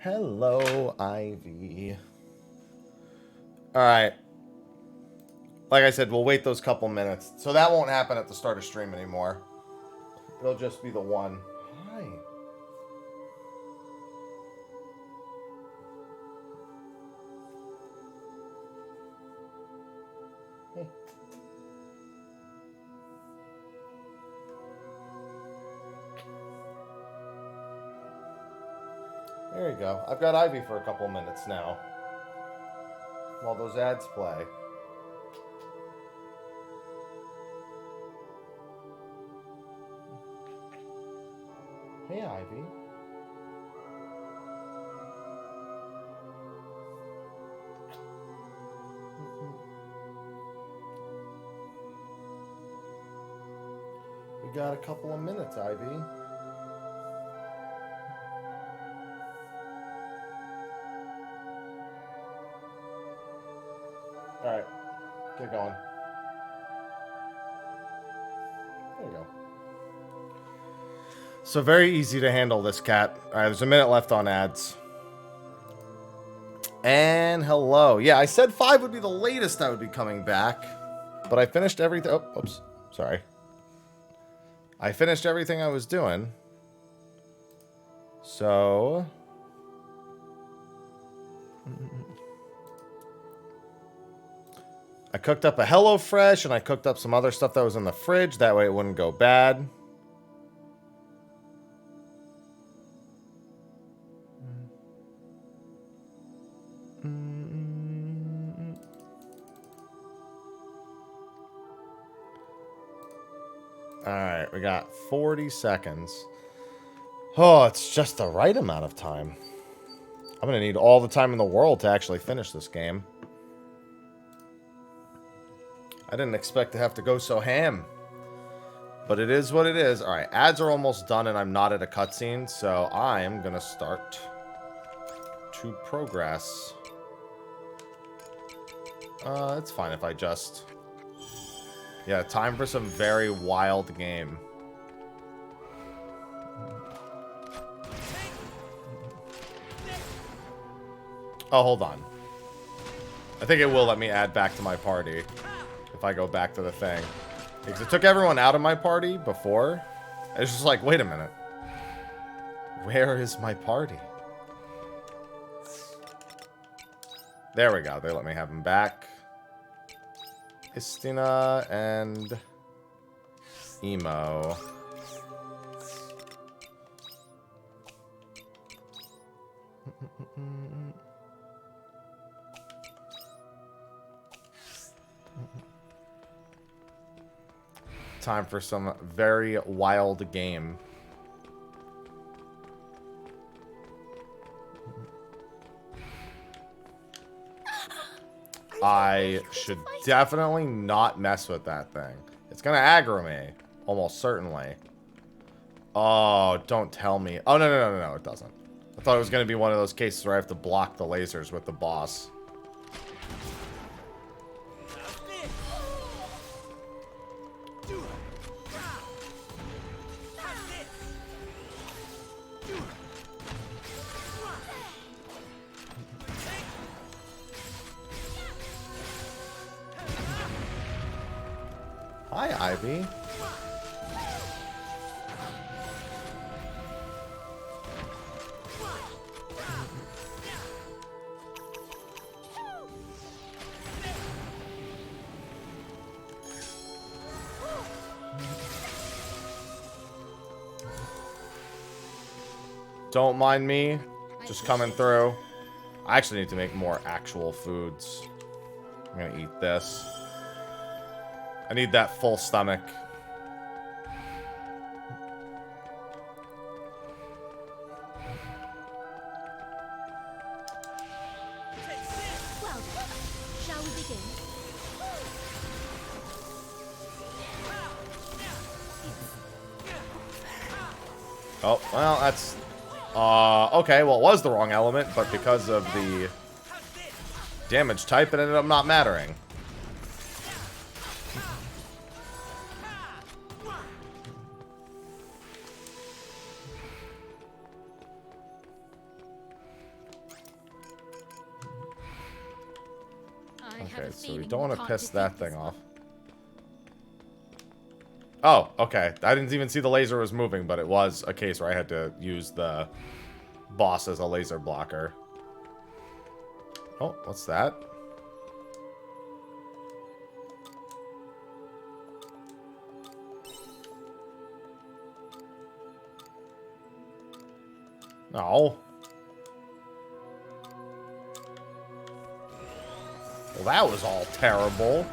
Hello, Ivy. Alright. Like I said, we'll wait those couple minutes. So that won't happen at the start of stream anymore. It'll just be the one. Hi. Hey. There you go. I've got Ivy for a couple minutes now. While those ads play. Hey, Ivy. We got a couple of minutes, Ivy. Alright. Get going. There you go. So very easy to handle this cat. Alright, there's a minute left on ads. And hello. Yeah, I said 5 would be the latest I would be coming back. But I finished everything. Oh, oops. Sorry. I finished everything I was doing. So... I cooked up a HelloFresh, and I cooked up some other stuff that was in the fridge. That way it wouldn't go bad. Alright, we got 40 seconds. Oh, it's just the right amount of time. I'm going to need all the time in the world to actually finish this game. I didn't expect to have to go so ham. But it is what it is. Alright, ads are almost done and I'm not at a cutscene, so I am going to start to progress. It's fine if I just... Yeah, time for some very wild game. Oh, hold on. I think it will let me add back to my party if I go back to the thing. Because it took everyone out of my party before. It's just like, wait a minute. Where is my party? There we go. They let me have him back. Istina and Emo. Time for some very wild game. I should definitely not mess with that thing. It's gonna aggro me. Almost certainly. Oh, don't tell me. Oh, no, it doesn't. I thought it was gonna be one of those cases where I have to block the lasers with the boss. Hi, Ivy. Don't mind me. Just coming through. I actually need to make more actual foods. I'm gonna eat this. I need that full stomach. Well, shall we begin? Oh, well, that's... okay, well, it was the wrong element, but because of the damage type, it ended up not mattering. have Okay, a so we feeling don't we want to can't piss defeat that this thing one. off. Oh, okay. I didn't even see the laser was moving, but it was a case where I had to use the boss as a laser blocker. Oh, what's that? No. Well, that was all terrible.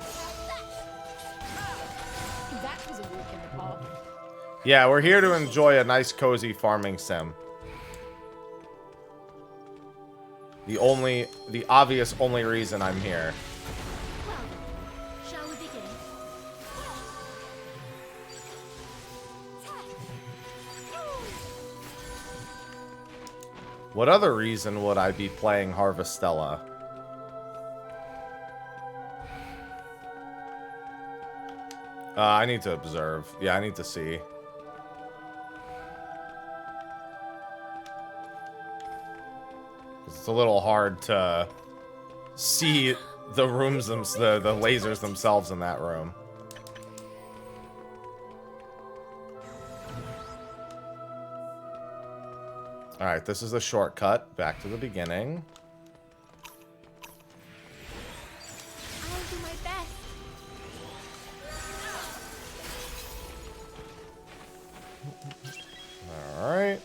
That was a walk in the park. Yeah, we're here to enjoy a nice, cozy farming sim. The obvious only reason I'm here. Well, shall we begin? What other reason would I be playing Harvestella? I need to observe. Yeah, I need to see. It's a little hard to see the rooms, the lasers themselves in that room. Alright, this is a shortcut back to the beginning. I'll do my best. Alright.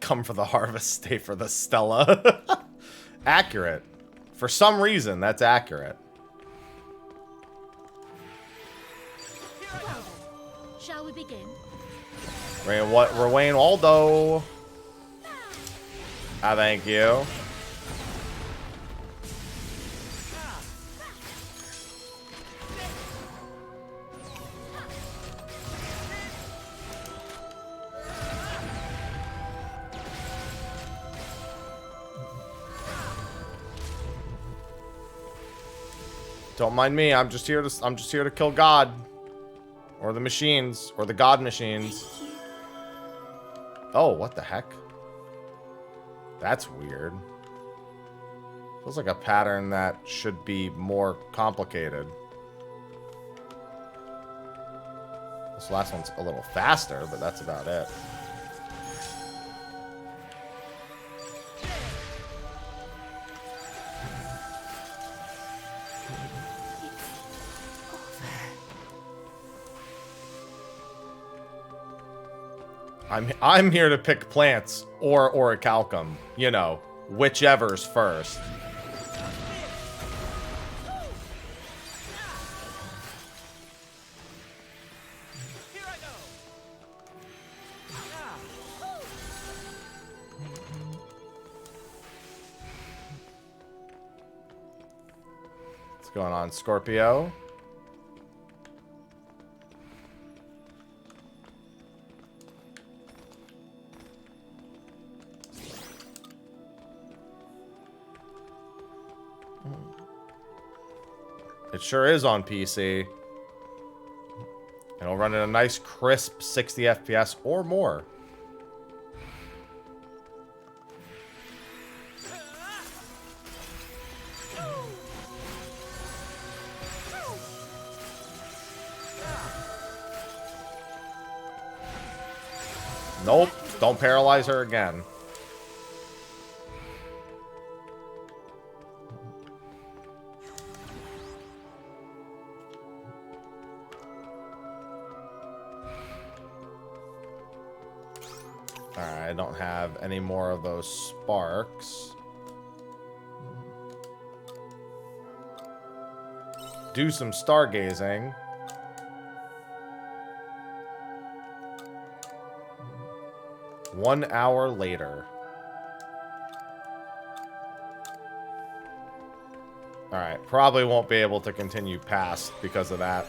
Come for the harvest, stay for the Stella. Accurate. For some reason, that's accurate. Well then, shall we begin? Wayne Waldo. I thank you. Don't mind me. I'm just here to kill God, or the machines, or the God machines. Oh, what the heck? That's weird. Feels like a pattern that should be more complicated. This last one's a little faster, but that's about it. I'm here to pick plants or orichalcum. You know, whichever's first. Here I go. What's going on, Scorpio? It sure is on PC. It'll run at a nice crisp 60 FPS or more. Nope, don't paralyze her again. Alright, I don't have any more of those sparks. Do some stargazing. One hour later. Alright, probably won't be able to continue past because of that.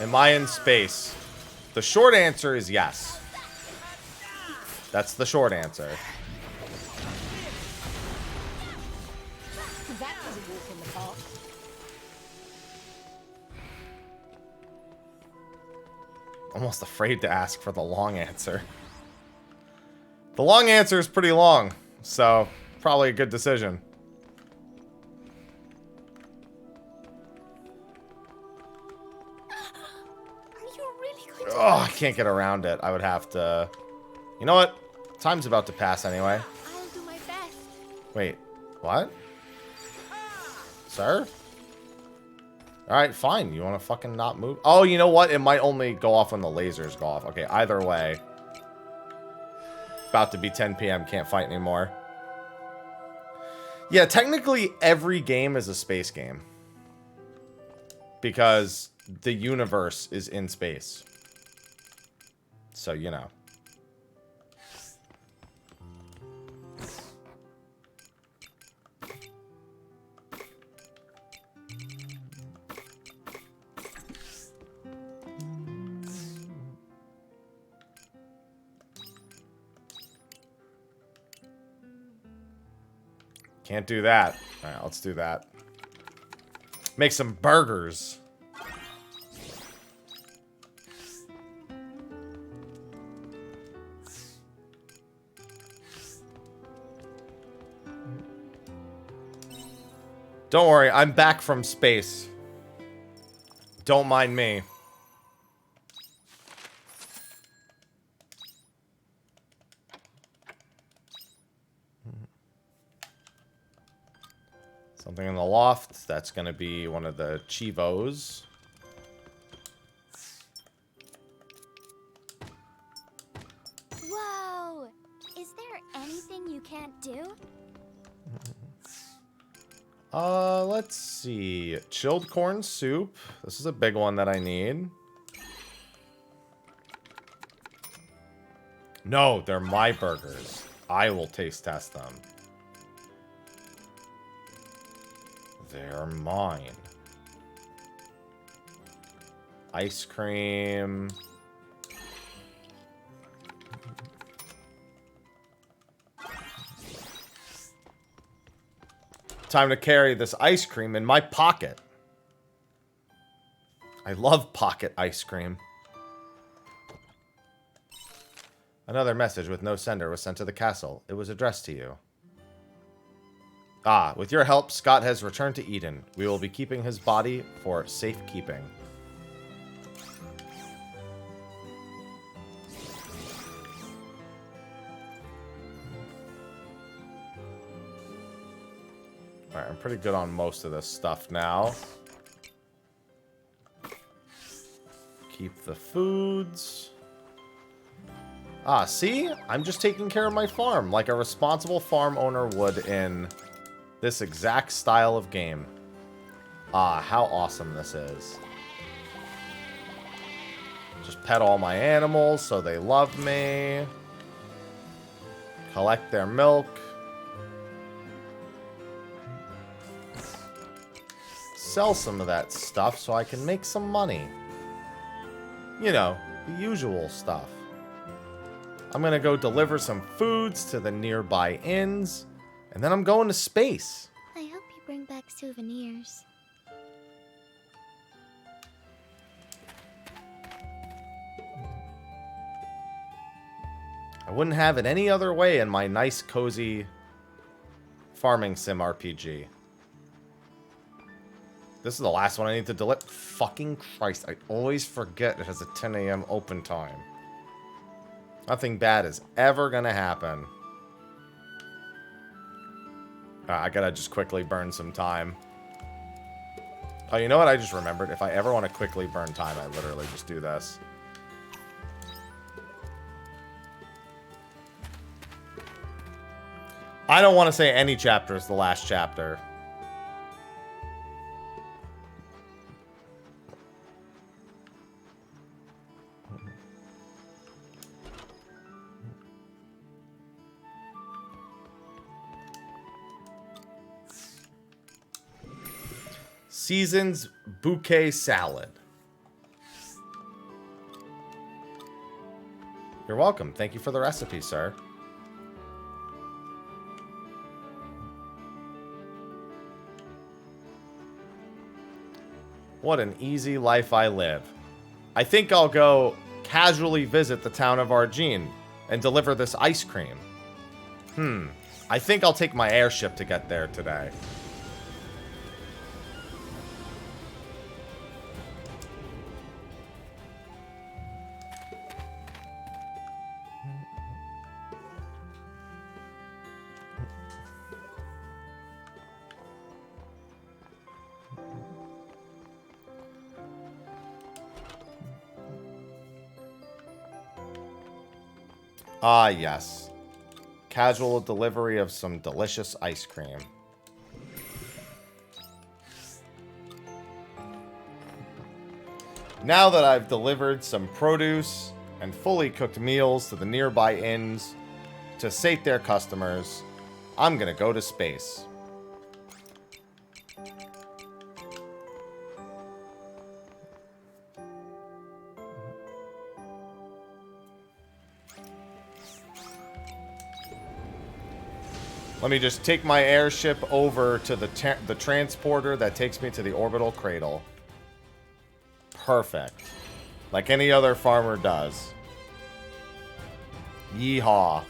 Am I in space? The short answer is yes. That's the short answer. That was a walk in the park. almost afraid to ask for the long answer. The long answer is pretty long, so probably a good decision. Are you really going to... Oh, I can't get around it. I would have to... You know what? Time's about to pass anyway. I'll do my best. Wait, what? Sir? Alright, fine. You want to fucking not move? Oh, you know what? It might only go off when the lasers go off. Okay, either way. About to be 10 p.m. Can't fight anymore. Yeah, technically every game is a space game. Because the universe is in space. So, you know. Can't do that. Alright, let's do that. Make some burgers. Don't worry, I'm back from space. Don't mind me. Something in the loft. That's going to be one of the Chivos. Whoa! Is there anything you can't do? Let's see. Chilled corn soup. This is a big one that I need. No, they're my burgers. I will taste test them. They're mine. Ice cream. Time to carry this ice cream in my pocket. I love pocket ice cream. Another message with no sender was sent to the castle. It was addressed to you. Ah, with your help, Scott has returned to Eden. We will be keeping his body for safekeeping. Alright, I'm pretty good on most of this stuff now. Keep the foods. Ah, see? I'm just taking care of my farm like a responsible farm owner would in this exact style of game. Ah, how awesome this is. Just pet all my animals so they love me. Collect their milk. Sell some of that stuff so I can make some money. You know, the usual stuff. I'm gonna go deliver some foods to the nearby inns. And then I'm going to space. I hope you bring back souvenirs. I wouldn't have it any other way in my nice, cozy farming sim RPG. This is the last one I need to deliver. Fucking Christ, I always forget it has a 10 a.m. open time. Nothing bad is ever gonna happen. I gotta just quickly burn some time. Oh, you know what? I just remembered. If I ever want to quickly burn time, I literally just do this. I don't want to say any chapter is the last chapter. Season's bouquet salad. You're welcome. Thank you for the recipe, sir. What an easy life I live. I think I'll go casually visit the town of Argene and deliver this ice cream. I think I'll take my airship to get there today. Ah, yes. Casual delivery of some delicious ice cream. Now that I've delivered some produce and fully cooked meals to the nearby inns to sate their customers, I'm gonna go to space. Let me just take my airship over to the transporter that takes me to the orbital cradle. Perfect. Like any other farmer does. Yeehaw.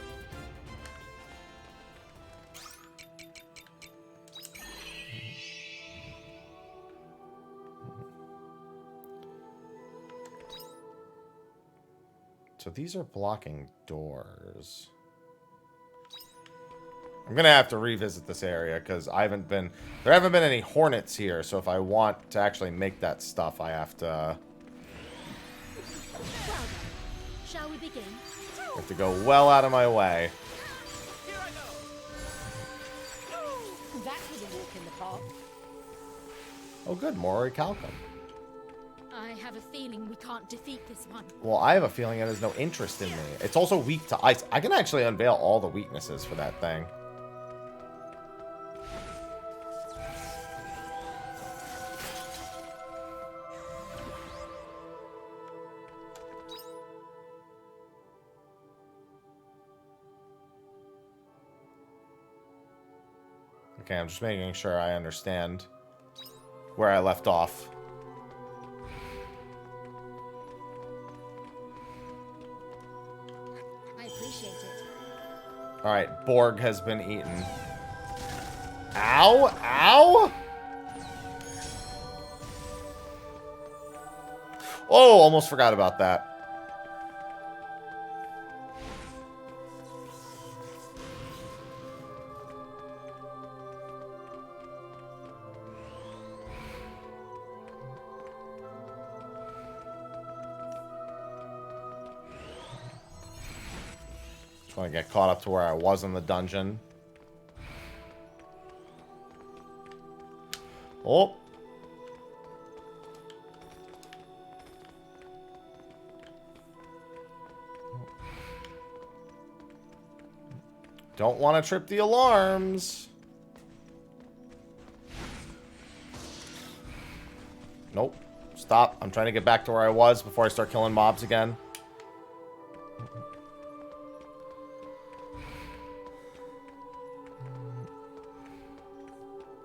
So these are blocking doors. I'm going to have to revisit this area because there haven't been any hornets here. So if I want to actually make that stuff, I have to... Well, shall we begin? have to go well out of my way. Here I go. That was a walk in the park. Oh good, more Recalcum. I have a feeling we can't defeat this one. Well, I have a feeling it has no interest in me. It's also weak to ice. I can actually unveil all the weaknesses for that thing. Okay, I'm just making sure I understand where I left off. I appreciate it. Alright, Borg has been eaten. Ow! Ow! Oh, almost forgot about that. Just want to get caught up to where I was in the dungeon. Oh. Don't want to trip the alarms. Nope. Stop. I'm trying to get back to where I was before I start killing mobs again.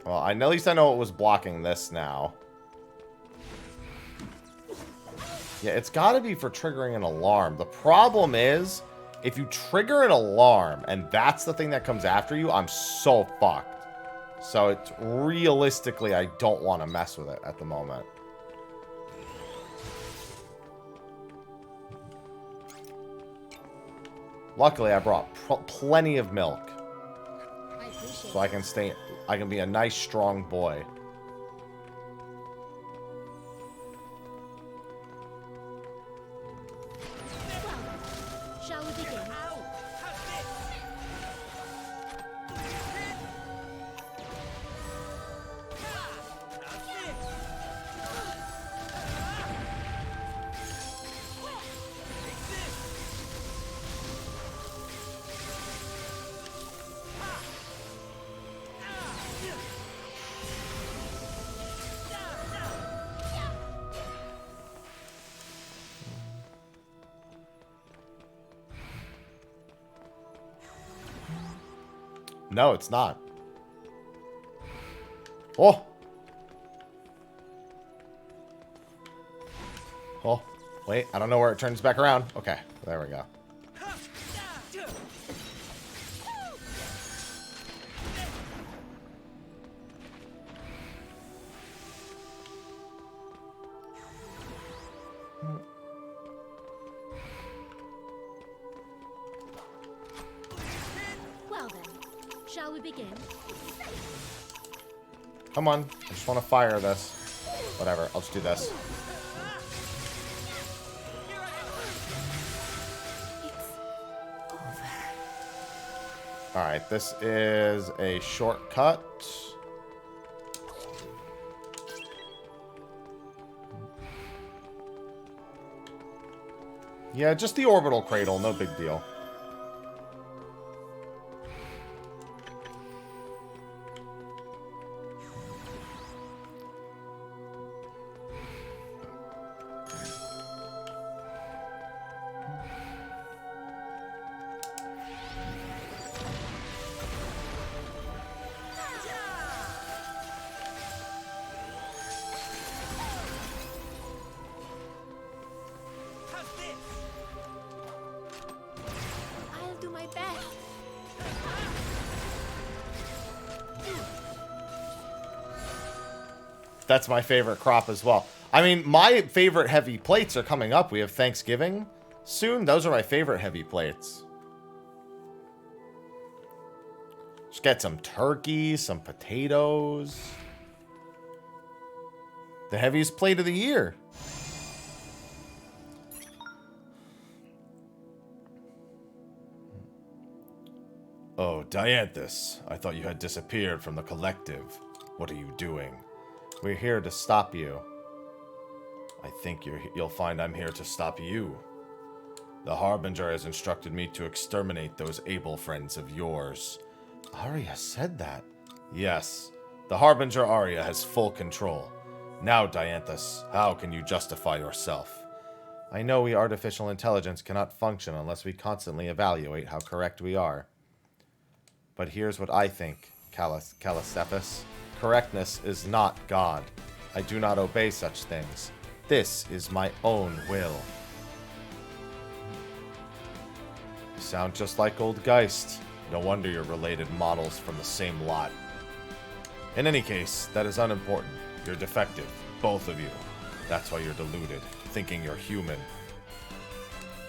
Well, at least I know it was blocking this now. Yeah, it's got to be for triggering an alarm. The problem is, if you trigger an alarm and that's the thing that comes after you, I'm so fucked. So it's realistically, I don't want to mess with it at the moment. Luckily, I brought plenty of milk. So I can be a nice, strong boy. Shall we begin? Ow! How's this? How's this? Take this. No, it's not. Oh. Oh. Wait, I don't know where it turns back around. Okay, there we go. Well then, shall we begin? Come on. I just want to fire this. Whatever, I'll just do this. Alright, this is a shortcut. Yeah, just the orbital cradle, no big deal. I'll do my best. That's my favorite crop as well. I mean, my favorite heavy plates are coming up. We have Thanksgiving soon. Those are my favorite heavy plates. Just get some turkey, some potatoes. The heaviest plate of the year. Oh, Dianthus, I thought you had disappeared from the collective. What are you doing? We're here to stop you. I think you'll find I'm here to stop you. The Harbinger has instructed me to exterminate those able friends of yours. Arya said that. Yes, the Harbinger Arya has full control. Now, Dianthus, how can you justify yourself? I know we artificial intelligence cannot function unless we constantly evaluate how correct we are. But here's what I think, Calicephus. Correctness is not God. I do not obey such things. This is my own will. You sound just like old Geist. No wonder you're related models from the same lot. In any case, that is unimportant. You're defective, both of you. That's why you're deluded, thinking you're human.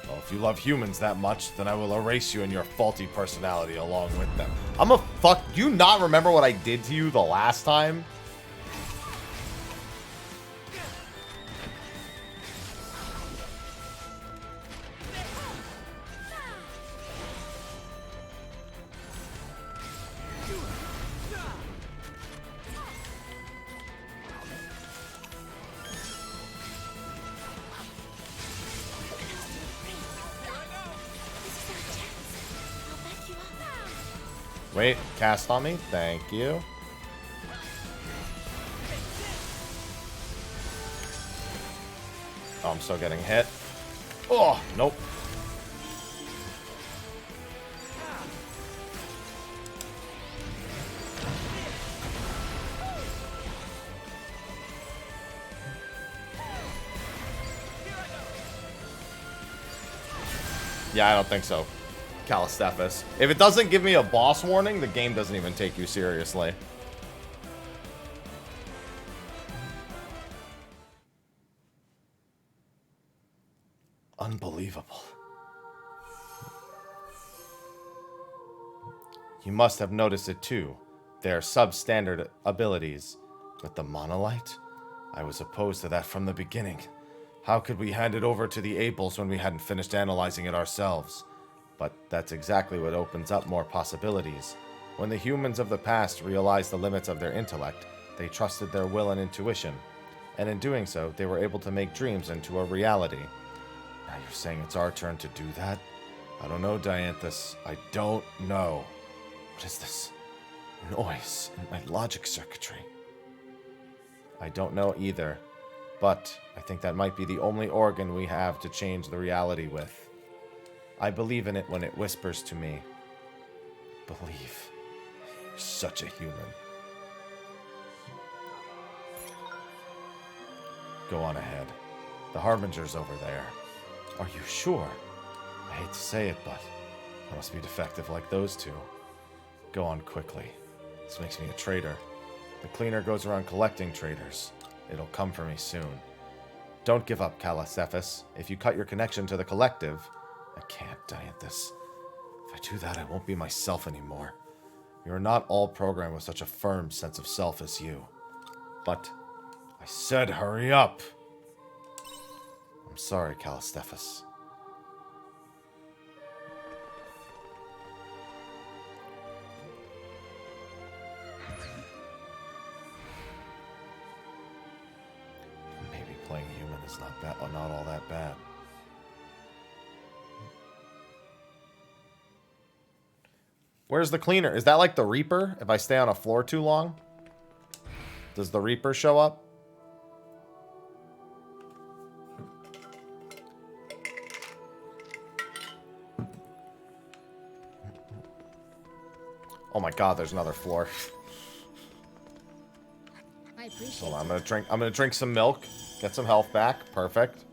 Well, if you love humans that much, then I will erase you and your faulty personality along with them. I'm a fuck. Do you not remember what I did to you the last time? Wait, cast on me? Thank you. Oh, I'm still getting hit. Oh, nope. Yeah, I don't think so. Calicephus. If it doesn't give me a boss warning, the game doesn't even take you seriously. Unbelievable. You must have noticed it too. Their substandard abilities. With the monolith? I was opposed to that from the beginning. How could we hand it over to the Abels when we hadn't finished analyzing it ourselves? But that's exactly what opens up more possibilities. When the humans of the past realized the limits of their intellect, they trusted their will and intuition. And in doing so, they were able to make dreams into a reality. Now you're saying it's our turn to do that? I don't know, Dianthus. I don't know. What is this noise in my logic circuitry? I don't know either. But I think that might be the only organ we have to change the reality with. I believe in it when it whispers to me. Believe. You're such a human. Go on ahead. The Harbinger's over there. Are you sure? I hate to say it, but I must be defective like those two. Go on quickly. This makes me a traitor. The cleaner goes around collecting traitors. It'll come for me soon. Don't give up, Calacephus. If you cut your connection to the collective... I can't, Dianthus. If I do that, I won't be myself anymore. You are not all programmed with such a firm sense of self as you. But I said hurry up. I'm sorry, Calacephus. Maybe playing human is not bad, not all that bad. Where's the cleaner? Is that like the Reaper? If I stay on a floor too long? Does the Reaper show up? Oh my god, there's another floor. I appreciate Hold on, it. I'm gonna drink some milk, get some health back. Perfect.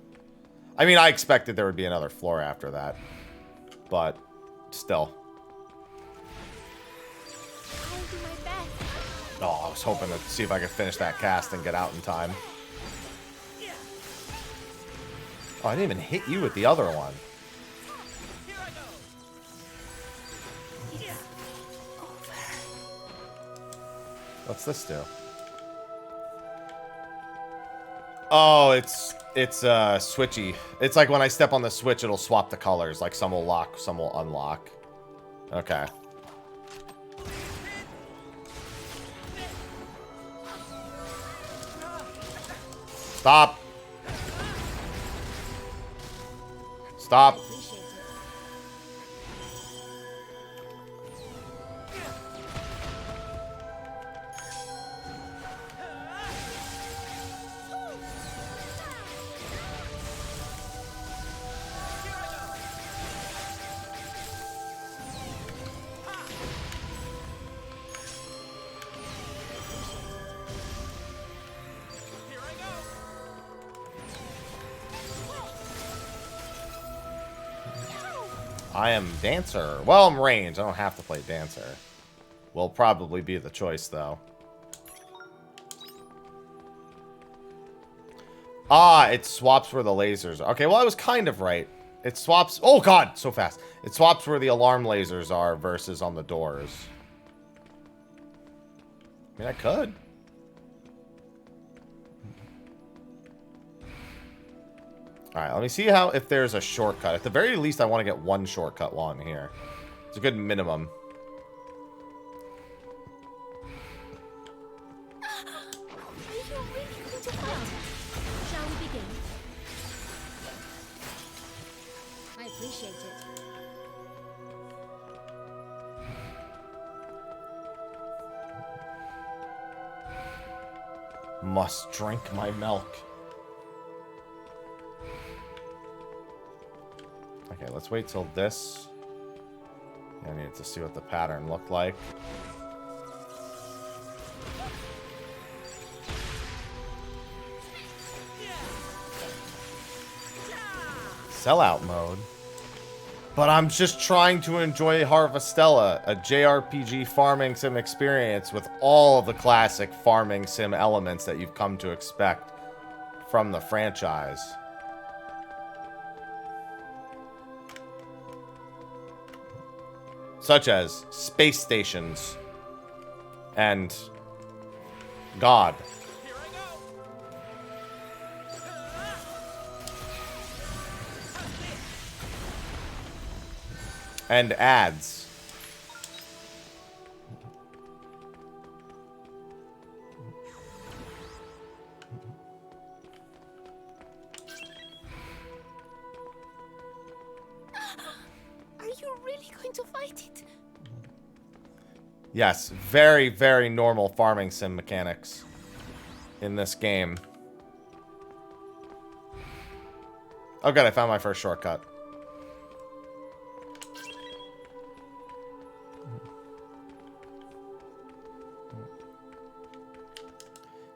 I mean, I expected there would be another floor after that. But still. I'll do my best. Oh, I was hoping to see if I could finish that cast and get out in time. Oh, I didn't even hit you with the other one. Here I go. What's this do? Oh, it's switchy. It's like when I step on the switch, it'll swap the colors. Like some will lock, some will unlock. Okay. Stop. Stop. I appreciate it. Here I go. I am Dancer. Well, I'm ranged. I don't have to play Dancer. Will probably be the choice, though. Ah, it swaps where the lasers are. Okay, well, I was kind of right. It swaps... Oh, God, so fast. It swaps where the alarm lasers are versus on the doors. I mean, I could. Alright, let me see how if there's a shortcut. At the very least, I want to get one shortcut while I'm here. It's a good minimum. Are you really going to fight? Shall we begin? I appreciate it. Must drink my milk. Okay, let's wait till this. I need to see what the pattern looked like. Sellout mode. But I'm just trying to enjoy Harvestella, a JRPG farming sim experience with all of the classic farming sim elements that you've come to expect from the franchise. Such as space stations and God. Here I go. And ads. Are you really going to fight it? Yes, very, very normal farming sim mechanics in this game. Oh good, I found my first shortcut.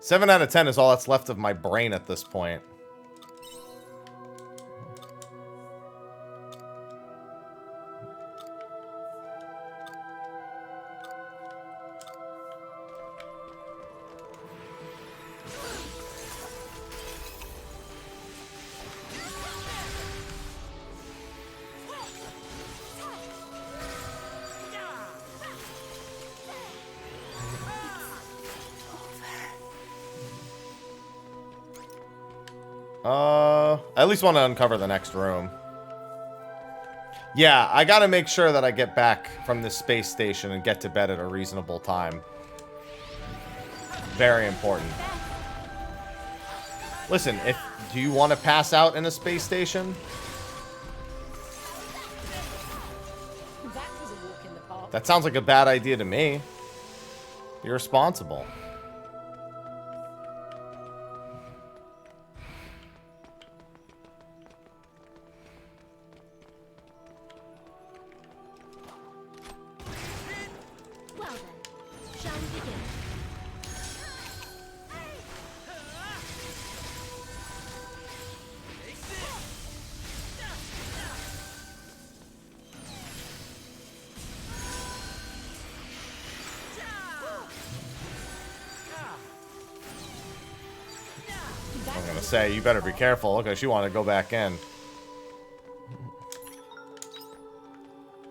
Seven out of 10 is all that's left of my brain at this point. I at least want to uncover the next room. Yeah, I gotta make sure that I get back from this space station and get to bed at a reasonable time. Very important. Listen, do you want to pass out in a space station? That was a walk in the park. That sounds like a bad idea to me. Be responsible. Well then, shall we begin? I'm gonna say, you better be careful. Look, she wanted to go back in.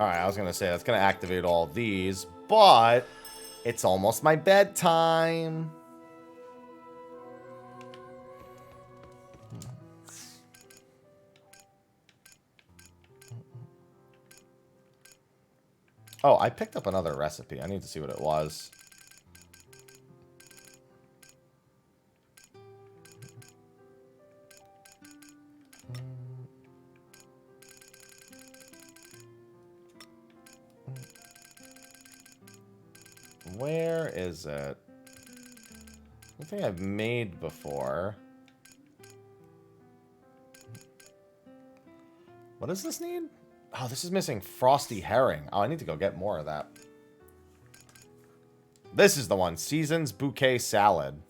Alright, I was gonna say, that's gonna activate all these, but it's almost my bedtime. Oh, I picked up another recipe. I need to see what it was. Where is it? I think I've made before. What does this need? Oh, this is missing frosty herring. Oh, I need to go get more of that. This is the one. Seasons Bouquet Salad.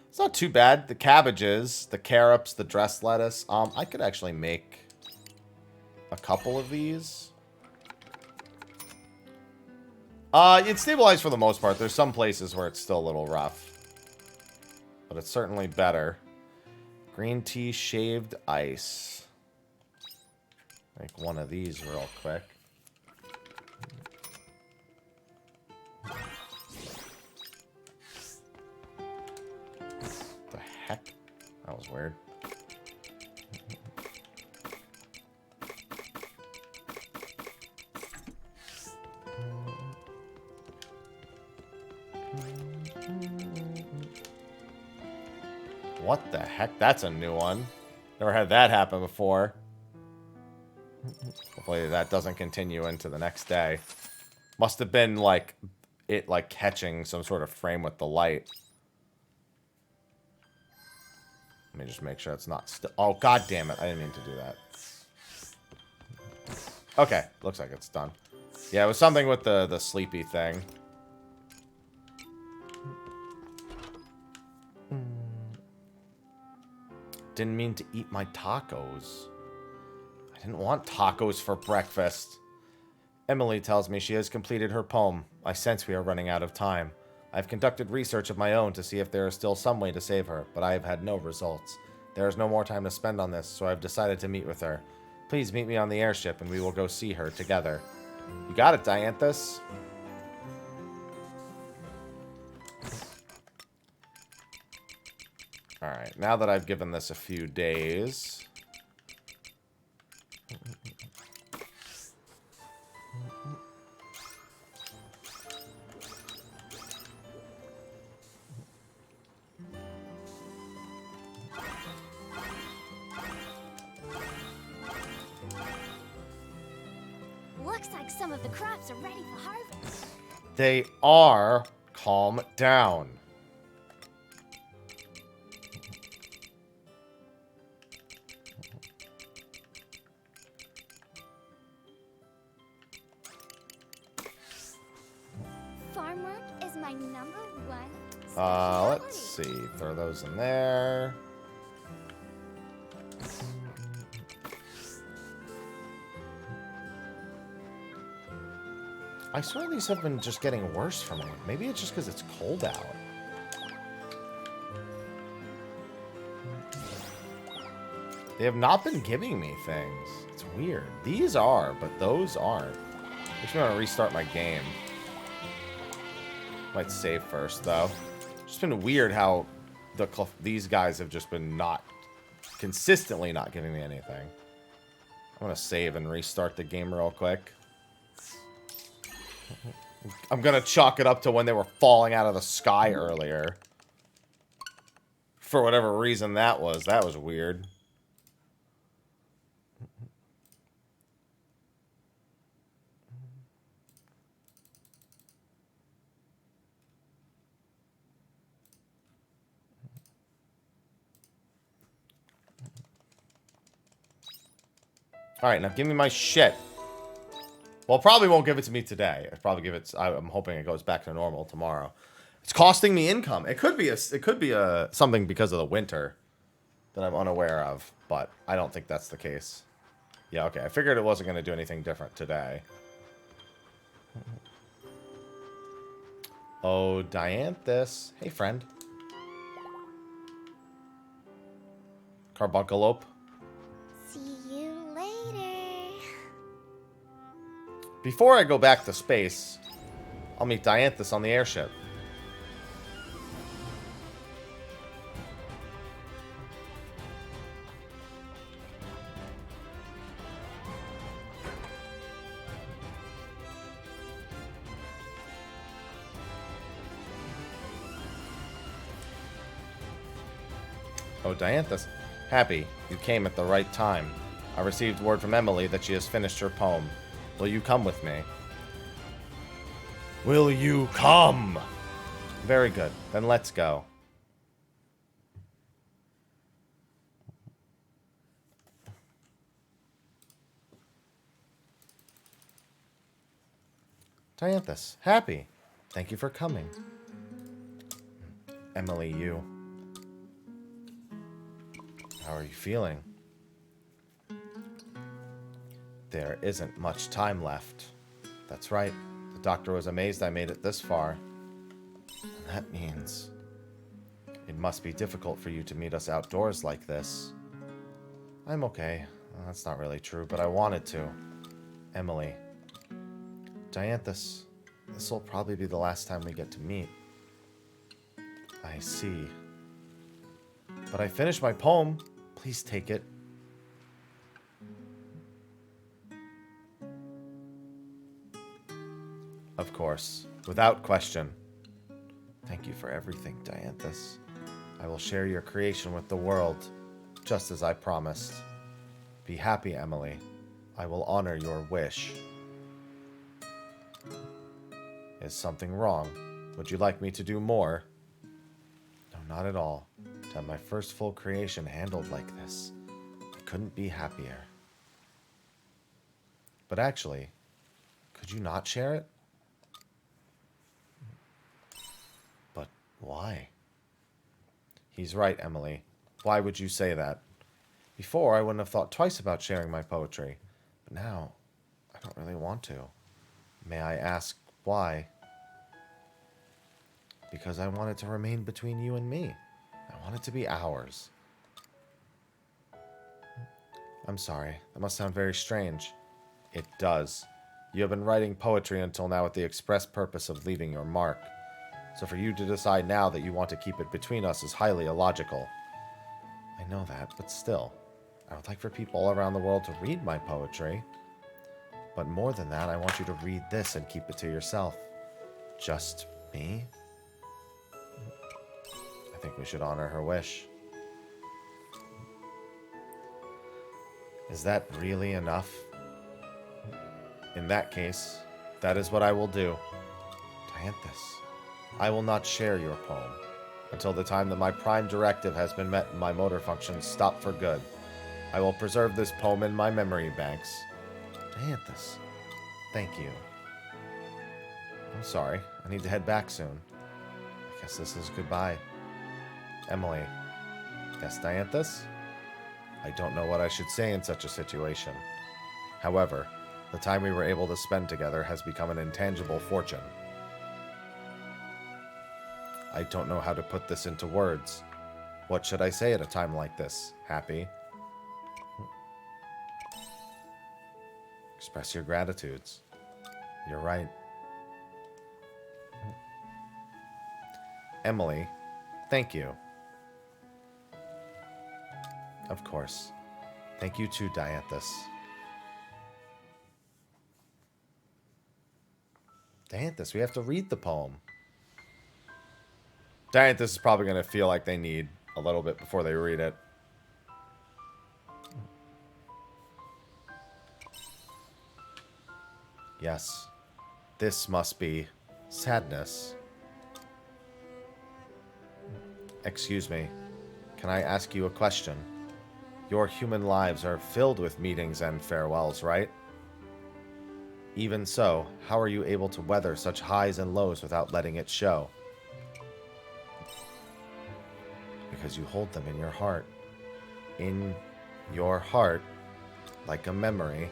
It's not too bad. The cabbages, the carrots, the dressed lettuce. I could actually make a couple of these. It's stabilized for the most part. There's some places where it's still a little rough. But it's certainly better. Green tea shaved ice. Make one of these real quick. The heck? That was weird. What the heck? That's a new one. Never had that happen before. Hopefully that doesn't continue into the next day. Must have been like it like catching some sort of frame with the light. Let me just make sure it's not still. Oh, god damn it. I didn't mean to do that. Okay, looks like it's done. Yeah, it was something with the sleepy thing. Didn't mean to eat my tacos. I didn't want tacos for breakfast. Emily tells me she has completed her poem. I sense we are running out of time. I've conducted research of my own to see if there is still some way to save her, but I have had no results. There is no more time to spend on this, so I've decided to meet with her. Please meet me on the airship and we will go see her together. You got it, Dianthus. Alright, now that I've given this a few days... Looks like some of the crops are ready for harvest. They are. Calm down. Farm work is my #1 Let's see. Throw those in there. I swear these have been just getting worse for me. Maybe it's just because it's cold out. They have not been giving me things. It's weird. These are, but those aren't. Makes me want to restart my game. Might save first, though. It's just been weird how these guys have just been not consistently not giving me anything. I'm gonna save and restart the game real quick. I'm gonna chalk it up to when they were falling out of the sky earlier. For whatever reason that was. That was weird. Alright, now give me my shit. Well, probably won't give it to me today. I'll probably give it... I'm hoping it goes back to normal tomorrow. It's costing me income. It could be something because of the winter that I'm unaware of, but I don't think that's the case. Yeah, okay. I figured it wasn't going to do anything different today. Oh, Dianthus. Hey, friend. Carbunculope. See you later. Before I go back to space, I'll meet Dianthus on the airship. Oh, Dianthus. Happy, you came at the right time. I received word from Emily that she has finished her poem. Will you come with me? Will you come? Very good. Then let's go. Dianthus, Happy. Thank you for coming. Emily, you. How are you feeling? There isn't much time left. That's right. The doctor was amazed I made it this far. And that means it must be difficult for you to meet us outdoors like this. I'm okay. Well, that's not really true, but I wanted to. Emily. Dianthus, this will probably be the last time we get to meet. I see. But I finished my poem. Please take it. Of course. Without question. Thank you for everything, Dianthus. I will share your creation with the world, just as I promised. Be happy, Emily. I will honor your wish. Is something wrong? Would you like me to do more? No, not at all. To have my first full creation handled like this, I couldn't be happier. But actually, could you not share it? But why? He's right, Emily. Why would you say that? Before, I wouldn't have thought twice about sharing my poetry. But now, I don't really want to. May I ask why? Because I want it to remain between you and me. I want it to be ours. I'm sorry. That must sound very strange. It does. You have been writing poetry until now with the express purpose of leaving your mark. So for you to decide now that you want to keep it between us is highly illogical. I know that, but still. I would like for people all around the world to read my poetry. But more than that, I want you to read this and keep it to yourself. Just me? I think we should honor her wish. Is that really enough? In that case, that is what I will do. Dianthus, I will not share your poem until the time that my prime directive has been met and my motor functions stop for good. I will preserve this poem in my memory banks. Dianthus, thank you. I'm sorry. I need to head back soon. I guess this is goodbye. Emily. Yes, Dianthus? I don't know what I should say in such a situation. However, the time we were able to spend together has become an intangible fortune. I don't know how to put this into words. What should I say at a time like this, Happy? Express your gratitudes. You're right. Emily, thank you. Of course. Thank you too, Dianthus. Dianthus, we have to read the poem. Dianthus is probably going to feel like they need a little bit before they read it. Yes. This must be sadness. Excuse me. Can I ask you a question? Your human lives are filled with meetings and farewells, right? Even so, how are you able to weather such highs and lows without letting it show? Because you hold them in your heart. In your heart, like a memory.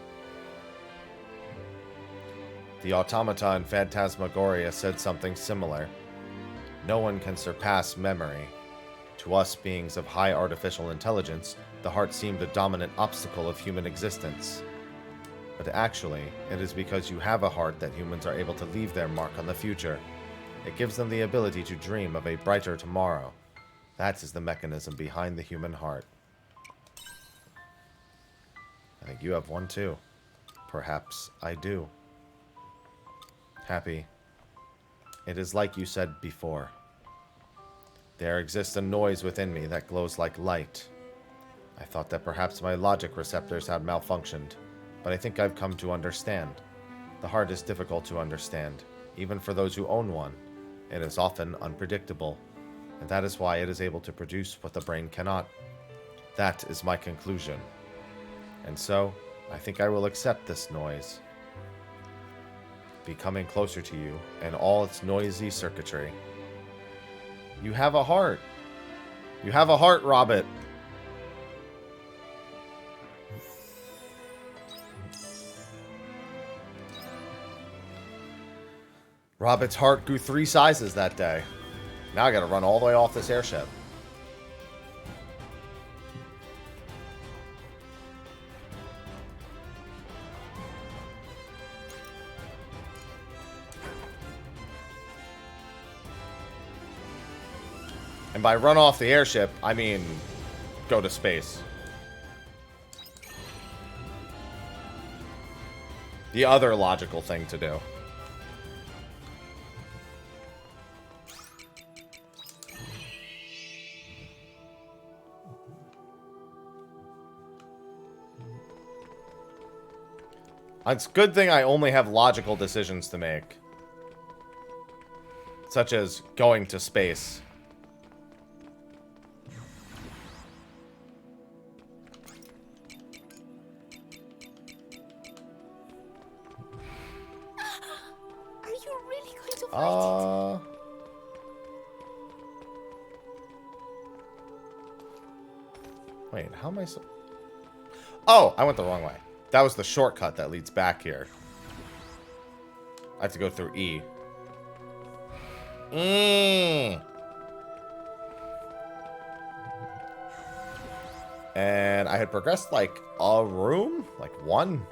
The automata in Phantasmagoria said something similar. No one can surpass memory. To us, beings of high artificial intelligence, the heart seemed a dominant obstacle of human existence. But actually, it is because you have a heart that humans are able to leave their mark on the future. It gives them the ability to dream of a brighter tomorrow. That is the mechanism behind the human heart. I think you have one too. Perhaps I do. Happy. It is like you said before. There exists a noise within me that glows like light. I thought that perhaps my logic receptors had malfunctioned, but I think I've come to understand. The heart is difficult to understand, even for those who own one. It is often unpredictable, and that is why it is able to produce what the brain cannot. That is my conclusion. And so, I think I will accept this noise. Becoming closer to you and all its noisy circuitry. You have a heart. You have a heart, Robbit. Robbit's heart grew 3 sizes that day. Now I gotta run all the way off this airship. And by run off the airship, I mean go to space. The other logical thing to do. It's a good thing I only have logical decisions to make. Such as going to space. Are you really going to fight it? Wait, how am I so... Oh, I went the wrong way. That was the shortcut that leads back here. I have to go through E. And I had progressed like a room? Like one?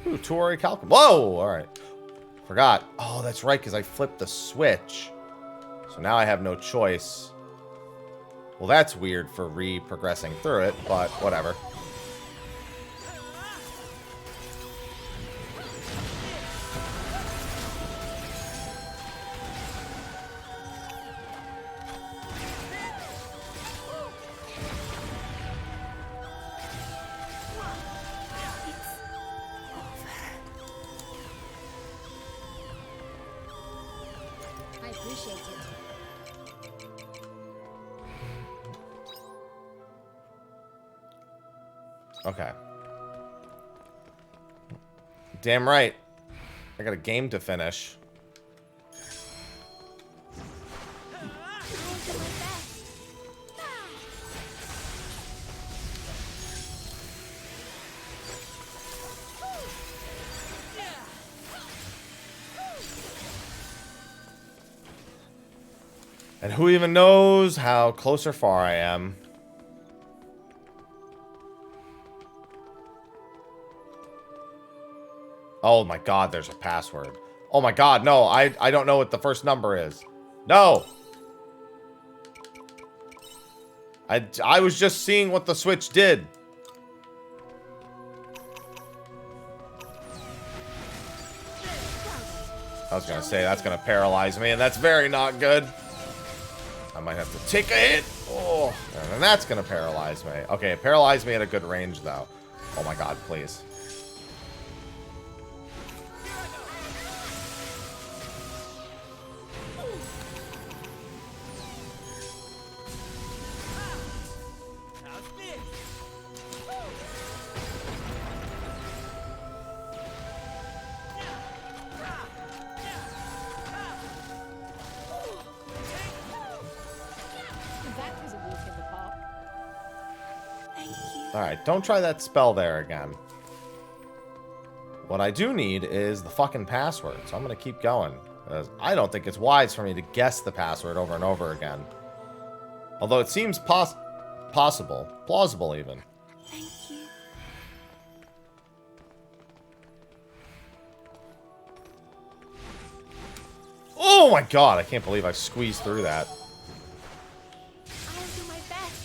Ooh, two-ori calculum. Whoa! Alright. Forgot. Oh, that's right, because I flipped the switch. So now I have no choice. Well, that's weird for re-progressing through it, but whatever. I appreciate it. Okay. Damn right. I got a game to finish. I'm going to my best. And who even knows how close or far I am? Oh my god, there's a password. Oh my god, no, I don't know what the first number is. No! I was just seeing what the switch did. I was gonna say that's gonna paralyze me, and that's very not good. I might have to take a hit. Oh, and then that's gonna paralyze me. Okay, it paralyzed me at a good range, though. Oh my god, please. That was a walk in the park. Thank you. Alright, don't try that spell there again. What I do need is the fucking password, so I'm gonna keep going. Because I don't think it's wise for me to guess the password over and over again. Although it seems possible. Plausible, even. Thank you. Oh my god, I can't believe I squeezed through that. I'll do my best.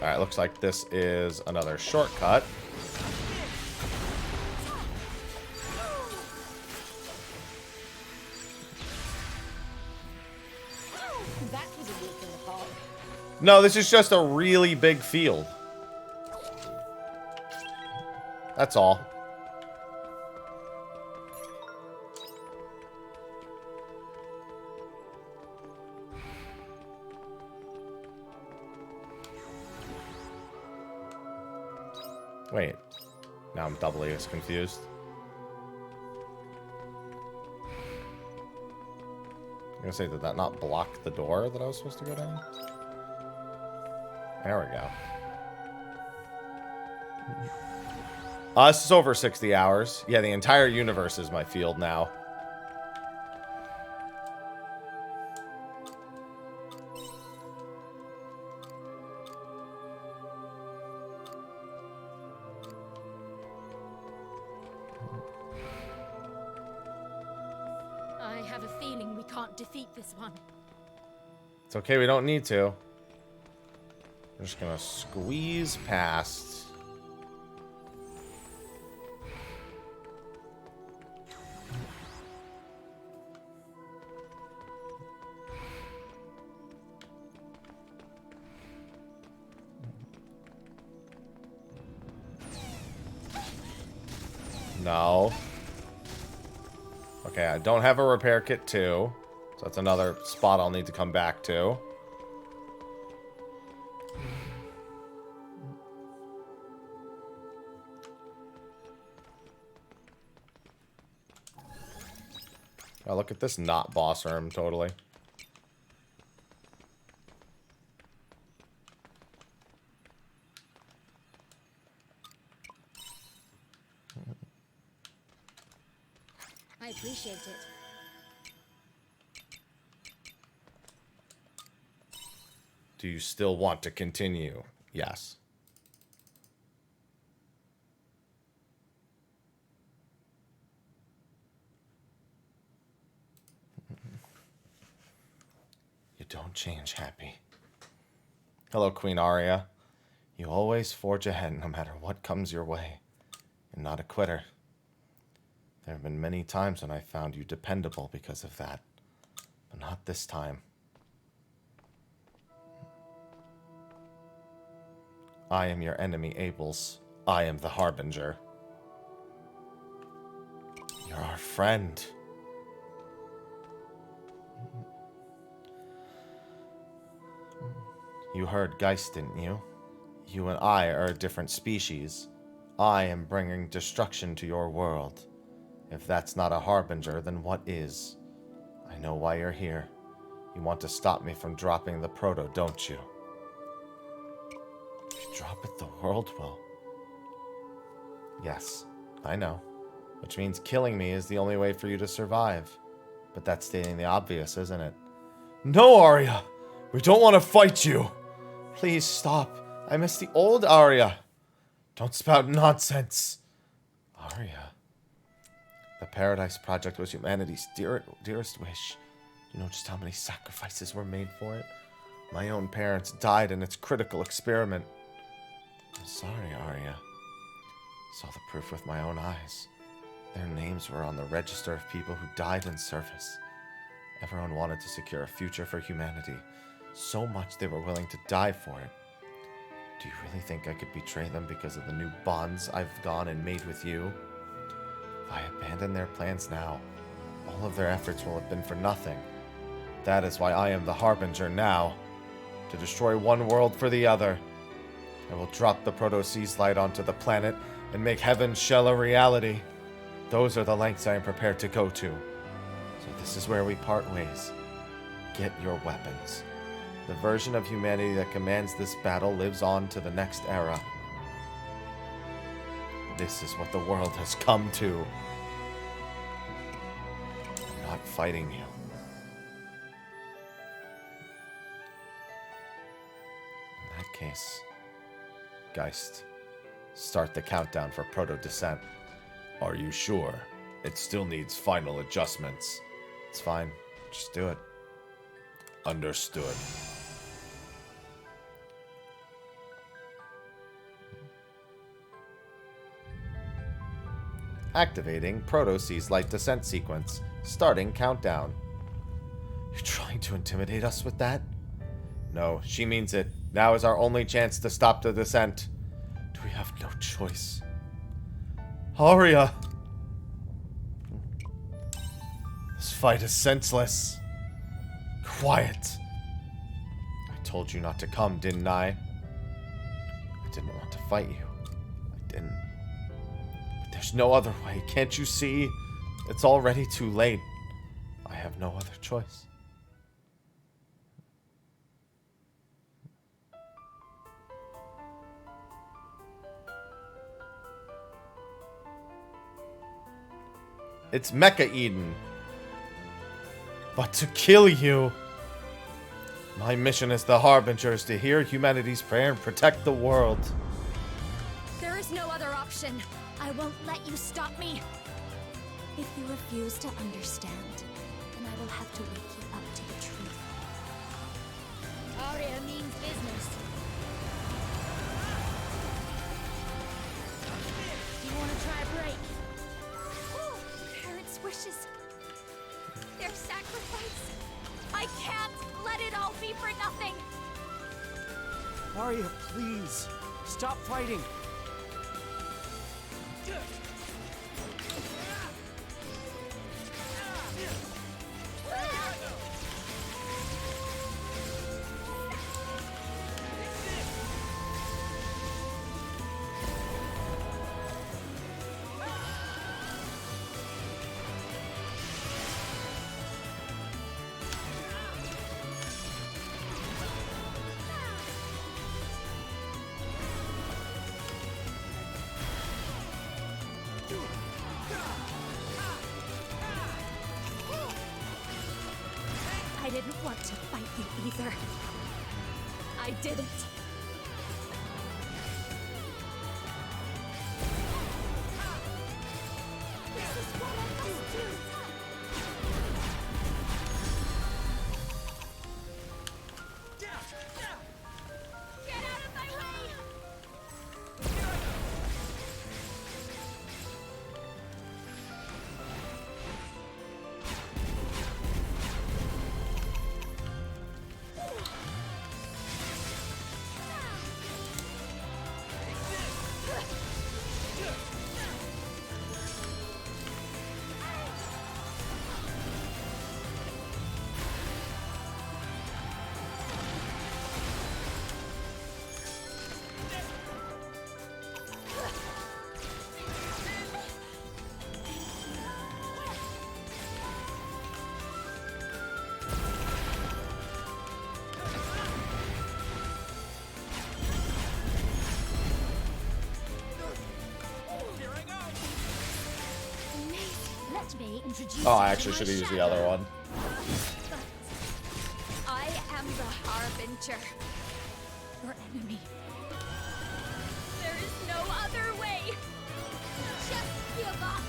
Alright, looks like this is another shortcut. That was a walk in the park. No, this is just a really big field. That's all. Wait. Now I'm doubly as confused. I'm gonna say, did that not block the door that I was supposed to go down? There we go. This is over 60 hours. Yeah, the entire universe is my field now. I have a feeling we can't defeat this one. It's okay, we don't need to. We're just gonna squeeze past. No. Okay, I don't have a repair kit too. So that's another spot I'll need to come back to. Oh, look at this not boss room, totally. I appreciate it. Do you still want to continue? Yes. You don't change, Happy. Hello, Queen Aria. You always forge ahead no matter what comes your way. You're not a quitter. There have been many times when I found you dependable because of that. But not this time. I am your enemy, Abel's. I am the Harbinger. You're our friend. You heard Geist, didn't you? You and I are a different species. I am bringing destruction to your world. If that's not a Harbinger, then what is? I know why you're here. You want to stop me from dropping the proto, don't you? If you drop it, the world will. Yes, I know. Which means killing me is the only way for you to survive. But that's stating the obvious, isn't it? No, Arya. We don't want to fight you. Please stop. I miss the old Arya. Don't spout nonsense. Arya. The Paradise Project was humanity's dearest wish. You know just how many sacrifices were made for it? My own parents died in its critical experiment. I'm sorry, Arya. Saw the proof with my own eyes. Their names were on the register of people who died in service. Everyone wanted to secure a future for humanity. So much they were willing to die for it. Do you really think I could betray them because of the new bonds I've gone and made with you? If I abandon their plans now, all of their efforts will have been for nothing. That is why I am the Harbinger now. To destroy one world for the other. I will drop the Proto-Sea's light onto the planet and make Heaven's shell a reality. Those are the lengths I am prepared to go to. So this is where we part ways. Get your weapons. The version of humanity that commands this battle lives on to the next era. This is what the world has come to. I'm not fighting you. In that case, Geist, start the countdown for proto-descent. Are you sure? It still needs final adjustments. It's fine. Just do it. Understood. Activating Proto-Sea's light descent sequence. Starting countdown. You're trying to intimidate us with that? No, she means it. Now is our only chance to stop the descent. Do we have no choice? Arya! This fight is senseless. Quiet. I told you not to come, didn't I? I didn't want to fight you. I didn't. But there's no other way. Can't you see? It's already too late. I have no other choice. It's Mecha Eden. But to kill you. My mission as the Harbinger is to hear humanity's prayer and protect the world. There is no other option. I won't let you stop me. If you refuse to understand, then I will have to wake you up to the truth. Arya means business. You want to try a break? Parents' wishes. Their sacrifice. I can't let it all be for nothing. Arya, please. Stop fighting. I didn't want to fight you either. I didn't. This is what I must do. Get out of my way! Oh, I actually should have used the other one. Harbinger. Your enemy. There is no other way. Just give up.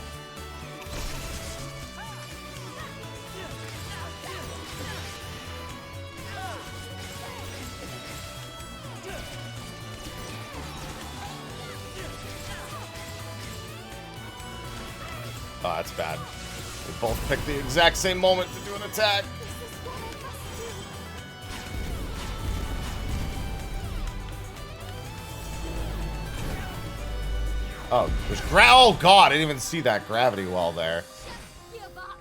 Oh, that's bad. We both picked the exact same moment to do an attack. This is what I must do. Oh, there's oh god, I didn't even see that gravity well there. Just give up.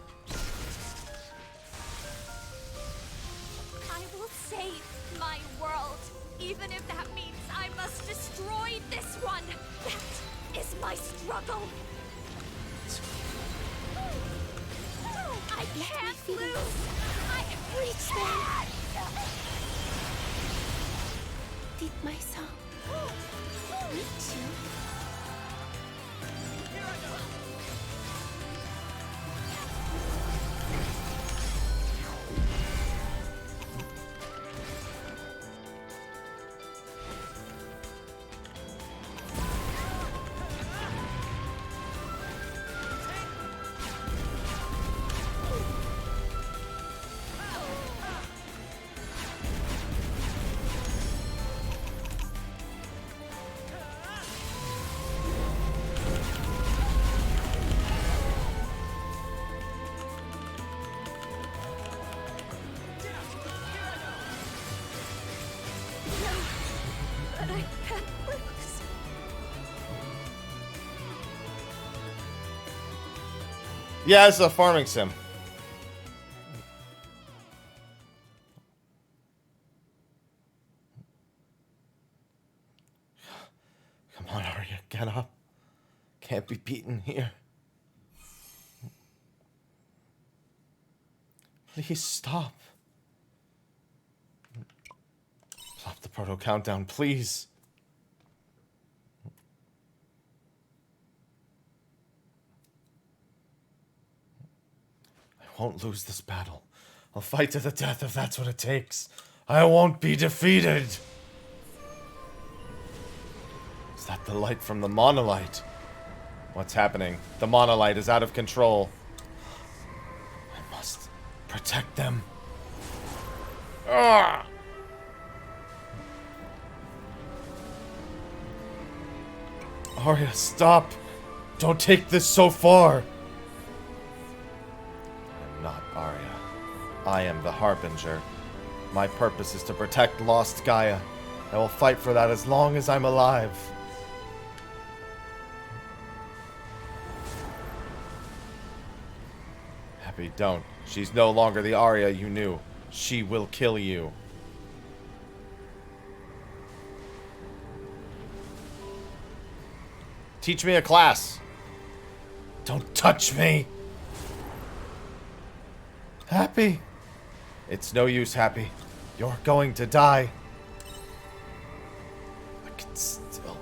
I will save my world, even if that means I must destroy this one. That is my struggle. I can't lose. I reach there. Deep my soul. Reach you. But I can't lose. Yeah, it's a farming sim. Come on, Arya, get up. Can't be beaten here. Please stop. Stop the proto countdown, please. I won't lose this battle. I'll fight to the death if that's what it takes. I won't be defeated. Is that the light from the monolith? What's happening? The monolith is out of control. I must protect them. Ugh! Arya, stop! Don't take this so far! I'm not Arya. I am the Harbinger. My purpose is to protect lost Gaia. I will fight for that as long as I'm alive. Happy, don't. She's no longer the Arya you knew. She will kill you. Teach me a class. Don't touch me. Happy. It's no use, Happy. You're going to die. I can still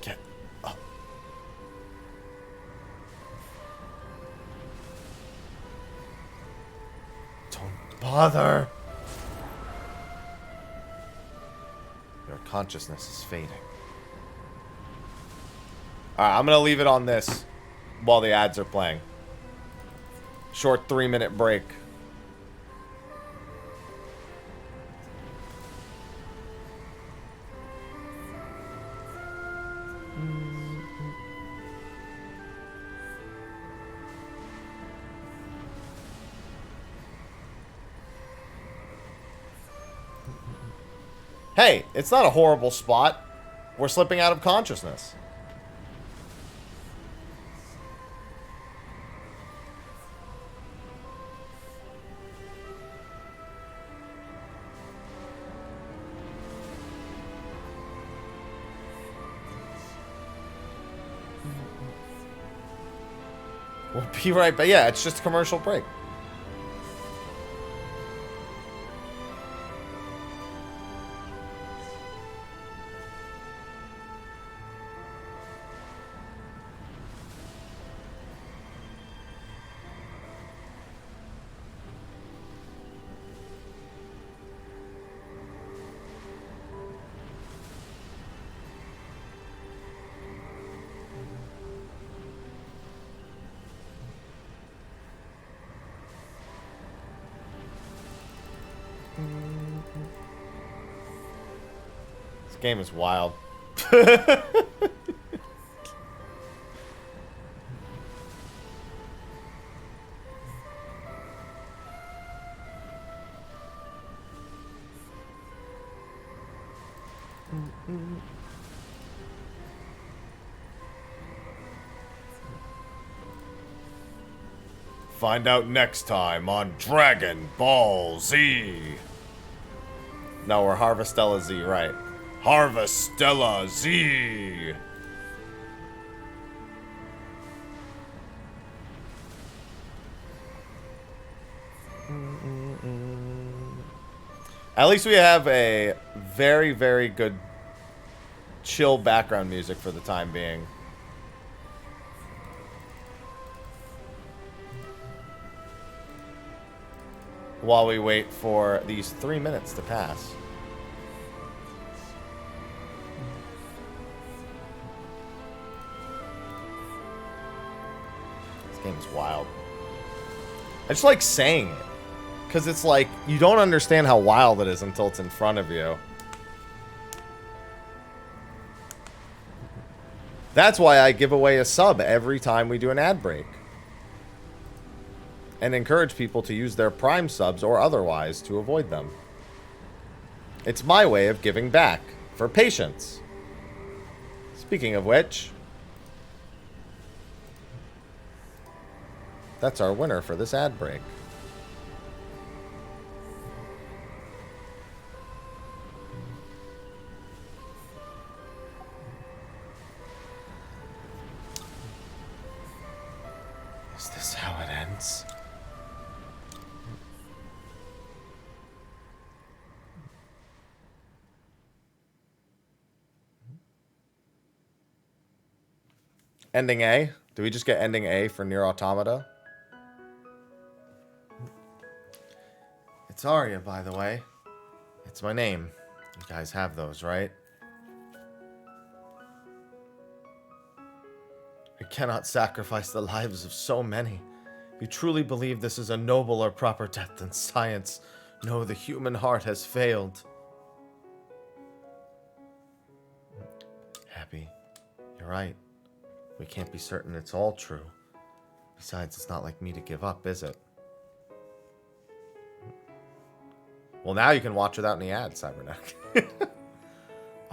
get up. Don't bother. Your consciousness is fading. Alright, I'm gonna leave it on this while the ads are playing. Short 3-minute break. Hey, it's not a horrible spot. We're slipping out of consciousness. We'll be right back. Yeah, it's just a commercial break. Game is wild. Find out next time on Dragon Ball Z. No, we're Harvestella Z, right. Harvestella Z. At least we have a very, very good chill background music for the time being. While we wait for these 3 minutes to pass. This game is wild. I just like saying it. Because it's like, you don't understand how wild it is until it's in front of you. That's why I give away a sub every time we do an ad break. And encourage people to use their Prime subs or otherwise to avoid them. It's my way of giving back for patience. Speaking of which, that's our winner for this ad break. Is this how it ends? Ending A? Do we just get ending A for Nier Automata? It's Arya, by the way. It's my name. You guys have those, right? I cannot sacrifice the lives of so many. If you truly believe this is a noble or proper death, then science, no, the human heart has failed. Happy, you're right. We can't be certain it's all true. Besides, it's not like me to give up, is it? Well, now you can watch without any ads, Cybernetic.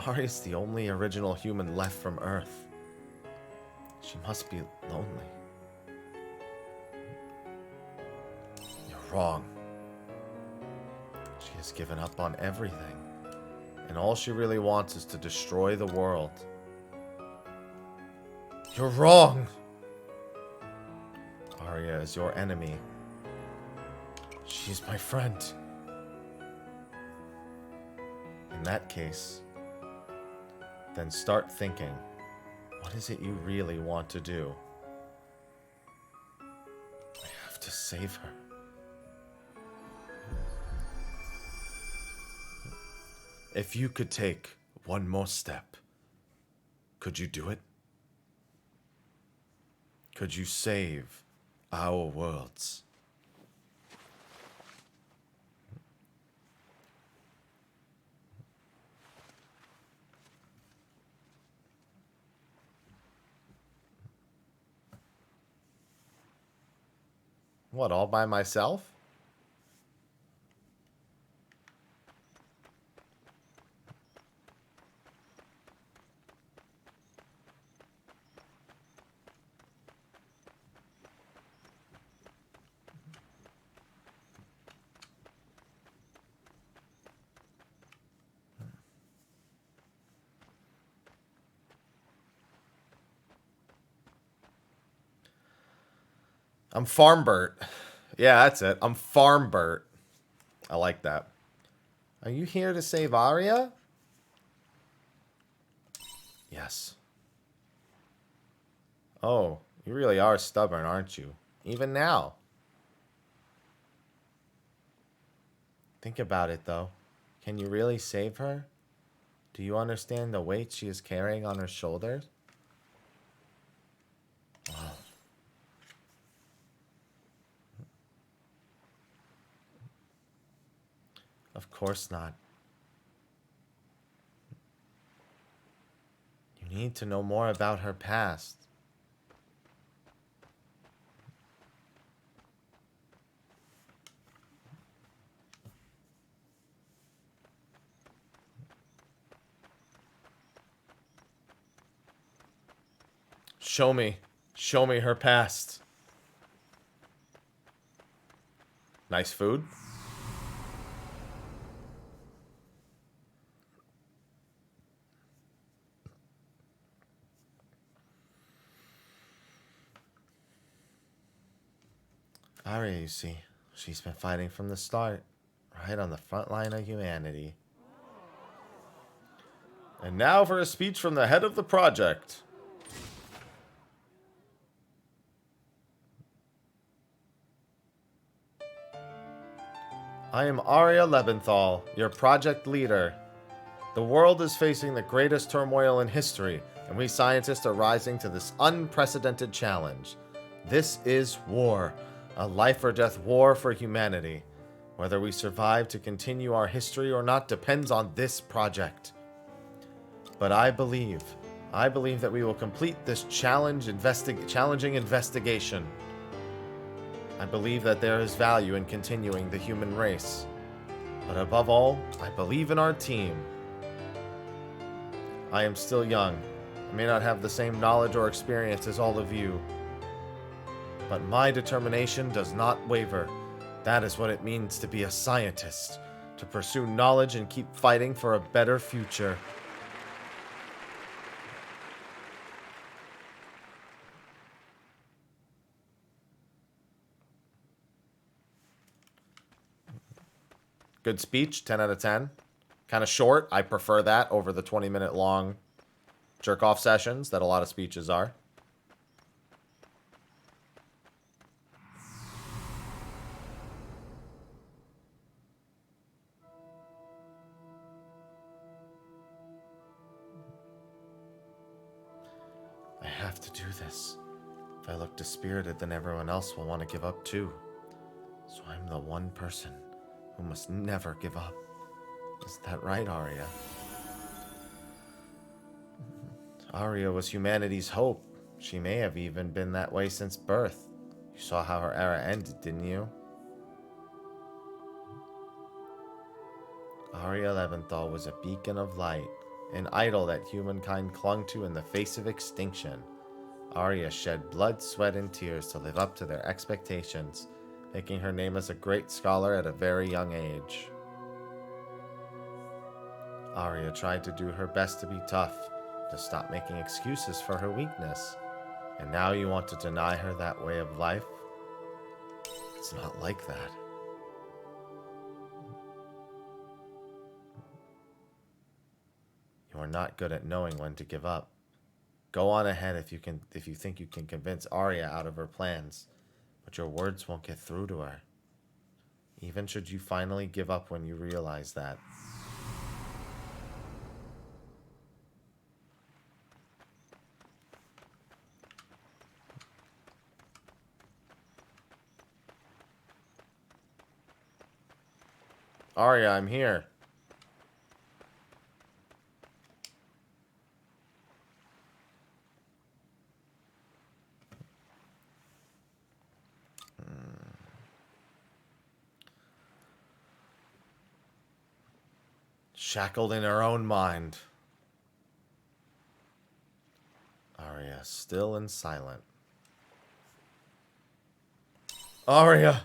Arya's the only original human left from Earth. She must be lonely. You're wrong. She has given up on everything. And all she really wants is to destroy the world. You're wrong! Arya is your enemy. She's my friend. In that case, then start thinking, what is it you really want to do? I have to save her. If you could take one more step, could you do it? Could you save our worlds? What, all by myself? I'm Farmbert. Yeah, that's it. I'm Farmbert. I like that. Are you here to save Arya? Yes. Oh, you really are stubborn, aren't you? Even now. Think about it, though. Can you really save her? Do you understand the weight she is carrying on her shoulders? Wow. Of course not. need to know more about her past. Show me. Show me her past. Nice food. Arya, you see, she's been fighting from the start, right on the front line of humanity. And now for a speech from the head of the project. I am Arya Lebenthal, your project leader. The world is facing the greatest turmoil in history, and we scientists are rising to this unprecedented challenge. This is war, a life or death war for humanity. Whether we survive to continue our history or not depends on this project. But I believe that we will complete this challenging investigation. I believe that there is value in continuing the human race. But above all, I believe in our team. I am still young. I may not have the same knowledge or experience as all of you. But my determination does not waver. That is what it means to be a scientist. To pursue knowledge and keep fighting for a better future. Good speech, 10 out of 10. Kind of short. I prefer that over the 20-minute long jerk-off sessions that a lot of speeches are. I have to do this. If I look dispirited, then everyone else will want to give up too. So I'm the one person who must never give up. Is that right, Arya? Arya was humanity's hope. She may have even been that way since birth. You saw how her era ended, didn't you? Arya Leventhal was a beacon of light, an idol that humankind clung to in the face of extinction. Arya shed blood, sweat, and tears to live up to their expectations, making her name as a great scholar at a very young age. Arya tried to do her best to be tough, to stop making excuses for her weakness. And now you want to deny her that way of life? It's not like that. You are not good at knowing when to give up. Go on ahead if you think you can convince Arya out of her plans, but your words won't get through to her. Even should you finally give up when you realize that. Arya, I'm here. Shackled in her own mind. Arya, still and silent. Arya!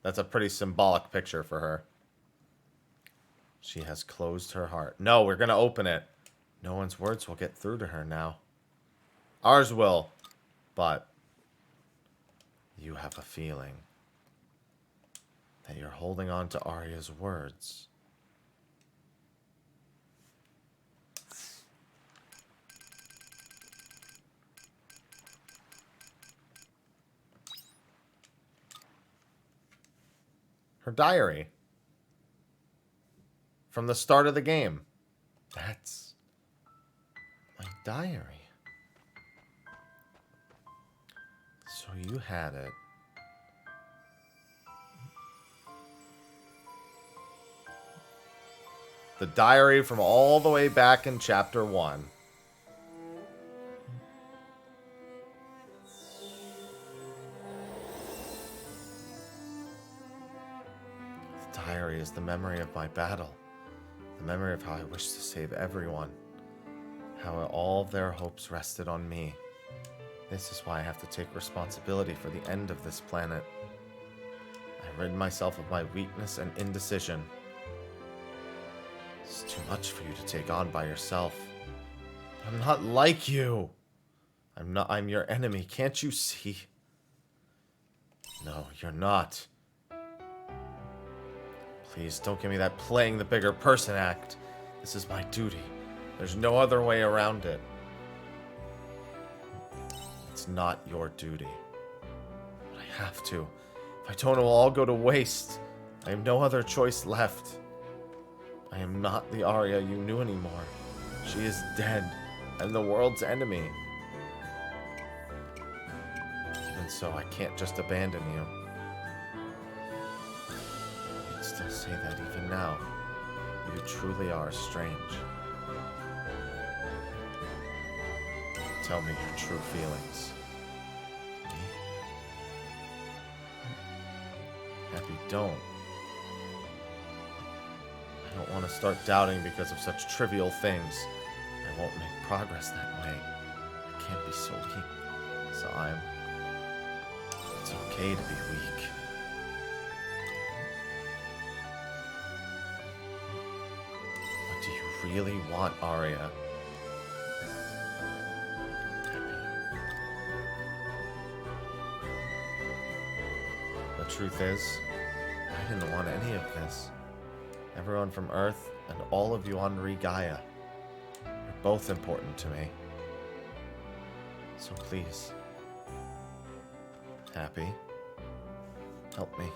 That's a pretty symbolic picture for her. She has closed her heart. No, we're going to open it. No one's words will get through to her now. Ours will. But you have a feeling that you're holding on to Arya's words. Her diary. From the start of the game. That's my diary. So you had it. The diary from all the way back in chapter 1. The diary is the memory of my battle. The memory of how I wished to save everyone. How all of their hopes rested on me. This is why I have to take responsibility for the end of this planet. I rid myself of my weakness and indecision. It's too much for you to take on by yourself. I'm not like you. I'm your enemy. Can't you see? No, you're not. Please don't give me that playing the bigger person act. This is my duty. There's no other way around it. It's not your duty. But I have to. If I don't, it will all go to waste. I have no other choice left. I am not the Arya you knew anymore. She is dead. I'm the world's enemy. Even so, I can't just abandon you. You'd still say that even now. You truly are strange. Tell me your true feelings. Happy, don't. I don't want to start doubting because of such trivial things. I won't make progress that way. I can't be so weak as I am. It's okay to be weak. What do you really want, Arya? The truth is, I didn't want any of this. Everyone from Earth and all of you on Gaia. You're both important to me. So please, Happy, help me.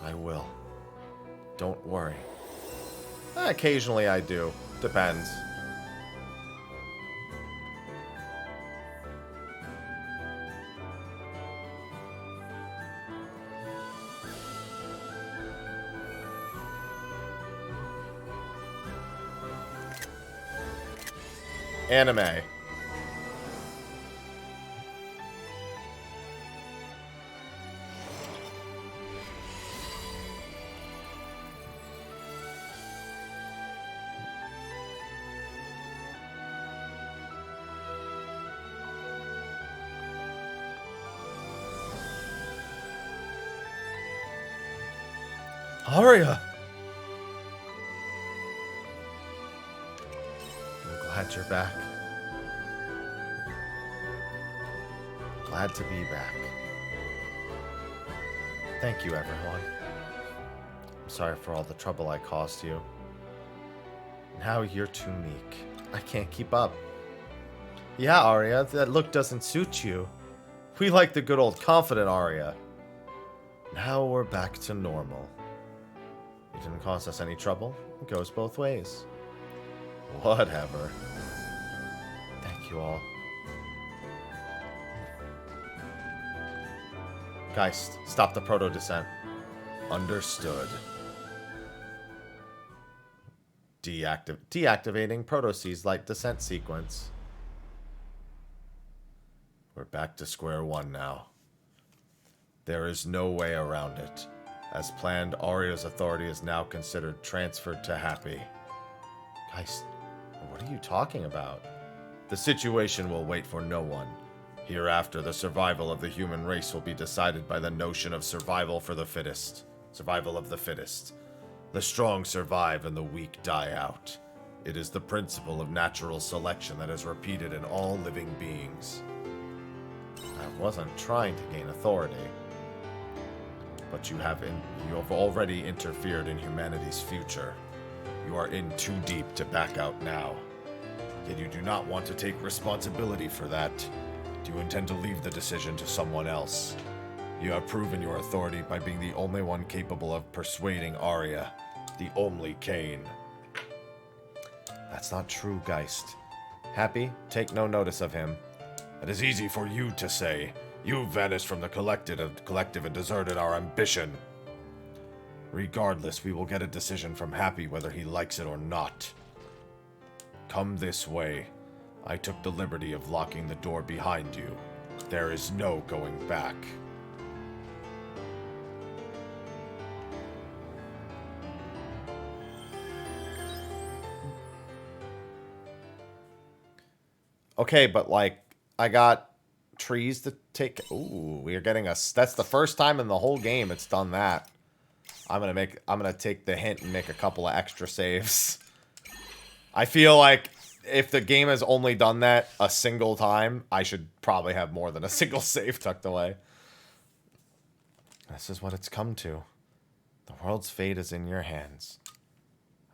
I will. Don't worry. Occasionally I do. Depends. Anime. Arya! I'm glad you're back. Glad to be back. Thank you, everyone. I'm sorry for all the trouble I caused you. Now you're too meek. I can't keep up. Yeah, Arya, that look doesn't suit you. We like the good old confident Arya. Now we're back to normal. You didn't cause us any trouble. It goes both ways. Whatever. Thank you all. Geist, stop the proto-descent. Understood. Deactivating Proto-Sea's light descent sequence. We're back to square one now. There is no way around it. As planned, Arya's authority is now considered transferred to Happy. Geist, what are you talking about? The situation will wait for no one. Hereafter, the survival of the human race will be decided by the notion of survival for the fittest. Survival of the fittest. The strong survive and the weak die out. It is the principle of natural selection that is repeated in all living beings. I wasn't trying to gain authority. But you have already interfered in humanity's future. You are in too deep to back out now. Yet you do not want to take responsibility for that. Do you intend to leave the decision to someone else? You have proven your authority by being the only one capable of persuading Arya, the only Kane. That's not true, Geist. Happy, take no notice of him. It is easy for you to say. You vanished from the collective and deserted our ambition. Regardless, we will get a decision from Happy whether he likes it or not. Come this way. I took the liberty of locking the door behind you. There is no going back. Okay, but like, I got trees to take. Ooh, we are getting a. That's the first time in the whole game it's done that. I'm gonna take the hint and make a couple of extra saves. I feel like if the game has only done that a single time, I should probably have more than a single save tucked away. This is what it's come to. The world's fate is in your hands.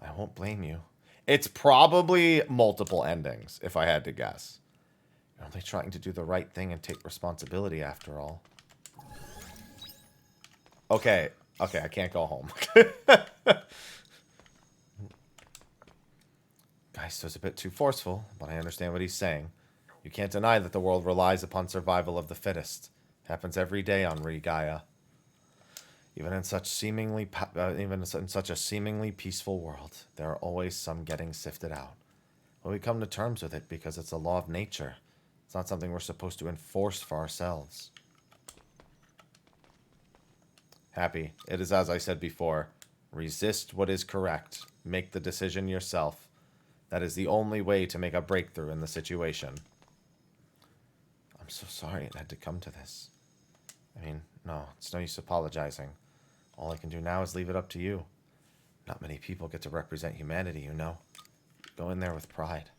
I won't blame you. It's probably multiple endings, if I had to guess. You're only trying to do the right thing and take responsibility after all. Okay, I can't go home. Geisto's a bit too forceful, but I understand what he's saying. You can't deny that the world relies upon survival of the fittest. It happens every day on Re-Gaia. Even in such a seemingly peaceful world, there are always some getting sifted out. But we come to terms with it because it's a law of nature. It's not something we're supposed to enforce for ourselves. Happy, it is as I said before. Resist what is correct. Make the decision yourself. That is the only way to make a breakthrough in the situation. I'm so sorry it had to come to this. I mean, no, it's no use apologizing. All I can do now is leave it up to you. Not many people get to represent humanity, you know. Go in there with pride.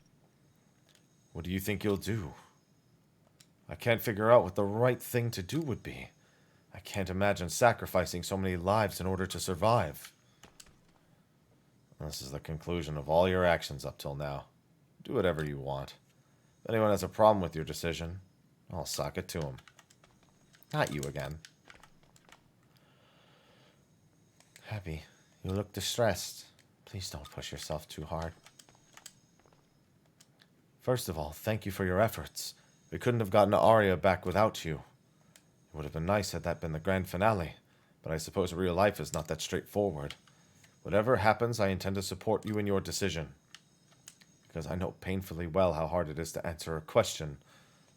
What do you think you'll do? I can't figure out what the right thing to do would be. I can't imagine sacrificing so many lives in order to survive. This is the conclusion of all your actions up till now. Do whatever you want. If anyone has a problem with your decision, I'll sock it to him. Not you again. Happy, you look distressed. Please don't push yourself too hard. First of all, thank you for your efforts. We couldn't have gotten Arya back without you. It would have been nice had that been the grand finale, but I suppose real life is not that straightforward. Whatever happens, I intend to support you in your decision. Because I know painfully well how hard it is to answer a question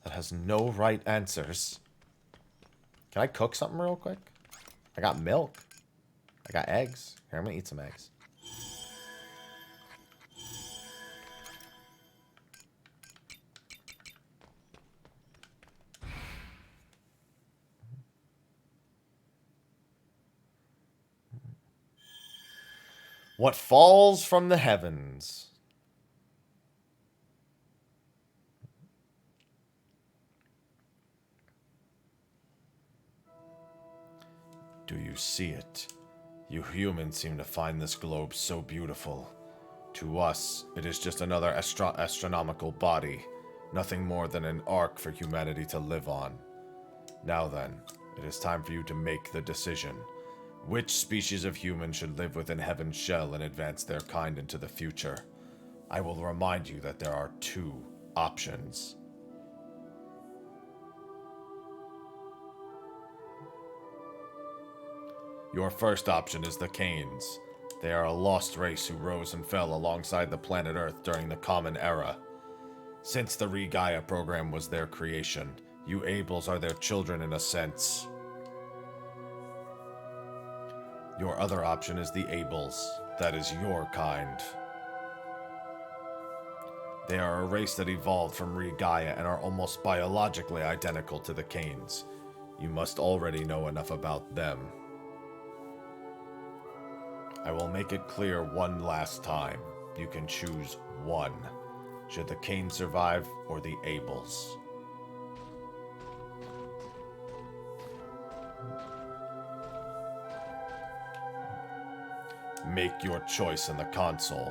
that has no right answers. Can I cook something real quick? I got milk. I got eggs. Here, I'm gonna eat some eggs. What falls from the heavens? Do you see it? You humans seem to find this globe so beautiful. To us, it is just another astronomical body. Nothing more than an ark for humanity to live on. Now then, it is time for you to make the decision. Which species of human should live within Heaven's shell and advance their kind into the future? I will remind you that there are two options. Your first option is the Canes. They are a lost race who rose and fell alongside the planet Earth during the Common Era. Since the Re-Gaia program was their creation, you Abels are their children in a sense. Your other option is the Abels. That is your kind. They are a race that evolved from Re-Gaia and are almost biologically identical to the Canes. You must already know enough about them. I will make it clear one last time. You can choose one. Should the Canes survive or the Abels? Make your choice in the console.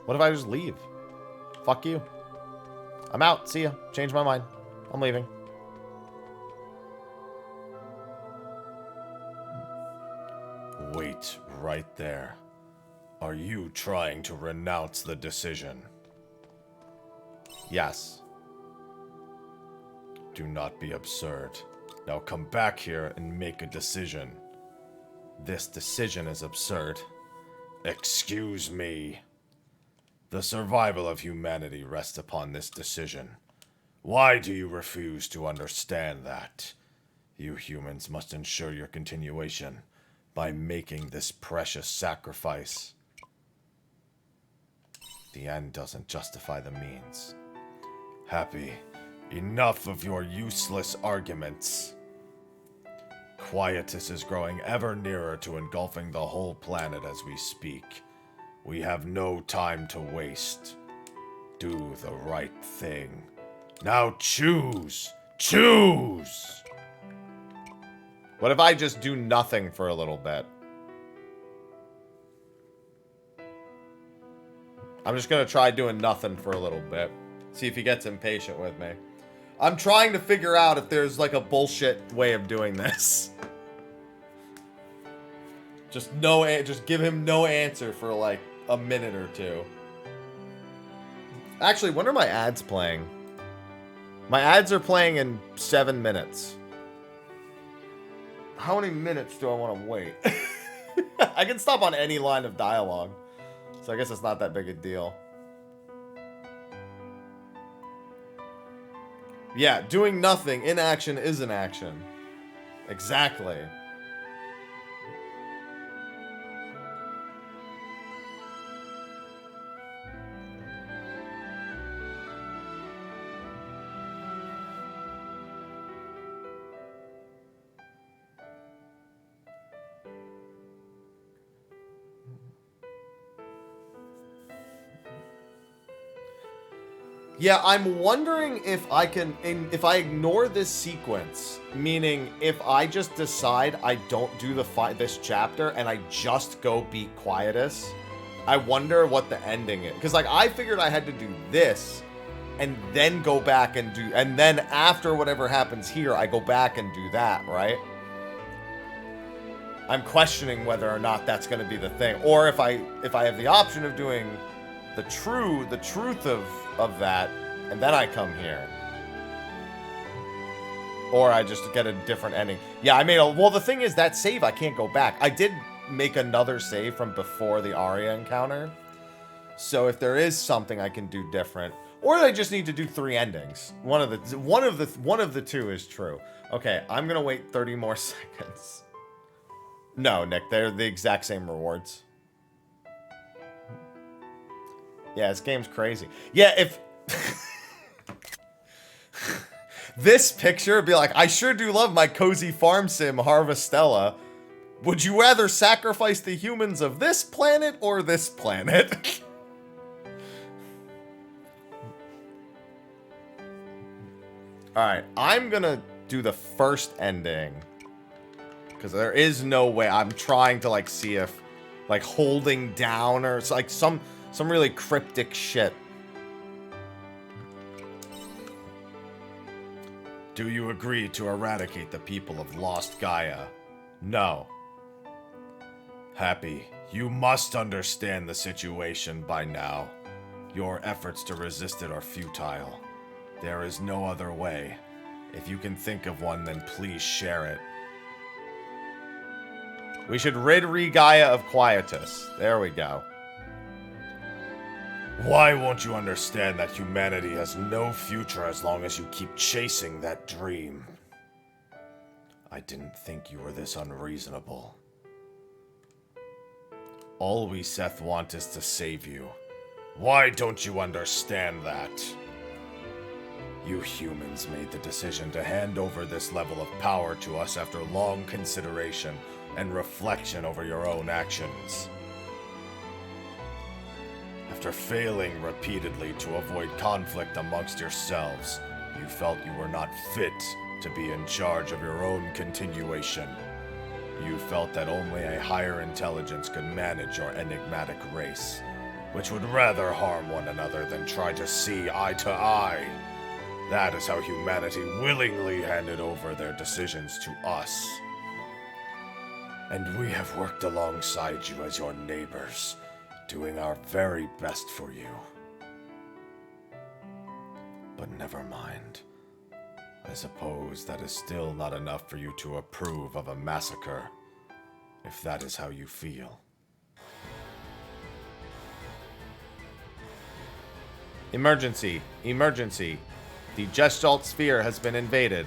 What if I just leave? Fuck you. I'm out. See ya. Change my mind. I'm leaving. Wait right there. Are you trying to renounce the decision? Yes. Do not be absurd. Now come back here and make a decision. This decision is absurd. Excuse me. The survival of humanity rests upon this decision. Why do you refuse to understand that? You humans must ensure your continuation by making this precious sacrifice. The end doesn't justify the means. Happy, enough of your useless arguments. Quietus is growing ever nearer to engulfing the whole planet as we speak. We have no time to waste. Do the right thing. Now choose! Choose! What if I just do nothing for a little bit? I'm just gonna try doing nothing for a little bit. See if he gets impatient with me. I'm trying to figure out if there's like a bullshit way of doing this. Just give him no answer for like a minute or two. Actually, when are my ads playing? My ads are playing in 7 minutes. How many minutes do I want to wait? I can stop on any line of dialogue. So I guess it's not that big a deal. Yeah, doing nothing. Inaction is an action. Exactly. Yeah, I'm wondering if I can, if I ignore this sequence, meaning if I just decide I don't do this chapter and I just go beat Quietus, I wonder what the ending is. Because, like, I figured I had to do this and then go back and do, and then after whatever happens here, I go back and do that, right? I'm questioning whether or not that's going to be the thing, or if I have the option of doing the truth of that, and then I come here. Or I just get a different ending. Yeah, I made a... Well, the thing is, that save, I can't go back. I did make another save from before the Arya encounter. So if there is something I can do different... Or I just need to do 3 endings. One of the two is true. Okay, I'm gonna wait 30 more seconds. No, Nick, they're the exact same rewards. Yeah, this game's crazy. Yeah, if... this picture would be like, I sure do love my cozy farm sim, Harvestella. Would you rather sacrifice the humans of this planet or this planet? Alright, I'm gonna do the first ending. Because there is no way. I'm trying to, like, see if, like, holding down or... It's like some really cryptic shit. Do you agree to eradicate the people of Lost Gaia? No. Happy, you must understand the situation by now. Your efforts to resist it are futile. There is no other way. If you can think of one, then please share it. We should rid Gaia of Quietus. There we go. Why won't you understand that humanity has no future as long as you keep chasing that dream? I didn't think you were this unreasonable. All we Seth want is to save you. Why don't you understand that? You humans made the decision to hand over this level of power to us after long consideration and reflection over your own actions. After failing repeatedly to avoid conflict amongst yourselves, you felt you were not fit to be in charge of your own continuation. You felt that only a higher intelligence could manage your enigmatic race, which would rather harm one another than try to see eye to eye. That is how humanity willingly handed over their decisions to us. And we have worked alongside you as your neighbors, doing our very best for you. But never mind. I suppose that is still not enough for you to approve of a massacre, if that is how you feel. Emergency! Emergency! The Gestalt sphere has been invaded.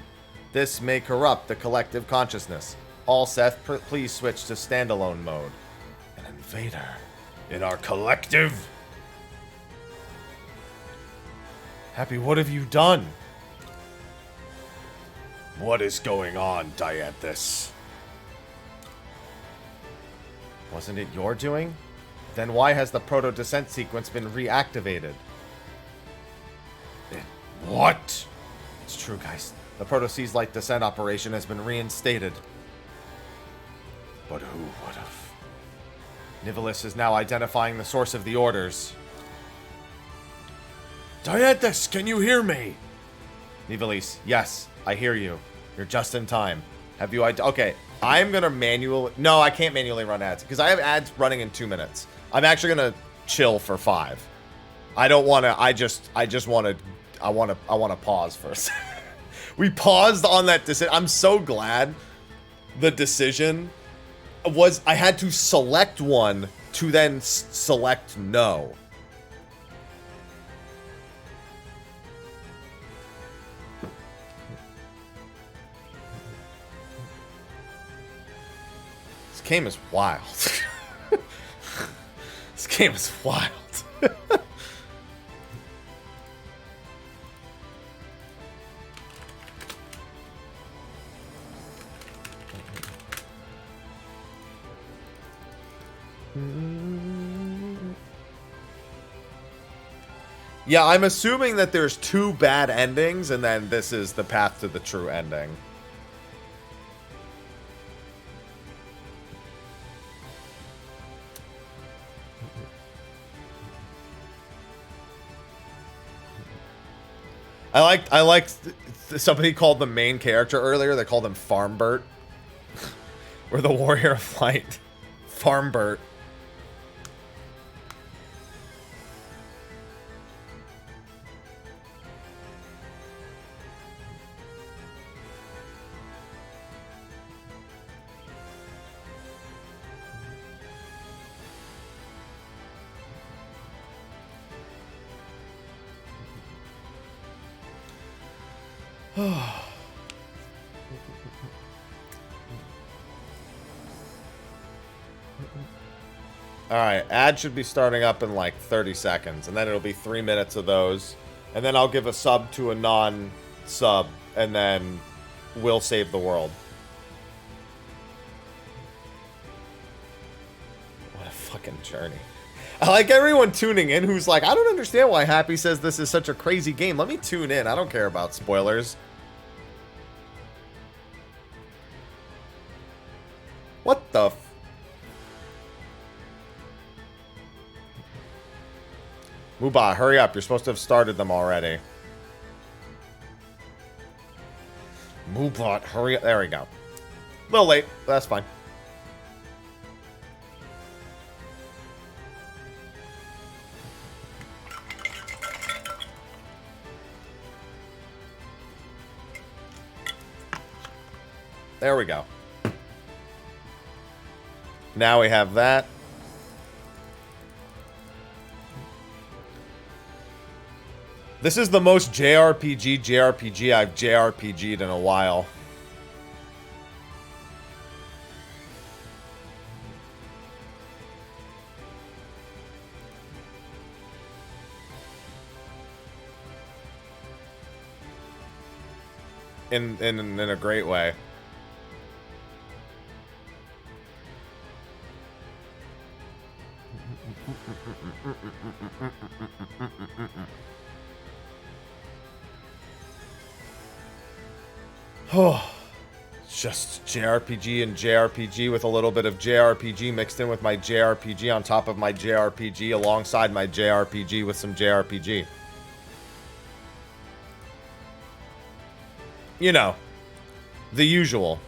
This may corrupt the collective consciousness. All Seth, please switch to standalone mode. An invader in our collective? Happy, what have you done? What is going on, Dianthus? Wasn't it your doing? Then why has the proto-descent sequence been reactivated? What? It's true, guys. The Proto-Seas Light descent operation has been reinstated. But who would have? Nivalis is now identifying the source of the orders. Dianthus, can you hear me? Nivalis, yes, I hear you. You're just in time. Have you... Okay, I'm gonna manually... No, I can't manually run ads, because I have ads running in 2 minutes. I'm actually gonna chill for 5. I don't want to... I want to pause first. We paused on that decision. I'm so glad the decision was... I had to select one to then select no. This game is wild. This game is wild. Yeah, I'm assuming that there's 2 bad endings, and then this is the path to the true ending. I liked somebody called the main character earlier. They called him Farmbert. Or the Warrior of Light. Farmbert. Alright, ad should be starting up in like 30 seconds, and then it'll be 3 minutes of those. And then I'll give a sub to a non-sub, and then we'll save the world. What a fucking journey. I like everyone tuning in who's like, I don't understand why Happy says this is such a crazy game. Let me tune in. I don't care about spoilers. What the f... Mubot, hurry up. You're supposed to have started them already. Mubot, hurry up. There we go. A little late. That's fine. There we go. Now we have that. This is the most JRPG I've JRPG'd in a while. In a great way. Oh, just JRPG and JRPG with a little bit of JRPG mixed in with my JRPG on top of my JRPG alongside my JRPG with some JRPG. You know, the usual.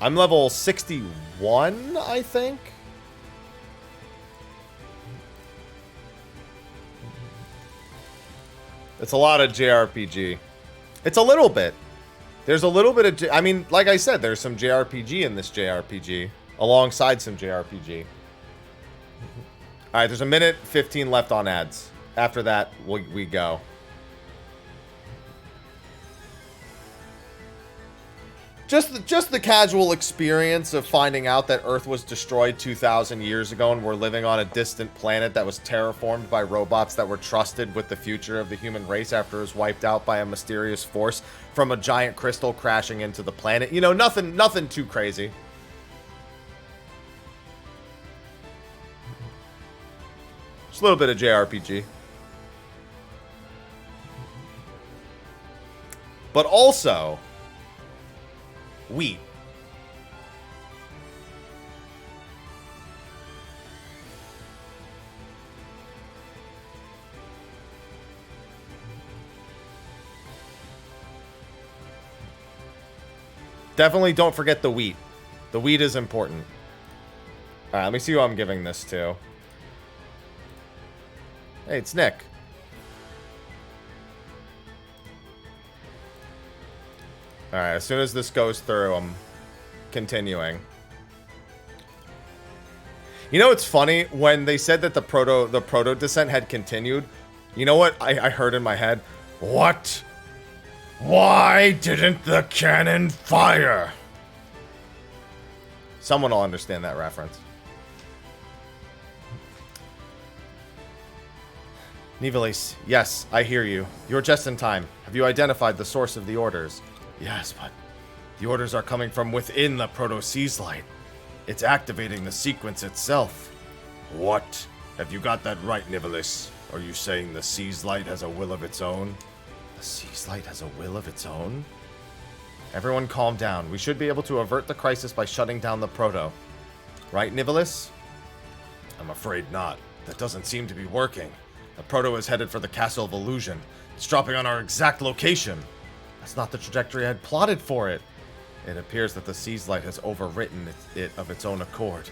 I'm level 61, I think. It's a lot of JRPG. It's a little bit. There's a little bit of... I mean, like I said, there's some JRPG in this JRPG. Alongside some JRPG. Alright, there's a minute 15 left on ads. After that, we go. Just the casual experience of finding out that Earth was destroyed 2,000 years ago and we're living on a distant planet that was terraformed by robots that were trusted with the future of the human race after it was wiped out by a mysterious force from a giant crystal crashing into the planet. You know, nothing too crazy. Just a little bit of JRPG. But also... wheat. Definitely don't forget the wheat. The wheat is important. Alright, let me see who I'm giving this to. Hey, it's Nick. Alright, as soon as this goes through, I'm continuing. You know what's funny? When they said that the proto descent had continued, you know what I heard in my head? What? Why didn't the cannon fire? Someone will understand that reference. Nivelis, yes, I hear you. You're just in time. Have you identified the source of the orders? Yes, but the orders are coming from within the Proto-Seas Light. It's activating the sequence itself. What? Have you got that right, Nivelis? Are you saying the Seas Light has a will of its own? The Seas Light has a will of its own? Everyone calm down. We should be able to avert the crisis by shutting down the Proto. Right, Nivelis? I'm afraid not. That doesn't seem to be working. The Proto is headed for the Castle of Illusion. It's dropping on our exact location. That's not the trajectory I had plotted for it. It appears that the Seas Light has overwritten it of its own accord.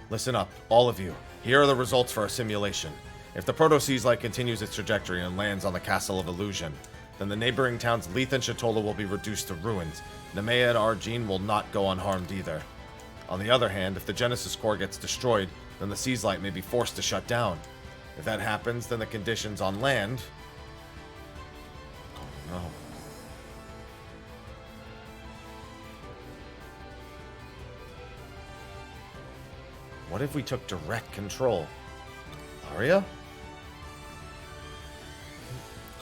Listen up, all of you. Here are the results for our simulation. If the Proto-Seas Light continues its trajectory and lands on the Castle of Illusion, then the neighboring towns Leith and Shatola will be reduced to ruins. Nemea and Argene will not go unharmed either. On the other hand, if the Genesis Core gets destroyed, then the Seas Light may be forced to shut down. If that happens, then the conditions on land... Oh no. What if we took direct control? Aria?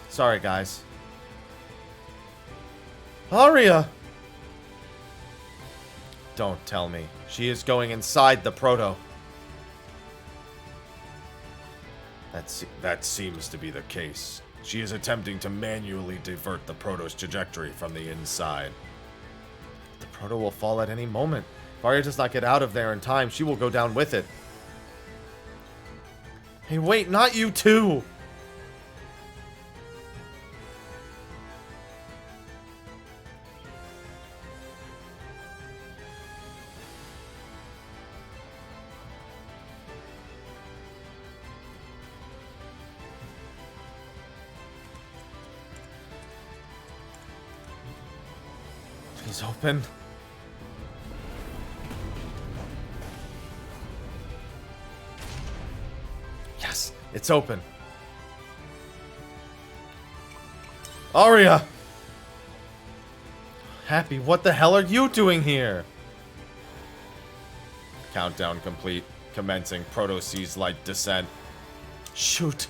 Sorry, guys. Aria! Don't tell me. She is going inside the Proto. That seems to be the case. She is attempting to manually divert the Proto's trajectory from the inside. The Proto will fall at any moment. If Arya does not get out of there in time, she will go down with it. Hey, wait, not you too! Please open. Yes, it's open. Aria! Happy, what the hell are you doing here? Countdown complete. Commencing Proto-Seas Light descent. Shoot.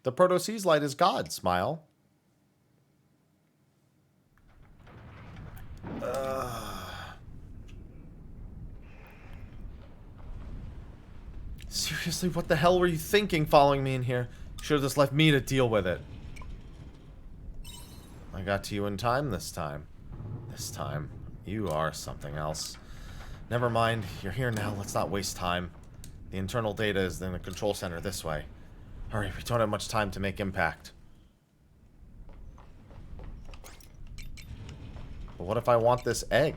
The Proto-Seas Light is God, Smile. Seriously, what the hell were you thinking following me in here? Should have just left me to deal with it. I got to you in time this time. This time. You are something else. Never mind. You're here now. Let's not waste time. The internal data is in the control center this way. Hurry, we don't have much time to make impact. But what if I want this egg?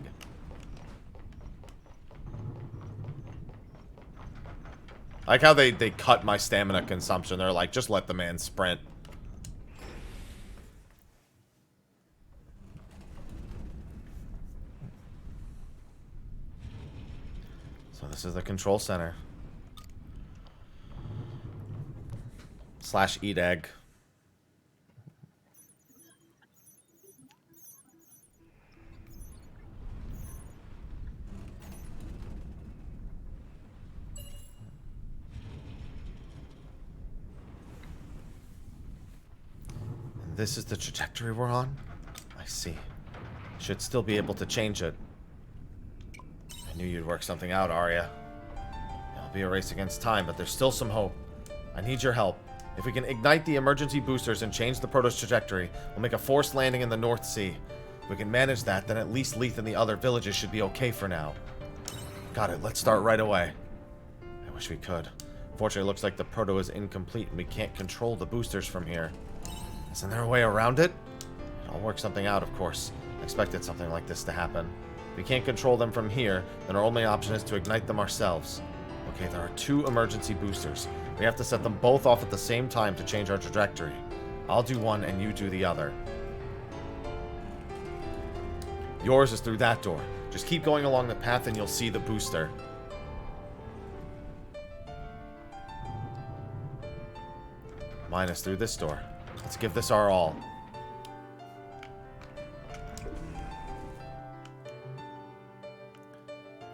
I like how they cut my stamina consumption. They're like, just let the man sprint. So this is the control center. / eat egg. And this is the trajectory we're on? I see. Should still be able to change it. I knew you'd work something out, Arya. It'll be a race against time, but there's still some hope. I need your help. If we can ignite the emergency boosters and change the Protoss trajectory, we'll make a forced landing in the North Sea. If we can manage that, then at least Leith and the other villages should be okay for now. Got it, let's start right away. I wish we could. Fortunately, it looks like the Proto is incomplete and we can't control the boosters from here. Isn't there a way around it? I'll work something out, of course. I expected something like this to happen. If we can't control them from here, then our only option is to ignite them ourselves. Okay, there are 2 emergency boosters. We have to set them both off at the same time to change our trajectory. I'll do one and you do the other. Yours is through that door. Just keep going along the path and you'll see the booster. Mine is through this door. Let's give this our all.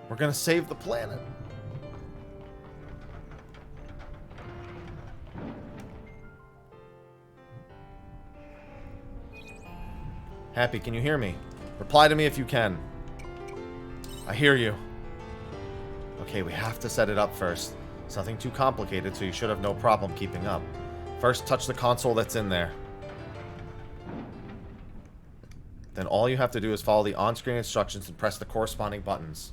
We're gonna save the planet. Happy, can you hear me? Reply to me if you can. I hear you. Okay, we have to set it up first. It's nothing too complicated, so you should have no problem keeping up. First, touch the console that's in there. Then all you have to do is follow the on-screen instructions and press the corresponding buttons.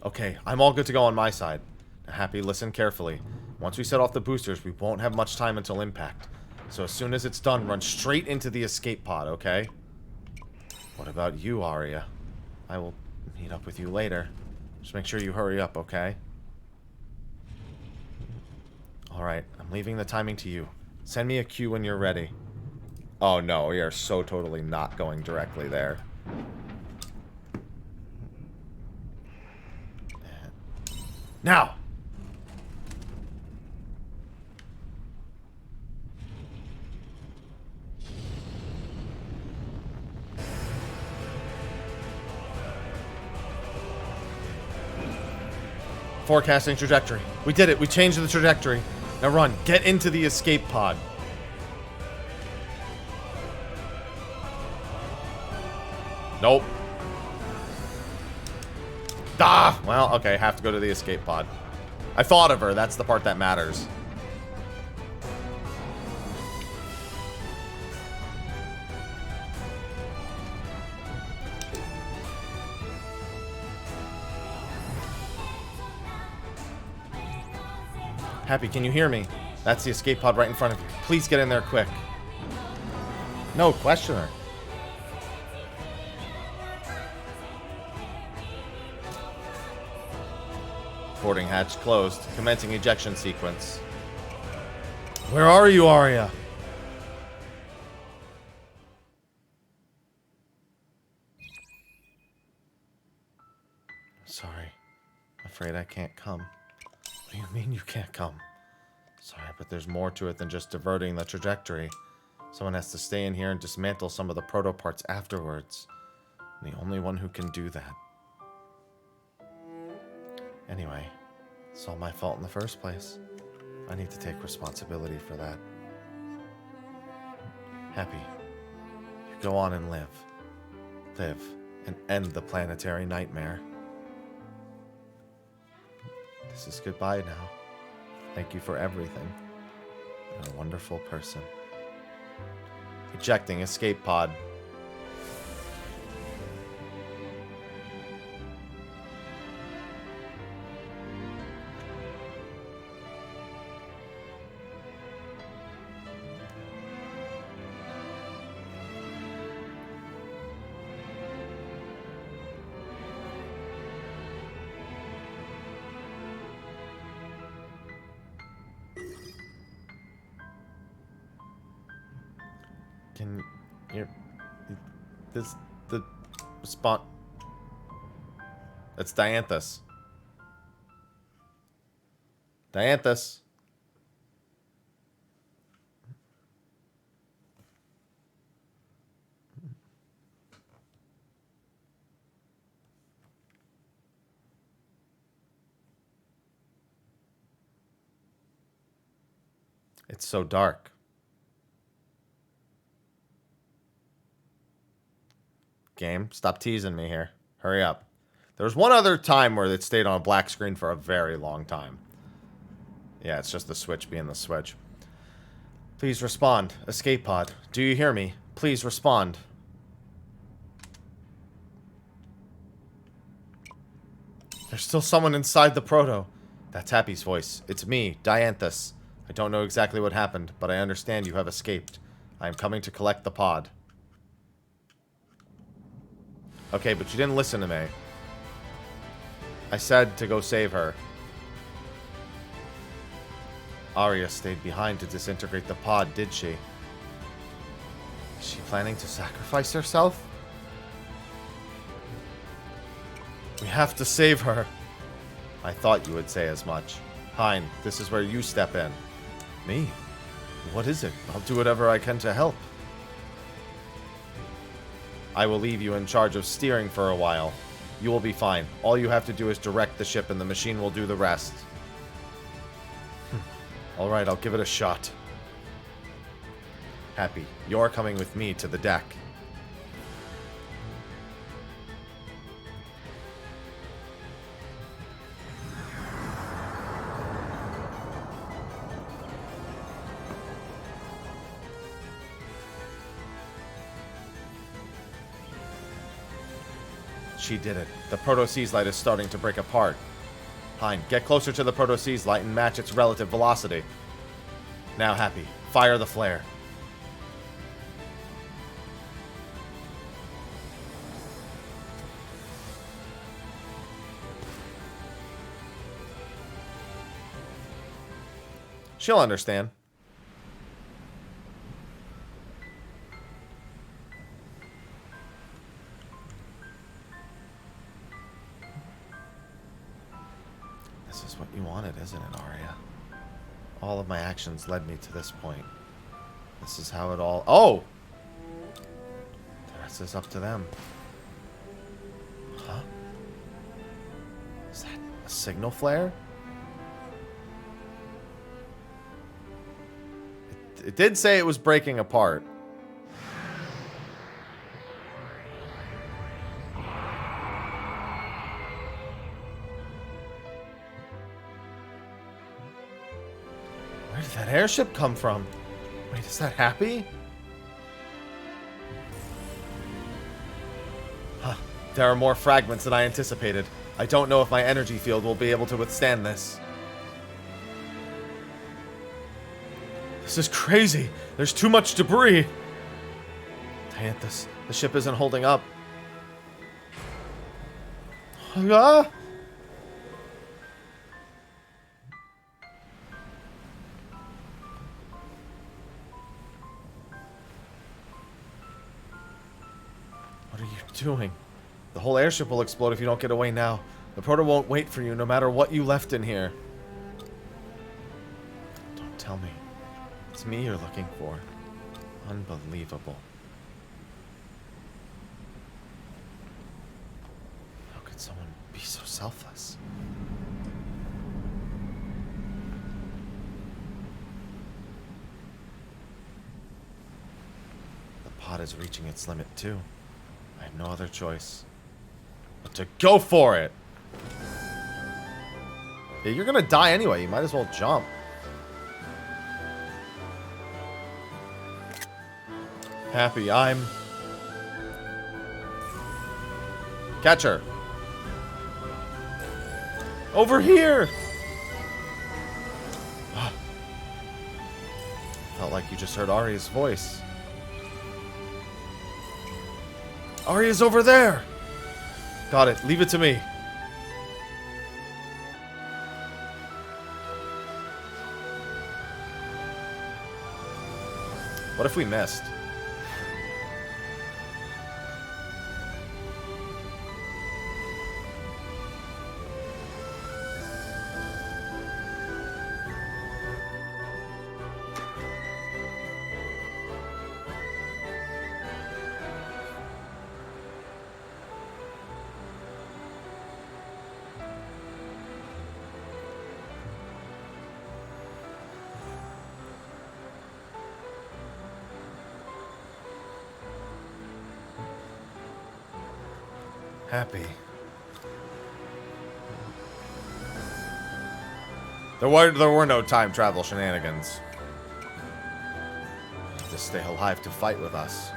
Okay, I'm all good to go on my side. Now, Happy, listen carefully. Once we set off the boosters, we won't have much time until impact. So as soon as it's done, run straight into the escape pod, okay? What about you, Arya? I will meet up with you later. Just make sure you hurry up, okay? Alright, I'm leaving the timing to you. Send me a cue when you're ready. Oh no, we are so totally not going directly there. Now! Forecasting trajectory. We did it. We changed the trajectory. Now run. Get into the escape pod. Nope. Ah! Well, okay. Have to go to the escape pod. I thought of her. That's the part that matters. Happy, can you hear me? That's the escape pod right in front of you. Please get in there quick. No, question her. Boarding hatch closed. Commencing ejection sequence. Where are you, Arya? Sorry. Afraid I can't come. What do you mean you can't come? Sorry, but there's more to it than just diverting the trajectory. Someone has to stay in here and dismantle some of the proto parts afterwards. I'm the only one who can do that. Anyway, it's all my fault in the first place. I need to take responsibility for that. Happy, you go on and live. Live and end the planetary nightmare. This is goodbye now. Thank you for everything. You're a wonderful person. Ejecting escape pod. Can you... This... The... Spawn... It's Dianthus. Dianthus. It's so dark. Game, stop teasing me here. Hurry up. There was one other time where it stayed on a black screen for a very long time. Yeah, it's just the switch being the switch. Please respond. Escape pod. Do you hear me? Please respond. There's still someone inside the proto. That's Happy's voice. It's me, Dianthus. I don't know exactly what happened, but I understand you have escaped. I am coming to collect the pod. Okay, but you didn't listen to me. I said to go save her. Arya stayed behind to disintegrate the pod, did she? Is she planning to sacrifice herself? We have to save her. I thought you would say as much. Hein, this is where you step in. Me? What is it? I'll do whatever I can to help. I will leave you in charge of steering for a while. You will be fine. All you have to do is direct the ship and the machine will do the rest. Alright, I'll give it a shot. Happy, you're coming with me to the deck. She did it. The Proto-Seas light is starting to break apart. Hein, get closer to the Proto-Seas light and match its relative velocity. Now, Happy, fire the flare. She'll understand. This is what you wanted, isn't it, Arya? All of my actions led me to this point. This is how it all... Oh! The rest is up to them. Huh? Is that a signal flare? It did say it was breaking apart. Where did that airship come from? Wait, is that Happy? Huh. There are more fragments than I anticipated. I don't know if my energy field will be able to withstand this. This is crazy. There's too much debris. Dianthus, the ship isn't holding up. Ah! What are you doing? The whole airship will explode if you don't get away now. The Proto won't wait for you no matter what you left in here. Don't tell me. It's me you're looking for. Unbelievable. How could someone be so selfless? The pod is reaching its limit too. I have no other choice but to go for it. Yeah, you're gonna die anyway. You might as well jump. Happy, I'm... Catch her. Over here! Felt like you just heard Arya's voice. Arya's over there! Got it. Leave it to me. What if we missed? Happy. There were no time travel shenanigans. To stay alive to fight with us.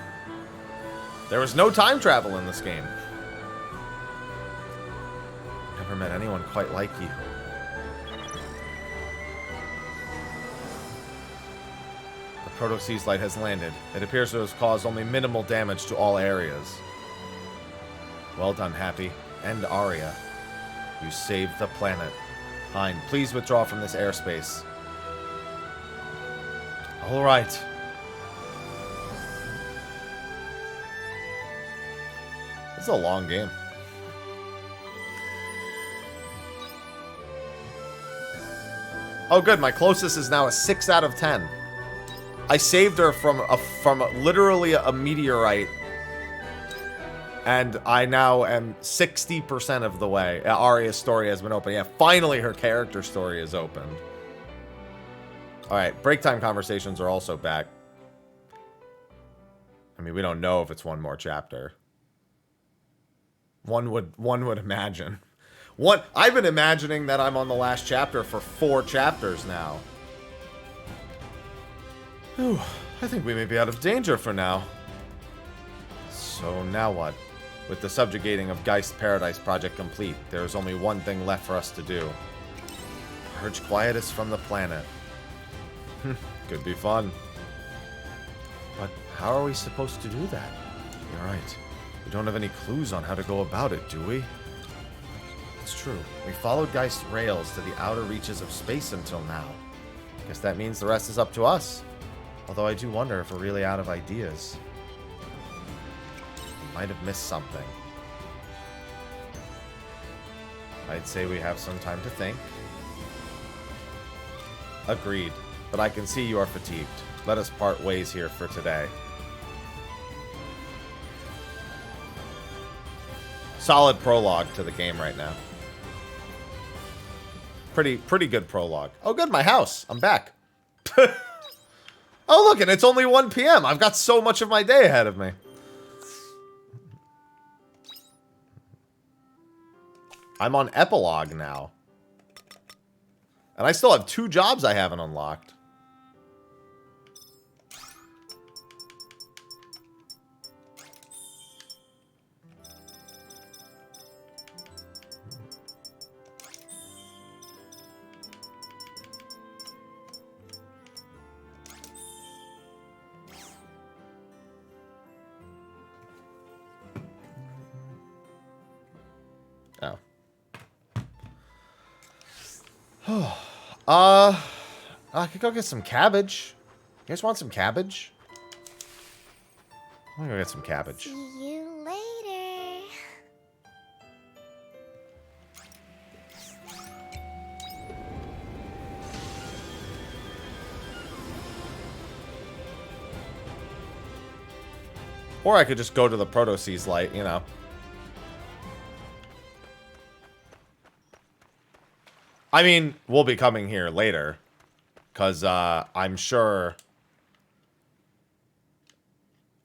There was no time travel in this game. Never met anyone quite like you. The Proto-Seas light has landed. It appears to have caused only minimal damage to all areas. Well done, Happy. And Arya. You saved the planet. Hein, please withdraw from this airspace. Alright. This is a long game. Oh good, my closest is now a 6 out of 10. I saved her from literally a meteorite. And I now am 60% of the way. Arya's story has been opened. Yeah, finally her character story is opened. Alright, break time conversations are also back. I mean, we don't know if it's one more chapter. One would imagine. I've been imagining that I'm on the last chapter for 4 chapters now. Whew, I think we may be out of danger for now. So now what? With the subjugating of Geist Paradise project complete, there is only one thing left for us to do. Purge Quietus from the planet. Could be fun. But how are we supposed to do that? You're right. We don't have any clues on how to go about it, do we? It's true. We followed Geist rails to the outer reaches of space until now. Guess that means the rest is up to us. Although I do wonder if we're really out of ideas. We might have missed something. I'd say we have some time to think. Agreed. But I can see you are fatigued. Let us part ways here for today. Solid prologue to the game right now. Pretty good prologue. Oh good, my house. I'm back. Oh look, and it's only 1 PM. I've got so much of my day ahead of me. I'm on epilogue now. And I still have 2 jobs I haven't unlocked. I could go get some cabbage. You guys want some cabbage? I'm gonna go get some cabbage. See you later. Or I could just go to the Proto-Seas light, you know. I mean, we'll be coming here later. Because I'm sure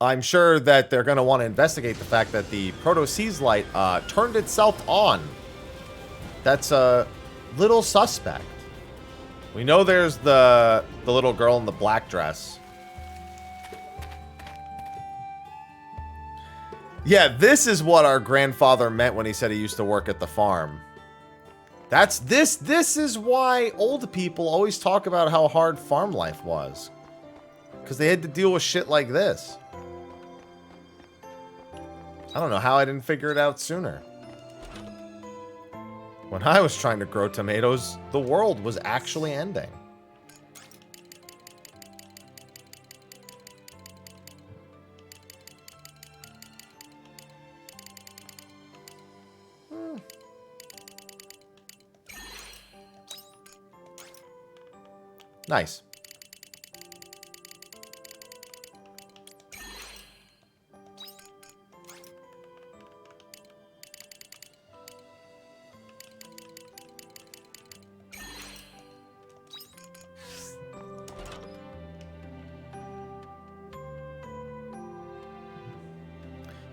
that they're going to want to investigate the fact that the Proto-Seas light turned itself on. That's a little suspect. We know there's the little girl in the black dress. Yeah, this is what our grandfather meant when he said he used to work at the farm. This is why old people always talk about how hard farm life was. Because they had to deal with shit like this. I don't know how I didn't figure it out sooner. When I was trying to grow tomatoes, the world was actually ending. Nice.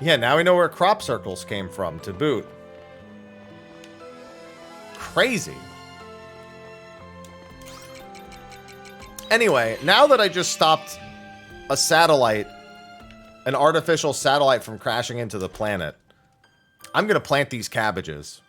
Yeah, now we know where crop circles came from, to boot. Crazy. Anyway, now that I just stopped a satellite, an artificial satellite from crashing into the planet, I'm going to plant these cabbages.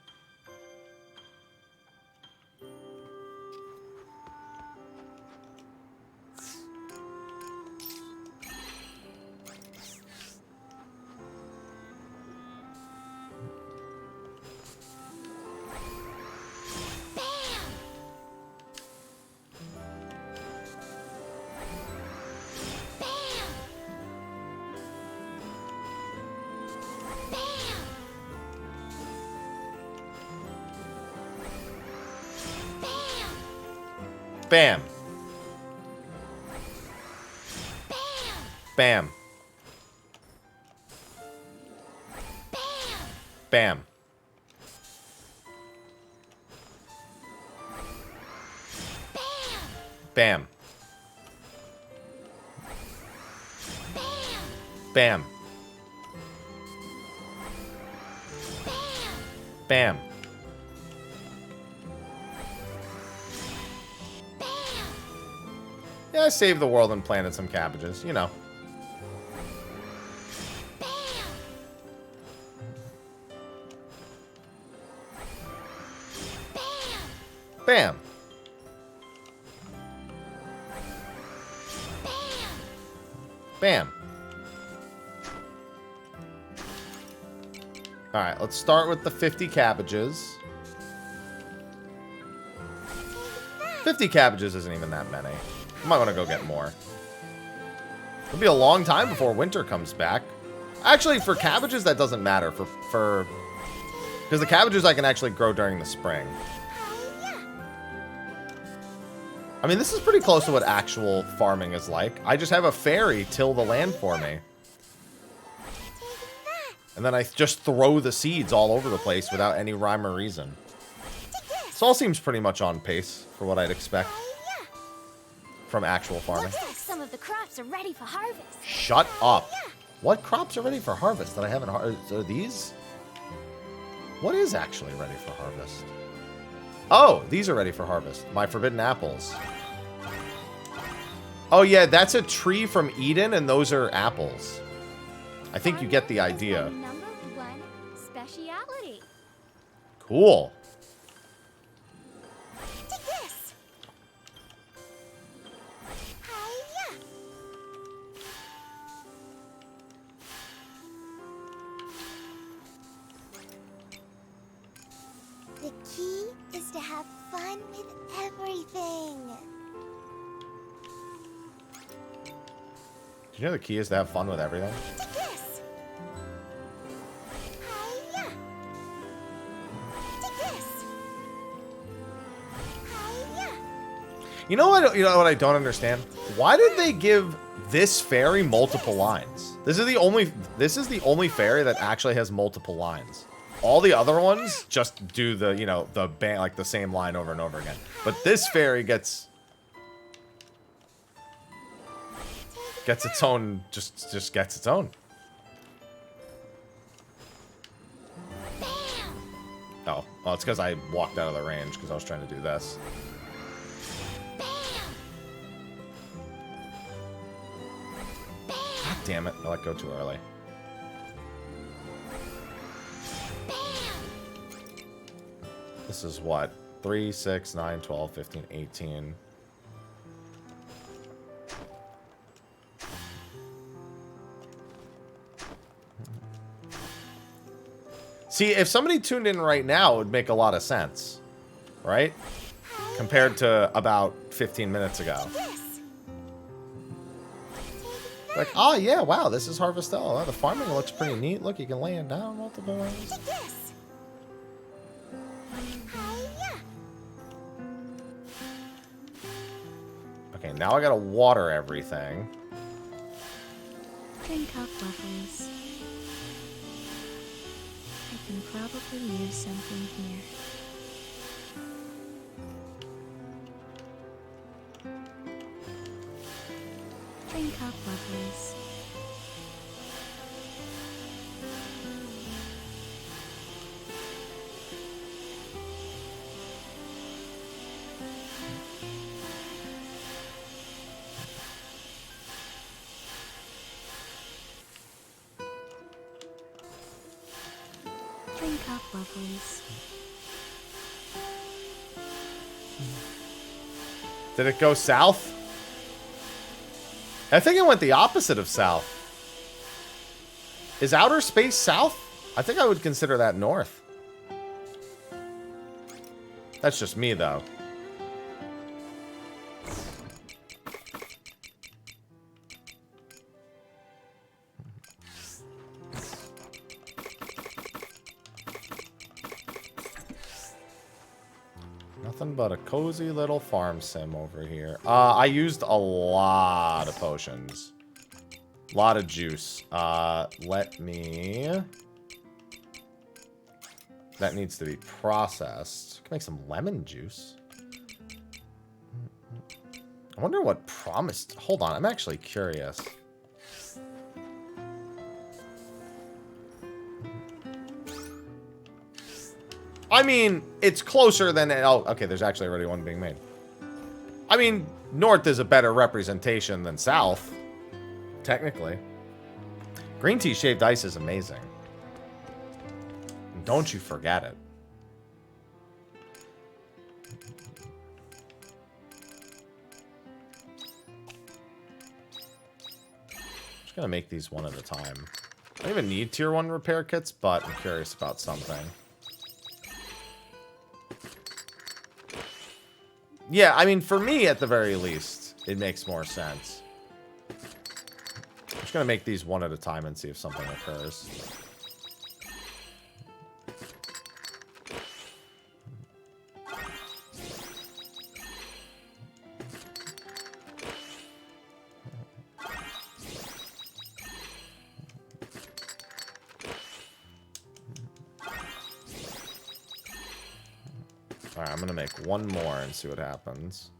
Bam. Bam. Bam. Bam. Bam. Bam. Yeah, I saved the world and planted some cabbages, you know. Bam. Bam. Alright, let's start with the 50 cabbages. 50 cabbages isn't even that many. I might want to go get more. It'll be a long time before winter comes back. Actually, for cabbages, that doesn't matter. Because the cabbages I can actually grow during the spring. I mean, this is pretty close to what actual farming is like. I just have a fairy till the land for me. And then I just throw the seeds all over the place without any rhyme or reason. This all seems pretty much on pace for what I'd expect from actual farming. Looks like some of the crops are ready for harvest. Shut up. What crops are ready for harvest that I haven't harvested? Are these? What is actually ready for harvest? Oh, these are ready for harvest. My forbidden apples. Oh yeah, that's a tree from Eden, and those are apples. I think you get the idea. Number one speciality. Cool. Take this. Hiya. The key is to have fun with everything. Do you know the key is to have fun with everything? Take this. Hiya. Take this. Hiya. You know what I don't understand? Why did they give this fairy multiple lines? This is the only fairy that actually has multiple lines. All the other ones just do the, like the same line over and over again. But this fairy gets its own, just gets its own. Oh, well, it's because I walked out of the range because I was trying to do this. God damn it, I let go too early. This is what? 3, 6, 9, 12, 15, 18. See, if somebody tuned in right now, it would make a lot of sense, right? Compared to about 15 minutes ago. Like, oh yeah, wow, this is Harvestella. The farming looks pretty neat. Look, you can lay it down multiple ways. Okay, now I gotta water everything. Drink up, Bubbles. I can probably use something here. Drink up, Bubbles. top, lovelies. Did it go south? I think it went the opposite of south. Is outer space south? I think I would consider that north. That's just me, though. Nothing but a cozy little farm sim over here. I used a lot of potions. A lot of juice. Let me... That needs to be processed. Can make some lemon juice. I wonder what promised... Hold on, I'm actually curious. I mean, it's closer than... Oh, okay, there's actually already one being made. I mean, north is a better representation than south. Technically. Green tea shaved ice is amazing. Don't you forget it. Just gonna make these one at a time. I don't even need tier 1 repair kits, but I'm curious about something. Yeah, I mean, for me, at the very least, it makes more sense. I'm just gonna make these one at a time and see if something occurs. Alright, I'm gonna make one more and see what happens.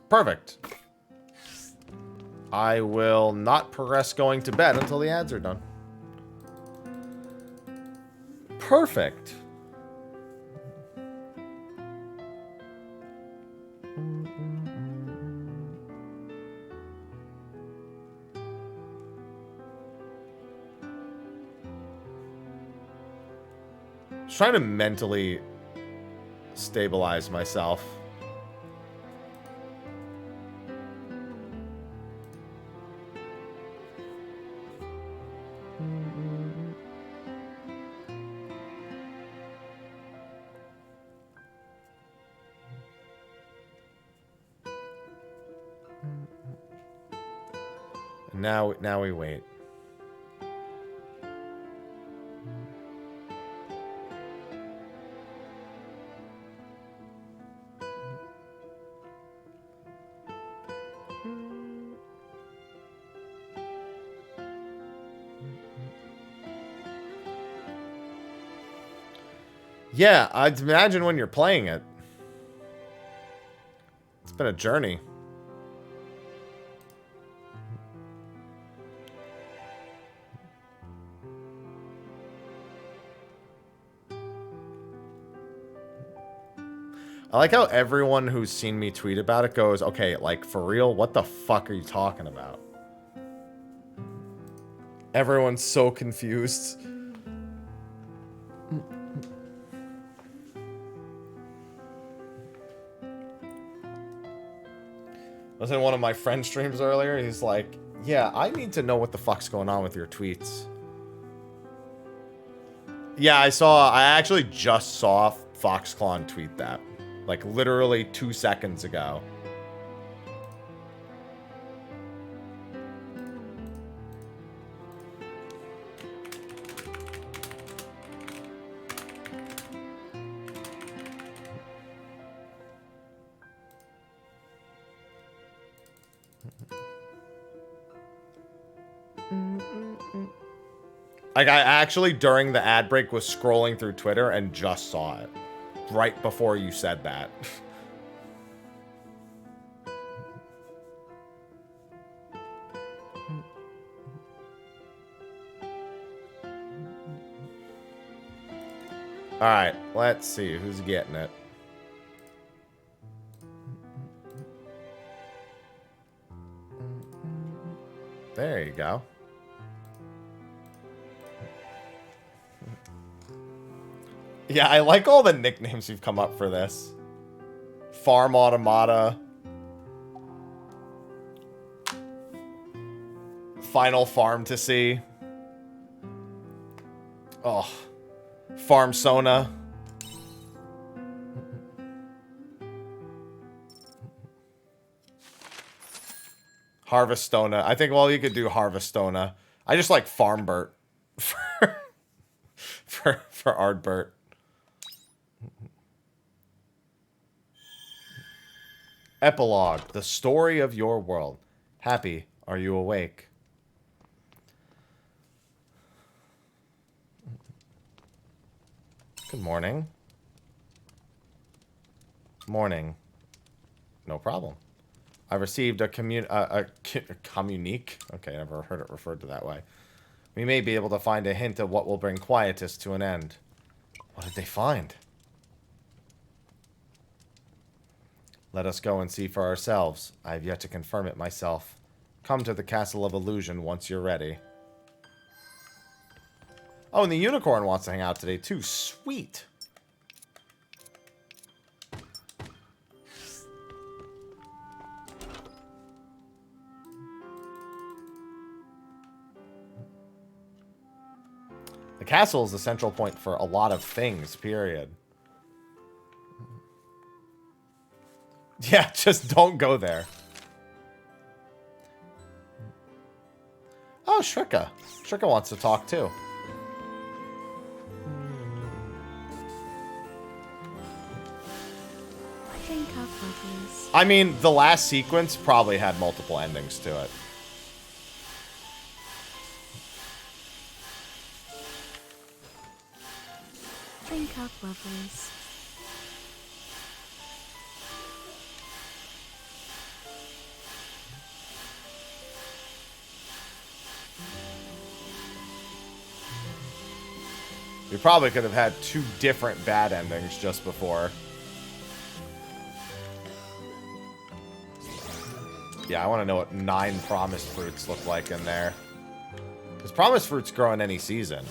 Perfect. I will not progress going to bed until the ads are done. Perfect. Just trying to mentally stabilize myself. Now we wait. Yeah, I'd imagine when you're playing it. It's been a journey. I like how everyone who's seen me tweet about it goes, okay, like, for real? What the fuck are you talking about? Everyone's so confused. I was in one of my friend streams earlier, he's like, yeah, I need to know what the fuck's going on with your tweets. Yeah, I actually just saw Foxclawn tweet that. Like, literally 2 seconds ago. Like, I actually, during the ad break, was scrolling through Twitter and just saw it. Right before you said that. Alright, let's see who's getting it. There you go. Yeah, I like all the nicknames you've come up for this. Farm Automata. Final Farm to See. Oh. Farm Sona. Harvestona. I think, well, you could do Harvestona. I just like Farmbert for Ardbert. Epilogue. The story of your world. Happy, are you awake? Good morning. Morning. No problem. I received a communique. Okay, never heard it referred to that way. We may be able to find a hint of what will bring Quietus to an end. What did they find? Let us go and see for ourselves. I have yet to confirm it myself. Come to the Castle of Illusion once you're ready. Oh, and the unicorn wants to hang out today, too. Sweet. The castle is the central point for a lot of things, period. Yeah, just don't go there. Oh, Shrika. Shrika wants to talk, too. Drink up, lovelies. I mean, the last sequence probably had multiple endings to it. Drink up, lovelies. We probably could have had 2 different bad endings just before. Yeah, I want to know what 9 promised fruits look like in there. Because promised fruits grow in any season.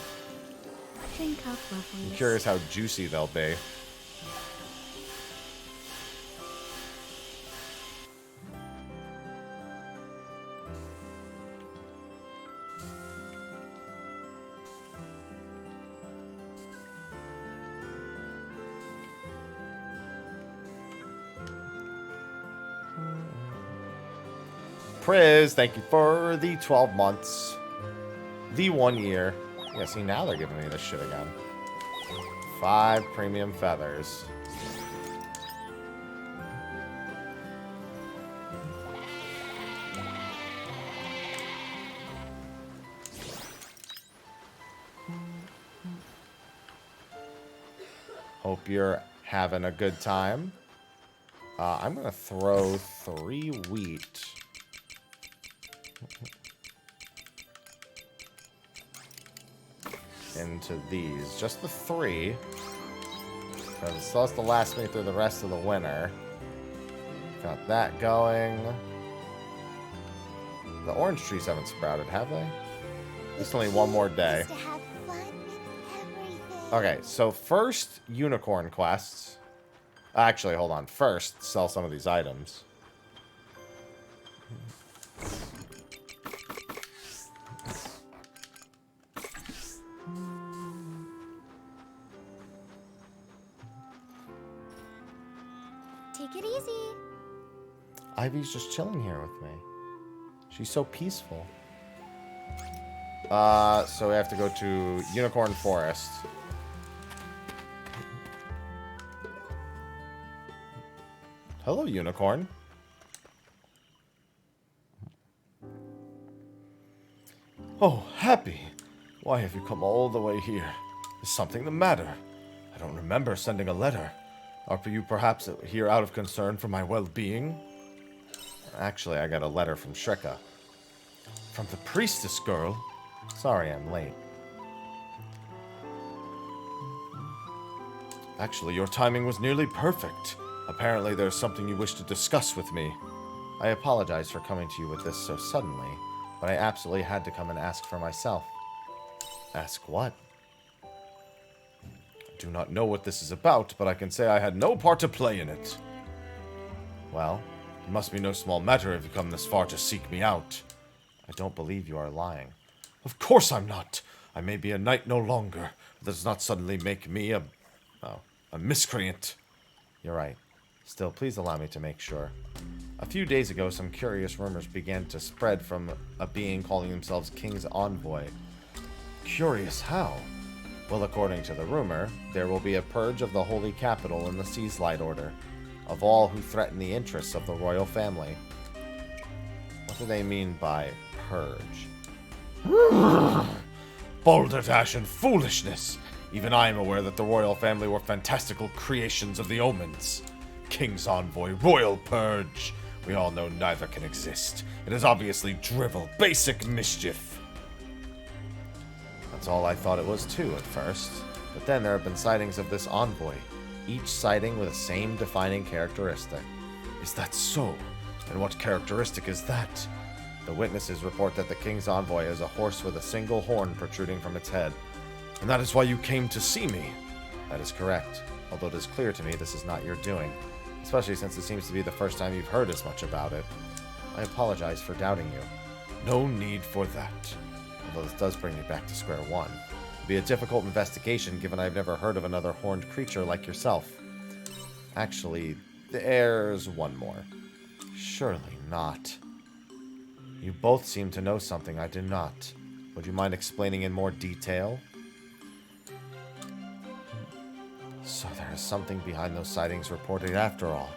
Drink up, lovelies. I'm curious how juicy they'll be. Priz, thank you for the 12 months. The 1 year. Yeah, see, now they're giving me this shit again. 5 premium feathers. Hope you're having a good time. I'm going to throw 3 wheat. Into these. Just the 3. Because it's supposed to last me through the rest of the winter. Got that going. The orange trees haven't sprouted, have they? It's only 1 more day. Okay, so first, unicorn quests. Actually, hold on. First, sell some of these items. Take it easy. Ivy's just chilling here with me. She's so peaceful. So we have to go to Unicorn Forest. Hello, Unicorn. Oh, Happy. Why have you come all the way here? Is something the matter? I don't remember sending a letter. Are you perhaps here out of concern for my well-being? Actually, I got a letter from Shrika. From the priestess girl? Sorry I'm late. Actually, your timing was nearly perfect. Apparently there's something you wish to discuss with me. I apologize for coming to you with this so suddenly, but I absolutely had to come and ask for myself. Ask what? I do not know what this is about, but I can say I had no part to play in it. Well, it must be no small matter if you come this far to seek me out. I don't believe you are lying. Of course I'm not. I may be a knight no longer, but that does not suddenly make me a miscreant. You're right. Still, please allow me to make sure. A few days ago, some curious rumors began to spread from a being calling themselves King's Envoy. Curious how? Well, according to the rumor, there will be a purge of the Holy Capital in the Seaslight Order, of all who threaten the interests of the royal family. What do they mean by purge? Balderdash and foolishness! Even I am aware that the royal family were fantastical creations of the omens. King's Envoy, royal purge. We all know neither can exist. It is obviously drivel, basic mischief. That's all I thought it was too at first. But then there have been sightings of this envoy, each sighting with the same defining characteristic. Is that so? And what characteristic is that? The witnesses report that the King's Envoy is a horse with a single horn protruding from its head. And that is why you came to see me. That is correct, although it is clear to me this is not your doing, especially since it seems to be the first time you've heard as much about it. I apologize for doubting you. No need for that. Although this does bring me back to square one. It'll be a difficult investigation given I've never heard of another horned creature like yourself. Actually, there's one more. Surely not. You both seem to know something I do not. Would you mind explaining in more detail? So there is something behind those sightings reported after all.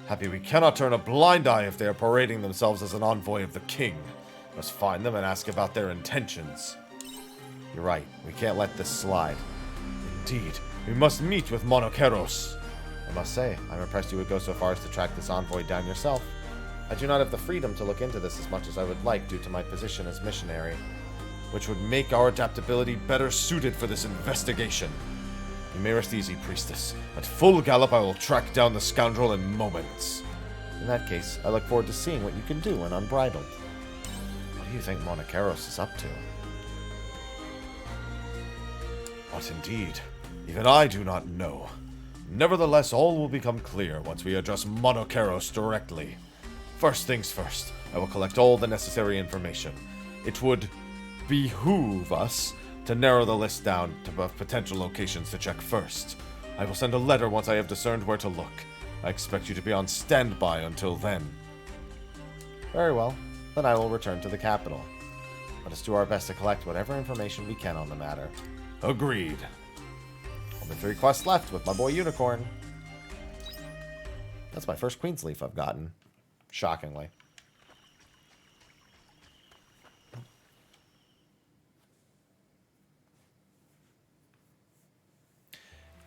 Happy we cannot turn a blind eye if they are parading themselves as an envoy of the king. Must find them and ask about their intentions. You're right, we can't let this slide. Indeed, we must meet with Monokeros. I must say, I'm impressed you would go so far as to track this envoy down yourself. I do not have the freedom to look into this as much as I would like due to my position as missionary, which would make our adaptability better suited for this investigation. You may rest easy, priestess. At full gallop, I will track down the scoundrel in moments. In that case, I look forward to seeing what you can do when unbridled. What do you think Monokeros is up to? What indeed? Even I do not know. Nevertheless, all will become clear once we address Monokeros directly. First things first, I will collect all the necessary information. It would behoove us to narrow the list down to potential locations to check first. I will send a letter once I have discerned where to look. I expect you to be on standby until then. Very well. Then I will return to the capital. Let us do our best to collect whatever information we can on the matter. Agreed. Only 3 quests left with my boy Unicorn. That's my first Queen's Leaf I've gotten. Shockingly.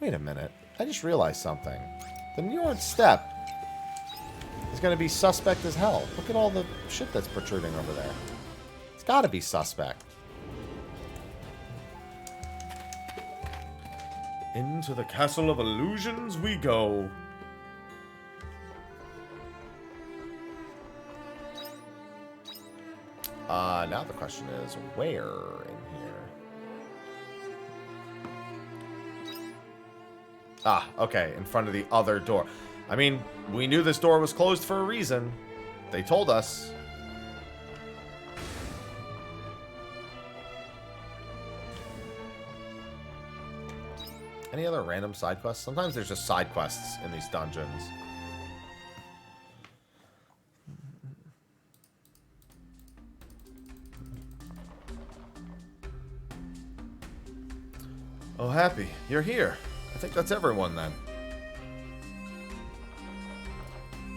Wait a minute. I just realized something. The Njord Steppe is going to be suspect as hell. Look at all the shit that's protruding over there. It's got to be suspect. Into the Castle of Illusions we go. Now the question is, where in here? Ah, okay, in front of the other door. I mean, we knew this door was closed for a reason. They told us. Any other random side quests? Sometimes there's just side quests in these dungeons. Oh, Happy, you're here. I think that's everyone then.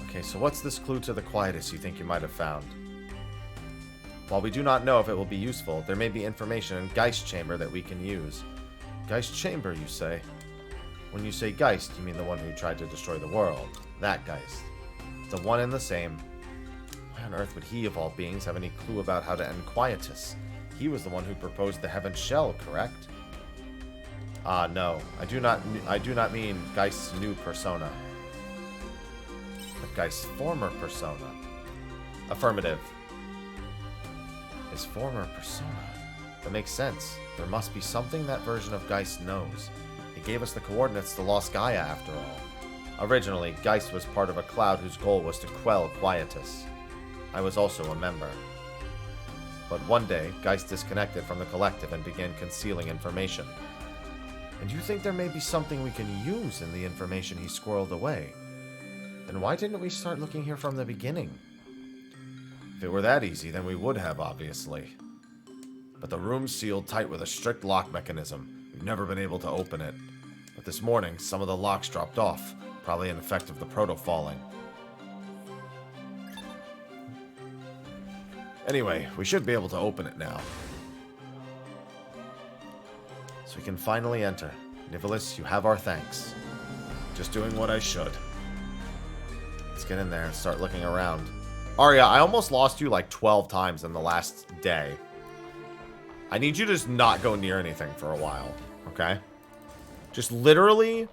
Okay, so what's this clue to the quietus you think you might have found? While we do not know if it will be useful, there may be information in Geist Chamber that we can use. Geist Chamber, you say? When you say Geist, you mean the one who tried to destroy the world. That Geist. It's the one and the same. Why on earth would he, of all beings, have any clue about how to end quietus? He was the one who proposed the Heaven Shell, correct? No. I do not mean Geist's new persona. But Geist's former persona. Affirmative. His former persona. That makes sense. There must be something that version of Geist knows. He gave us the coordinates to Lost Gaia, after all. Originally, Geist was part of a cloud whose goal was to quell Quietus. I was also a member. But one day, Geist disconnected from the collective and began concealing information. And you think there may be something we can use in the information he squirreled away? Then why didn't we start looking here from the beginning? If it were that easy, then we would have, obviously. But the room's sealed tight with a strict lock mechanism. We've never been able to open it. But this morning, some of the locks dropped off, probably an effect of the proto-falling. Anyway, we should be able to open it now. So we can finally enter. Nicholas, you have our thanks. Just doing what I should. Let's get in there and start looking around. Arya, I almost lost you like 12 times in the last day. I need you to just not go near anything for a while, okay? Just literally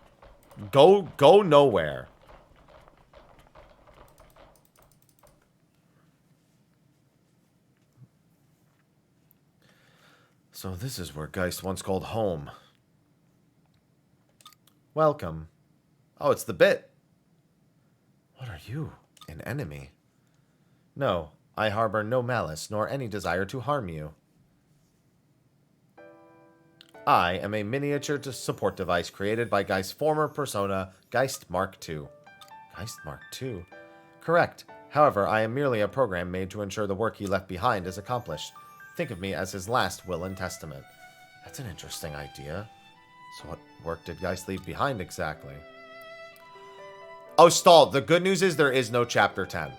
go nowhere. So this is where Geist once called home. Welcome. Oh, it's the bit. What are you? An enemy? No, I harbor no malice, nor any desire to harm you. I am a miniature support device created by Geist's former persona, Geist Mark II. Geist Mark II? Correct. However, I am merely a program made to ensure the work he left behind is accomplished. Think of me as his last will and testament. That's an interesting idea. So what work did Geist leave behind exactly? Oh, stall. The good news is there is no Chapter 10.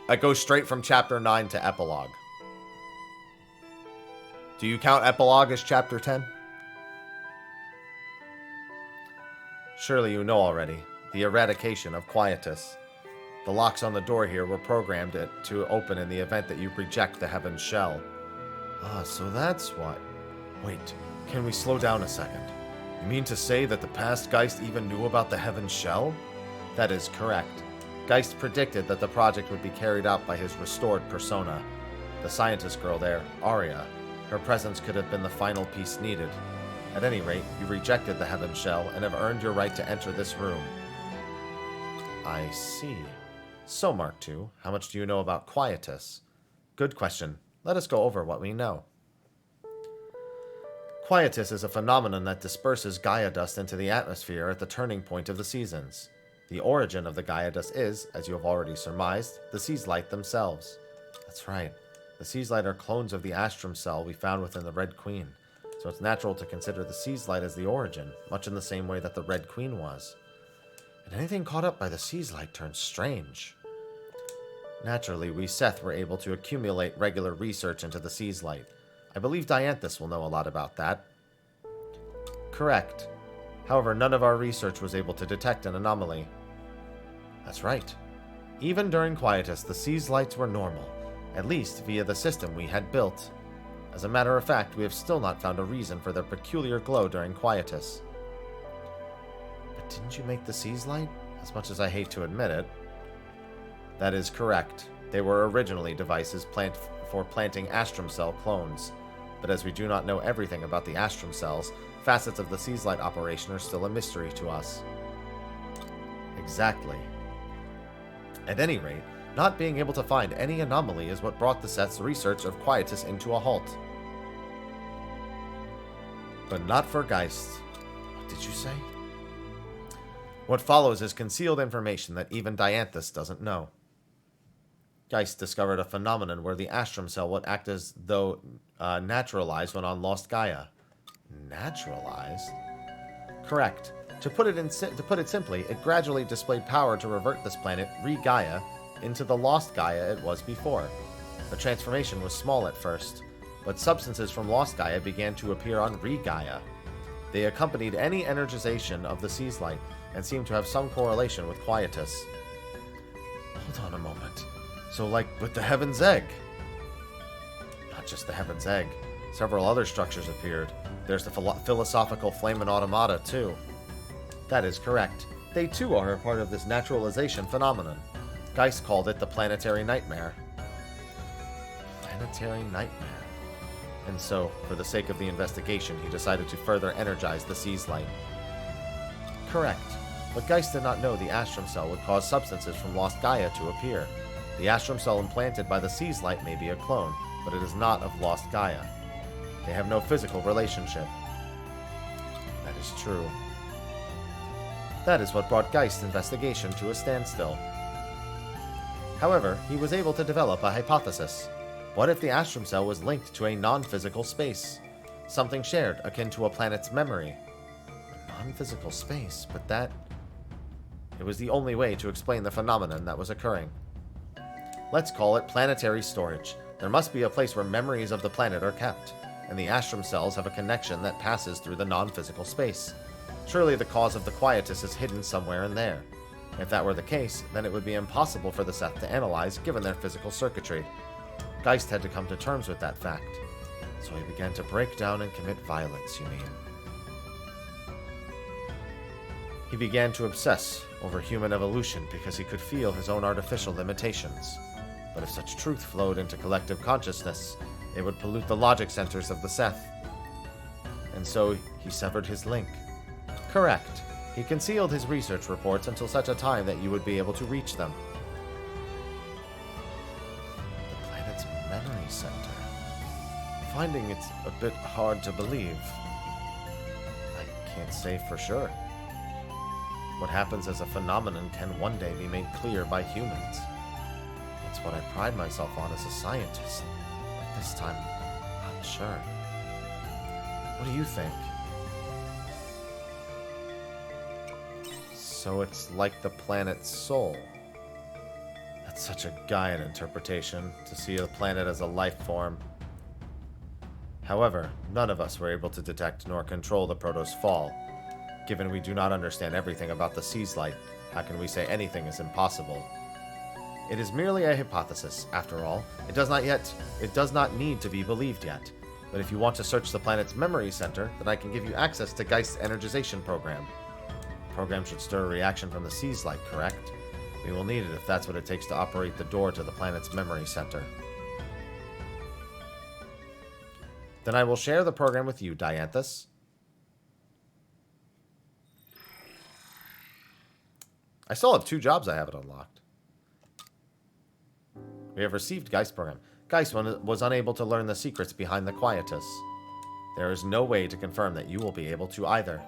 I go straight from Chapter 9 to Epilogue. Do you count Epilogue as Chapter 10? Surely you know already. The eradication of Quietus. The locks on the door here were programmed to open in the event that you reject the Heaven's Shell. Ah, so that's what... Wait, can we slow down a second? You mean to say that the past Geist even knew about the Heaven's Shell? That is correct. Geist predicted that the project would be carried out by his restored persona. The scientist girl there, Arya. Her presence could have been the final piece needed. At any rate, you rejected the Heaven's Shell and have earned your right to enter this room. I see. So, Mark II, how much do you know about Quietus? Good question. Let us go over what we know. Quietus is a phenomenon that disperses Gaia dust into the atmosphere at the turning point of the seasons. The origin of the Gaia dust is, as you have already surmised, the Seas Light themselves. That's right. The Seas Light are clones of the Astrum cell we found within the Red Queen, so it's natural to consider the Seas Light as the origin, much in the same way that the Red Queen was. And anything caught up by the Seas Light turns strange. Naturally, we Seth were able to accumulate regular research into the Seas Light. I believe Dianthus will know a lot about that. Correct. However, none of our research was able to detect an anomaly. That's right. Even during Quietus, the Seas Lights were normal, at least via the system we had built. As a matter of fact, we have still not found a reason for their peculiar glow during Quietus. But didn't you make the Seas Light? As much as I hate to admit it. That is correct. They were originally devices for planting Astrum Cell clones. But as we do not know everything about the Astrum Cells, facets of the Seas Light operation are still a mystery to us. Exactly. At any rate, not being able to find any anomaly is what brought the Seth's research of Quietus into a halt. But not for Geist. What did you say? What follows is concealed information that even Dianthus doesn't know. Geist discovered a phenomenon where the Astrum Cell would act as though naturalized when on Lost Gaia. Naturalized? Correct. To put it simply, it gradually displayed power to revert this planet, Re-Gaia, into the Lost Gaia it was before. The transformation was small at first, but substances from Lost Gaia began to appear on Re-Gaia. They accompanied any energization of the Seas Light, and seemed to have some correlation with Quietus. Hold on a moment. So, like, with the Heaven's Egg? Not just the Heaven's Egg. Several other structures appeared. There's the philosophical Flame and Automata, too. That is correct. They, too, are a part of this naturalization phenomenon. Geist called it the Planetary Nightmare. planetary nightmare. And so, for the sake of the investigation, he decided to further energize the Sea's light. Correct. But Geist did not know the Astrum Cell would cause substances from Lost Gaia to appear. The Astrum Cell implanted by the Sea's light may be a clone, but it is not of Lost Gaia. They have no physical relationship. That is true. That is what brought Geist's investigation to a standstill. However, he was able to develop a hypothesis. What if the Astrum Cell was linked to a non-physical space? Something shared, akin to a planet's memory. A non-physical space, but that... It was the only way to explain the phenomenon that was occurring. Let's call it planetary storage. There must be a place where memories of the planet are kept, and the Astrum Cells have a connection that passes through the non-physical space. Surely the cause of the quietus is hidden somewhere in there. If that were the case, then it would be impossible for the Seth to analyze, given their physical circuitry. Geist had to come to terms with that fact. So he began to break down and commit violence, you mean? He began to obsess over human evolution because he could feel his own artificial limitations. But if such truth flowed into collective consciousness, it would pollute the logic centers of the Seth. And so he severed his link. Correct. He concealed his research reports until such a time that you would be able to reach them. The planet's memory center. Finding it's a bit hard to believe. I can't say for sure. What happens as a phenomenon can one day be made clear by humans. That's what I pride myself on as a scientist. But this time, I'm not sure. What do you think? So it's like the planet's soul. That's such a Gaian interpretation, to see the planet as a life form. However, none of us were able to detect nor control the Protoss fall. Given we do not understand everything about the Sea's light, how can we say anything is impossible? It is merely a hypothesis, after all. It does not need to be believed yet. But if you want to search the planet's memory center, then I can give you access to Geist's energization program. The program should stir a reaction from the Sea's light, correct? We will need it if that's what it takes to operate the door to the planet's memory center. Then I will share the program with you, Dianthus. I still have 2 jobs I haven't unlocked. We have received Geist program. Geist was unable to learn the secrets behind the quietus. There is no way to confirm that you will be able to either.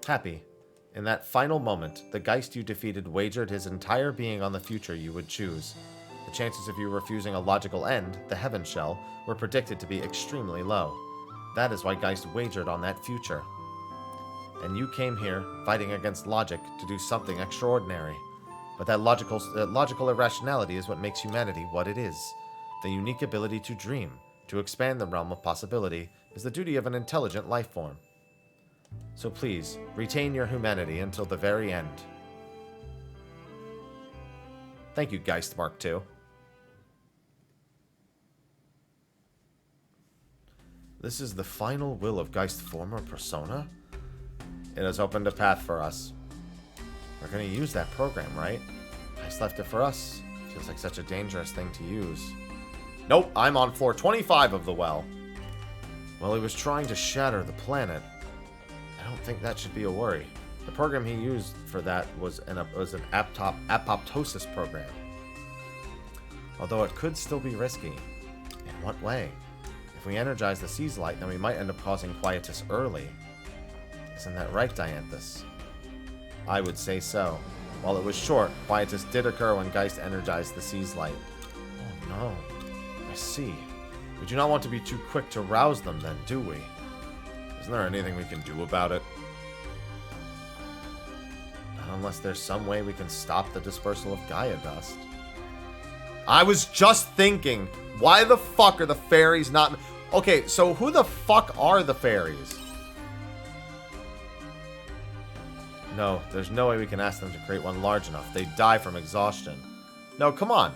Happy. In that final moment, the Geist you defeated wagered his entire being on the future you would choose. The chances of you refusing a logical end, the Heaven Shell, were predicted to be extremely low. That is why Geist wagered on that future. And you came here, fighting against logic, to do something extraordinary. But that logical irrationality is what makes humanity what it is. The unique ability to dream, to expand the realm of possibility, is the duty of an intelligent life form. So please, retain your humanity until the very end. Thank you, Geist Mark II. This is the final will of Geist's former persona? It has opened a path for us. We're going to use that program, right? Geist left it for us. Feels like such a dangerous thing to use. Nope, I'm on floor 25 of the well. Well, he was trying to shatter the planet. I don't think that should be a worry. The program he used for that was an apoptosis program. Although it could still be risky. In what way? If we energize the Sea's light, then we might end up causing quietus early. Isn't that right, Dianthus? I would say so. While it was short, quietus did occur when Geist energized the Sea's light. Oh no. I see. We do not want to be too quick to rouse them then, do we? Isn't there anything we can do about it? Not unless there's some way we can stop the dispersal of Gaia dust. I was just thinking, why the fuck are the fairies not... Okay, so who the fuck are the fairies? No, there's no way we can ask them to create one large enough. They die from exhaustion. No, come on.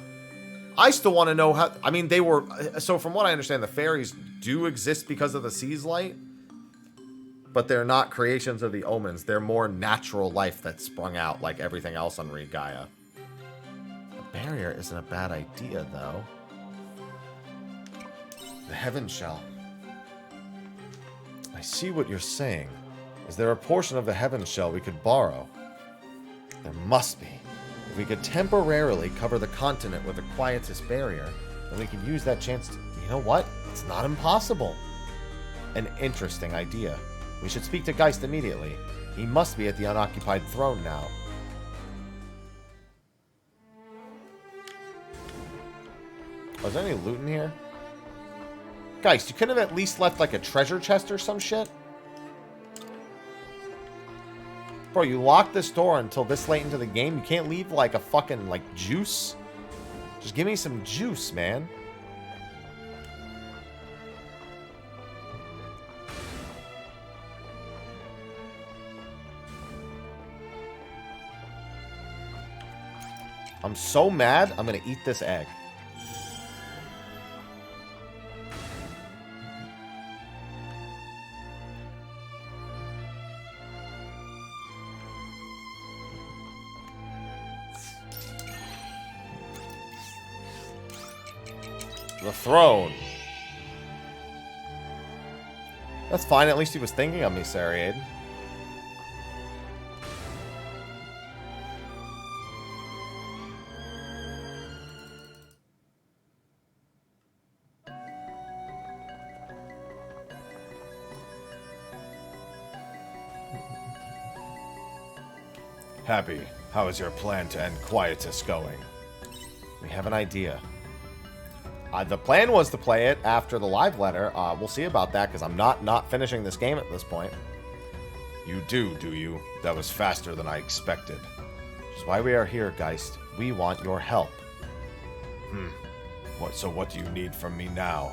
I still want to know how... I mean, they were... So from what I understand, the fairies do exist because of the Sea's light. But they're not creations of the omens. They're more natural life that sprung out like everything else on Re Gaia. A barrier barrier isn't a bad idea, though. The Heaven Shell. I see what you're saying. Is there a portion of the Heaven Shell we could borrow? There must be. If we could temporarily cover the continent with the Quietus barrier, then we could use that chance to... You know what? It's not impossible. An interesting idea. We should speak to Geist immediately. He must be at the unoccupied throne now. Oh, is there any loot in here? Geist, you couldn't have at least left like a treasure chest or some shit? Bro, you locked this door until this late into the game. You can't leave like a fucking like juice? Just give me some juice, man. I'm so mad, I'm gonna eat this egg. The throne. That's fine, at least he was thinking of me, Sariade. Happy, how is your plan to end Quietus going? We have an idea. The plan was to play it after the live letter. We'll see about that, because I'm not finishing this game at this point. You do you? That was faster than I expected. Which is why we are here, Geist. We want your help. What do you need from me now?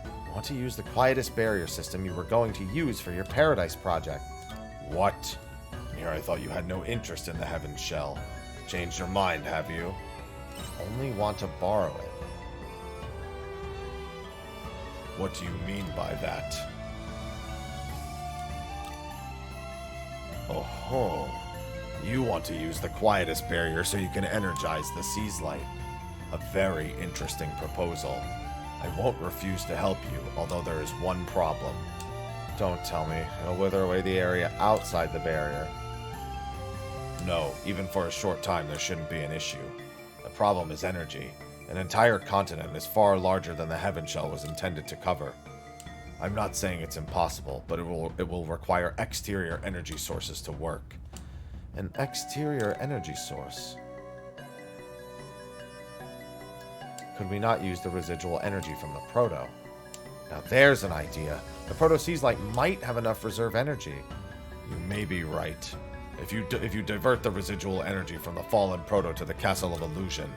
I want to use the Quietus barrier system you were going to use for your Paradise project. What? Here I thought you had no interest in the Heaven Shell. Changed your mind, have you? Only want to borrow it. What do you mean by that? Oh, you want to use the Quietus barrier so you can energize the Sea's Light. A very interesting proposal. I won't refuse to help you, although there is one problem. Don't tell me. It'll wither away the area outside the barrier. No, even for a short time there shouldn't be an issue. The problem is energy. An entire continent is far larger than the Heaven Shell was intended to cover. I'm not saying it's impossible, but it will require exterior energy sources to work. An exterior energy source? Could we not use the residual energy from the Proto? Now there's an idea. The Proto Sea's Light might have enough reserve energy. You may be right. If you divert the residual energy from the fallen Proto to the Castle of Illusion.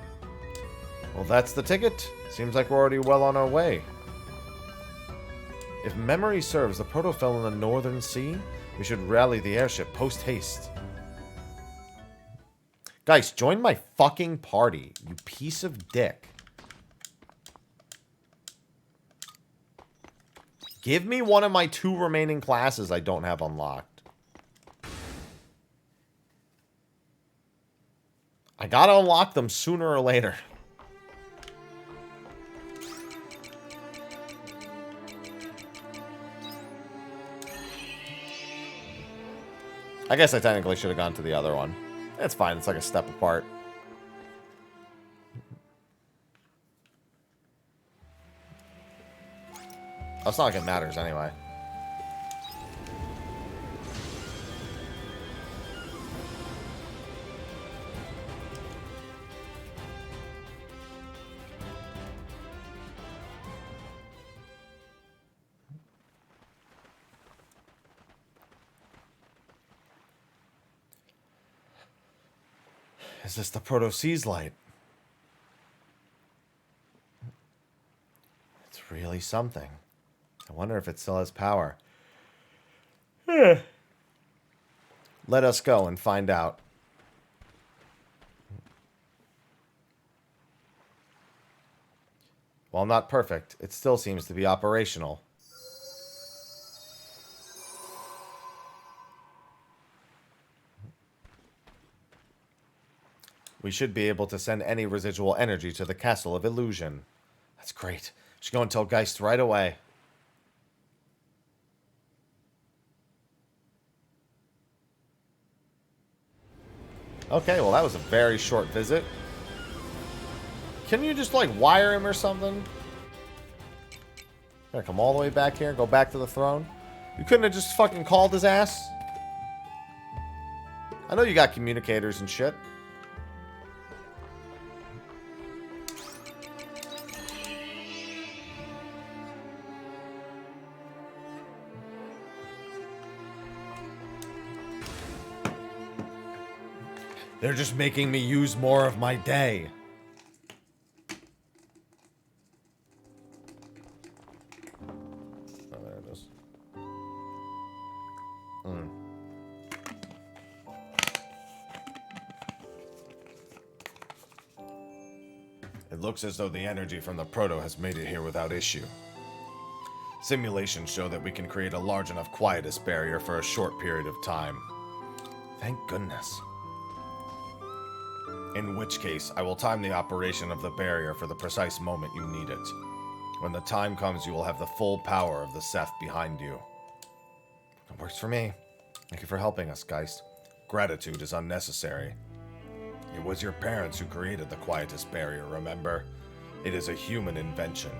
Well, that's the ticket. Seems like we're already well on our way. If memory serves, the Proto fell in the Northern Sea. We should rally the airship post-haste. Guys, join my fucking party, you piece of dick. Give me one of my 2 remaining classes I don't have unlocked. I gotta unlock them sooner or later. I guess I technically should have gone to the other one. It's fine, it's like a step apart. Oh, it's not like it matters anyway. Is this the Proto Sea's Light? It's really something. I wonder if it still has power. Let us go and find out. While not perfect, it still seems to be operational. We should be able to send any residual energy to the Castle of Illusion. That's great. Should go and tell Geist right away. Okay, well that was a very short visit. Can you just, like, wire him or something? Gonna come all the way back here and go back to the throne? You couldn't have just fucking called his ass? I know you got communicators and shit. They're just making me use more of my day. Oh, there it is. It looks as though the energy from the proto has made it here without issue. Simulations show that we can create a large enough quietus barrier for a short period of time. Thank goodness. In which case, I will time the operation of the barrier for the precise moment you need it. When the time comes, you will have the full power of the Seth behind you. It works for me. Thank you for helping us, Geist. Gratitude is unnecessary. It was your parents who created the quietus barrier, remember? It is a human invention.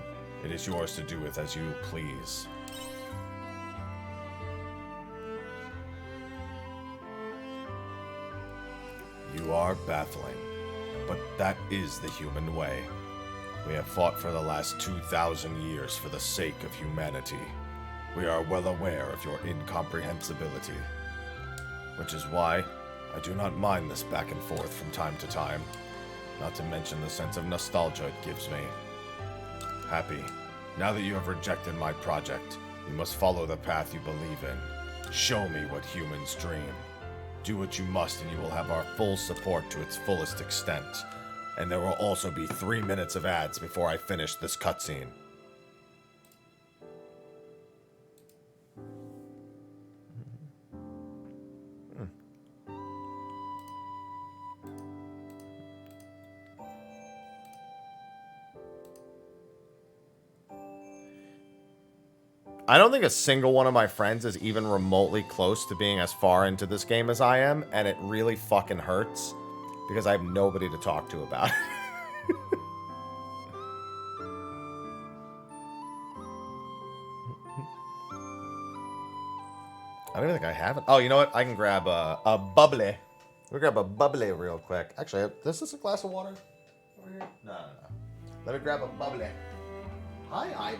It is yours to do with as you please. You are baffling, but that is the human way. We have fought for the last 2,000 years for the sake of humanity. We are well aware of your incomprehensibility, which is why I do not mind this back and forth from time to time, not to mention the sense of nostalgia it gives me. Happy, now that you have rejected my project, you must follow the path you believe in. Show me what humans dream. Do what you must and you will have our full support to its fullest extent. And there will also be 3 minutes of ads before I finish this cutscene. I don't think a single one of my friends is even remotely close to being as far into this game as I am, and it really fucking hurts because I have nobody to talk to about it. I don't even think I have it. Oh, you know what? I can grab a bubbly. We'll grab a bubbly real quick. Actually, is this a glass of water over here? No. Let me grab a bubbly. Hi, Ivy.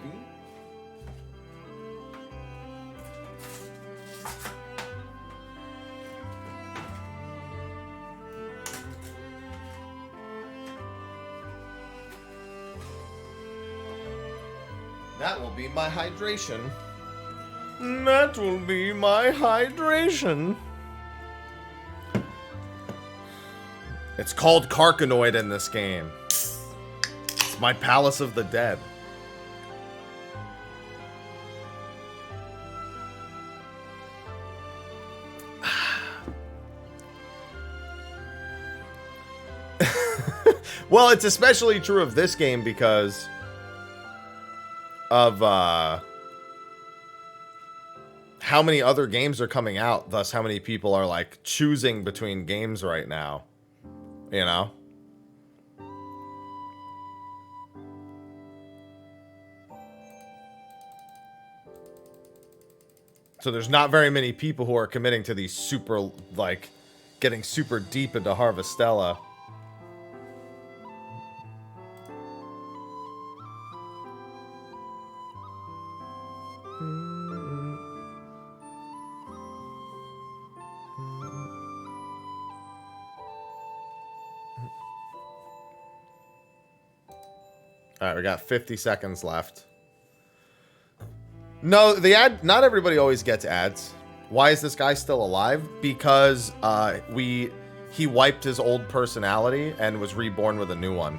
That will be my hydration. That will be my hydration. It's called Carcinoid in this game. It's my Palace of the Dead. Well, it's especially true of this game because of how many other games are coming out, thus how many people are like choosing between games right now, you know? So there's not very many people who are committing to these super, like, getting super deep into Harvestella. Alright, we got 50 seconds left. No, the ad, not everybody always gets ads. Why is this guy still alive? Because he wiped his old personality and was reborn with a new one.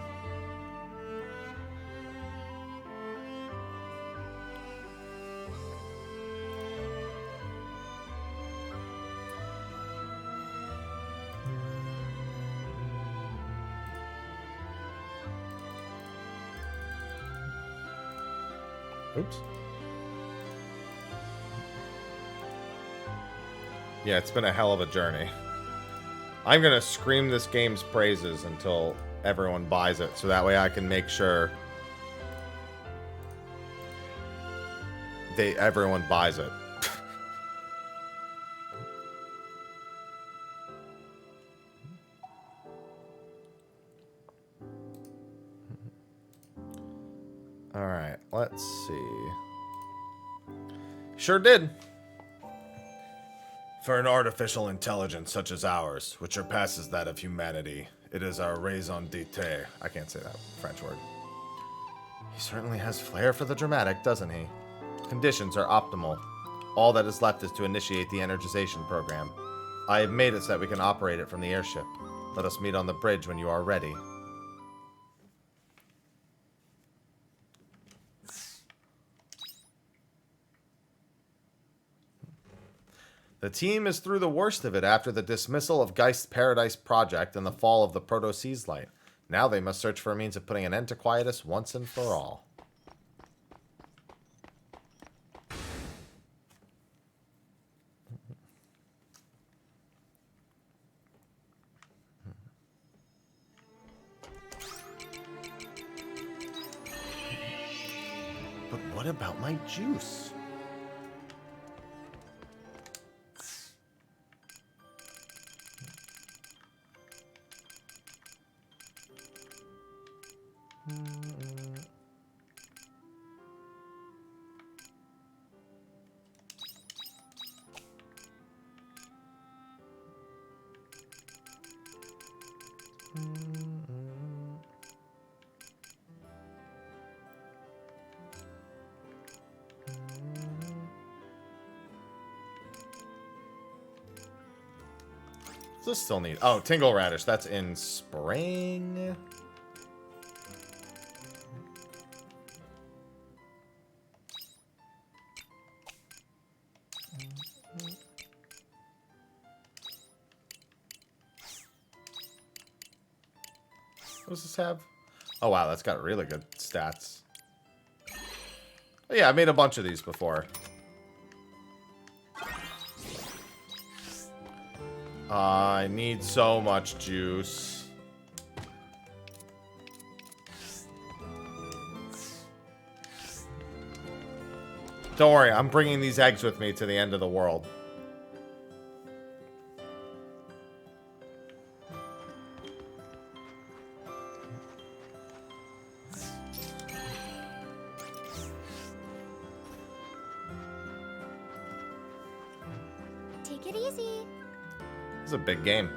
Oops. Yeah, it's been a hell of a journey. I'm gonna scream this game's praises until everyone buys it, so that way I can make sure everyone buys it. Alright, let's see. Sure did. For an artificial intelligence such as ours, which surpasses that of humanity, it is our raison d'etre. I can't say that French word. He certainly has flair for the dramatic, doesn't he? Conditions are optimal. All that is left is to initiate the energization program. I have made it so that we can operate it from the airship. Let us meet on the bridge when you are ready. The team is through the worst of it after the dismissal of Geist's Paradise Project and the fall of the Proto-Seas Light. Now they must search for a means of putting an end to Quietus once and for all. But what about my juice? This still need. Oh, Tingle Radish. That's in spring. What does this have? Oh, wow. That's got really good stats. Oh, yeah, I made a bunch of these before. I need so much juice. Don't worry, I'm bringing these eggs with me to the end of the world. Take it easy. This is a big game.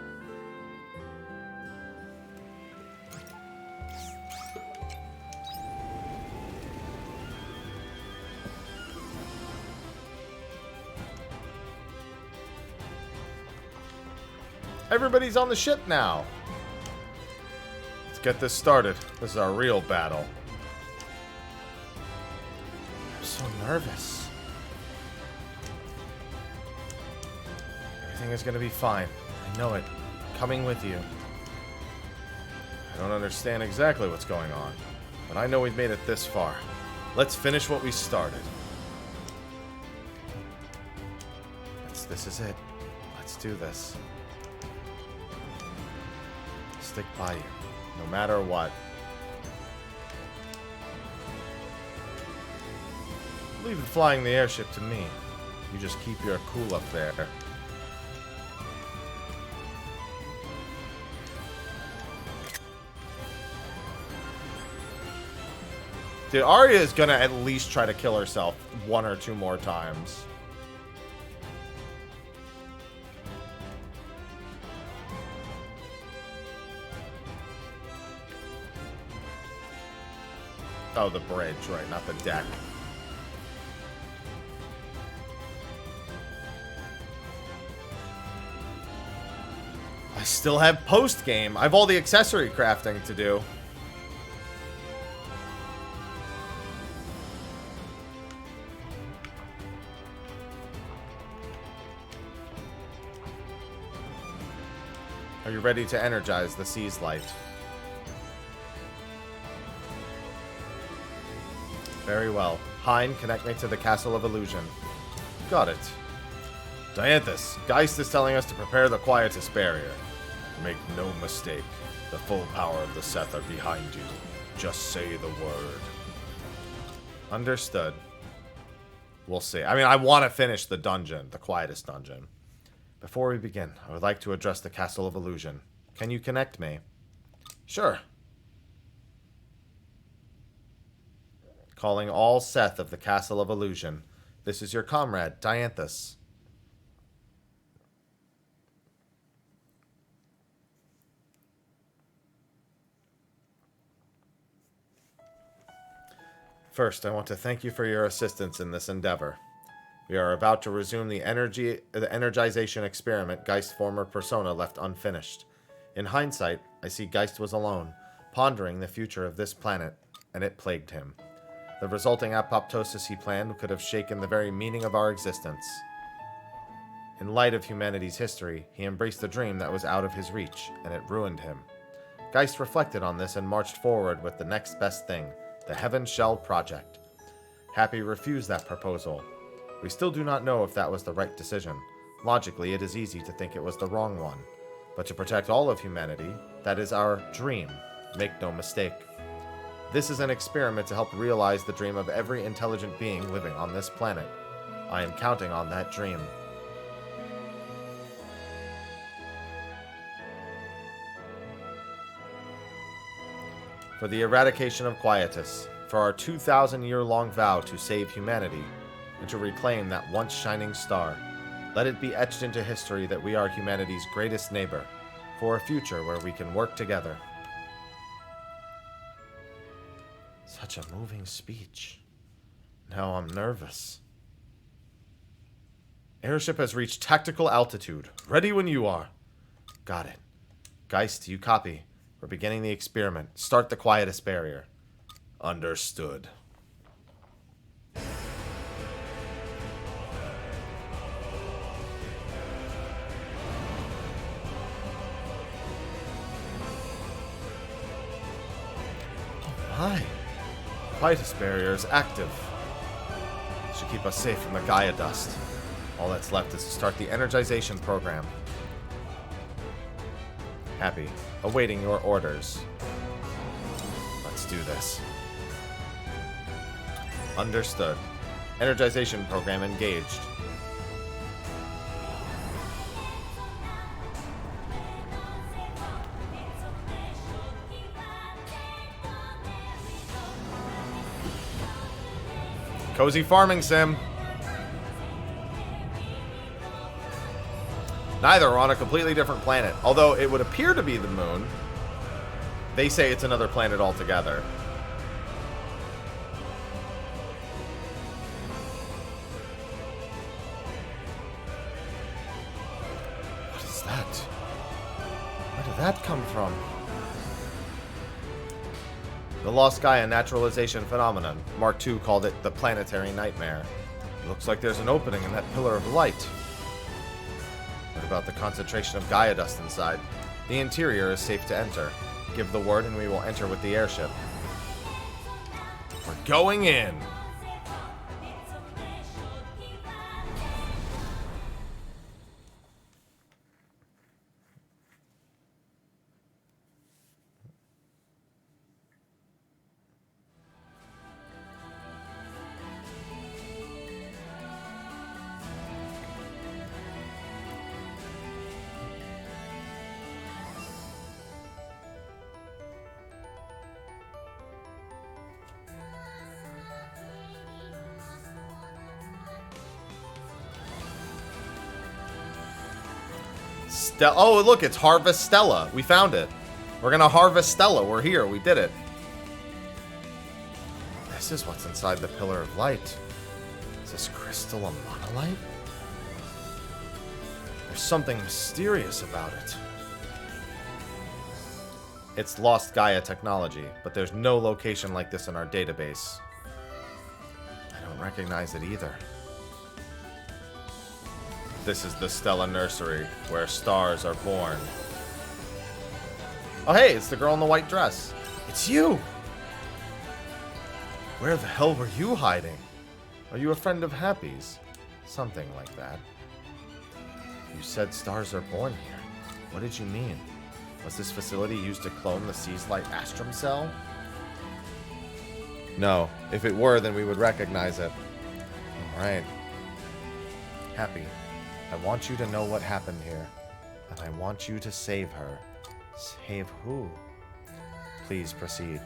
Everybody's on the ship now. Let's get this started. This is our real battle. I'm so nervous. Everything is going to be fine. I know it. I'm coming with you. I don't understand exactly what's going on, but I know we've made it this far. Let's finish what we started. This is it. Let's do this. Stick by you, no matter what. Leave the flying the airship to me. You just keep your cool up there. Dude, Arya is gonna at least try to kill herself 1 or 2 more times. Oh, the bridge, right, not the deck. I still have post-game. I have all the accessory crafting to do. Are you ready to energize the Sea's Light? Very well. Hein, connect me to the Castle of Illusion. Got it. Dianthus, Geist is telling us to prepare the Quietus Barrier. Make no mistake, the full power of the Seth are behind you. Just say the word. Understood. We'll see. I mean, I want to finish the dungeon, the Quietus dungeon. Before we begin, I would like to address the Castle of Illusion. Can you connect me? Sure. Calling all Seth of the Castle of Illusion. This is your comrade, Dianthus. First, I want to thank you for your assistance in this endeavor. We are about to resume the energization experiment Geist's former persona left unfinished. In hindsight, I see Geist was alone, pondering the future of this planet, and it plagued him. The resulting apoptosis he planned could have shaken the very meaning of our existence. In light of humanity's history, he embraced a dream that was out of his reach, and it ruined him. Geist reflected on this and marched forward with the next best thing, the Heaven Shell Project. Happy refused that proposal. We still do not know if that was the right decision. Logically, it is easy to think it was the wrong one. But to protect all of humanity, that is our dream. Make no mistake. This is an experiment to help realize the dream of every intelligent being living on this planet. I am counting on that dream. For the eradication of Quietus, for our 2,000-year-long vow to save humanity, and to reclaim that once shining star, let it be etched into history that we are humanity's greatest neighbor, for a future where we can work together. Such a moving speech. Now I'm nervous. Airship has reached tactical altitude. Ready when you are. Got it. Geist, you copy. We're beginning the experiment. Start the Quietus Barrier. Understood. Hi. Quietus Barrier is active. Should keep us safe from the Gaia dust. All that's left is to start the energization program. Happy. Awaiting your orders. Let's do this. Understood. Energization program engaged. Cozy farming sim. Neither are on a completely different planet. Although it would appear to be the moon. They say it's another planet altogether. What is that? Where did that come from? The Lost Gaia naturalization phenomenon. Mark II called it the planetary nightmare. It looks like there's an opening in that pillar of light. What about the concentration of Gaia dust inside? The interior is safe to enter. Give the word and we will enter with the airship. We're going in! Oh, look, it's Harvestella. We found it. We're gonna Harvestella. We're here. We did it. This is what's inside the Pillar of Light. Is this crystal a monolith? There's something mysterious about it. It's Lost Gaia technology, but there's no location like this in our database. I don't recognize it either. This is the Stella Nursery, where stars are born. Oh hey, it's the girl in the white dress. It's you! Where the hell were you hiding? Are you a friend of Happy's? Something like that. You said stars are born here. What did you mean? Was this facility used to clone the Sea's Light Astrum Cell? No. If it were, then we would recognize it. Alright. Happy, I want you to know what happened here. And I want you to save her. Save who? Please proceed.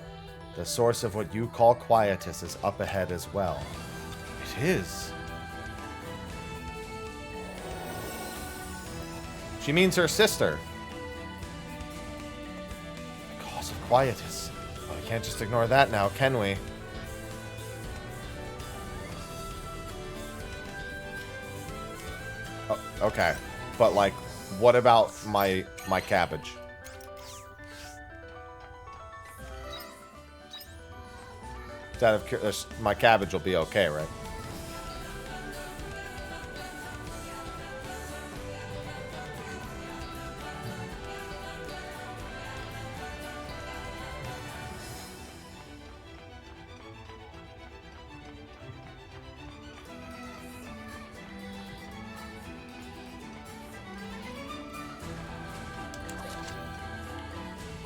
The source of what you call quietus is up ahead as well. It is. She means her sister. The cause of quietus. Well, we can't just ignore that now, can we? Oh, okay. But, like, what about my cabbage? My cabbage will be okay, right?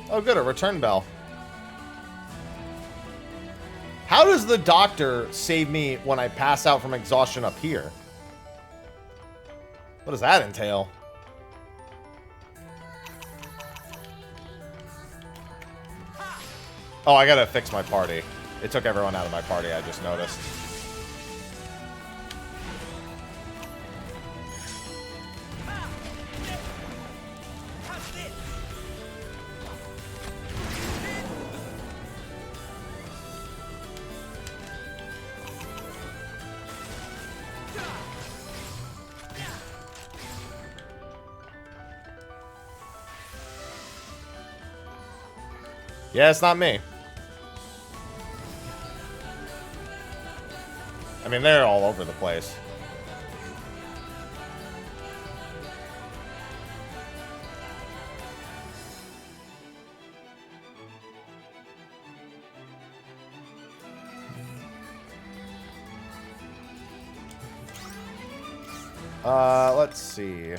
Oh, good, a return bell. How does the doctor save me when I pass out from exhaustion up here? What does that entail? Oh, I gotta fix my party. It took everyone out of my party, I just noticed. Yeah, it's not me. I mean, they're all over the place. Let's see.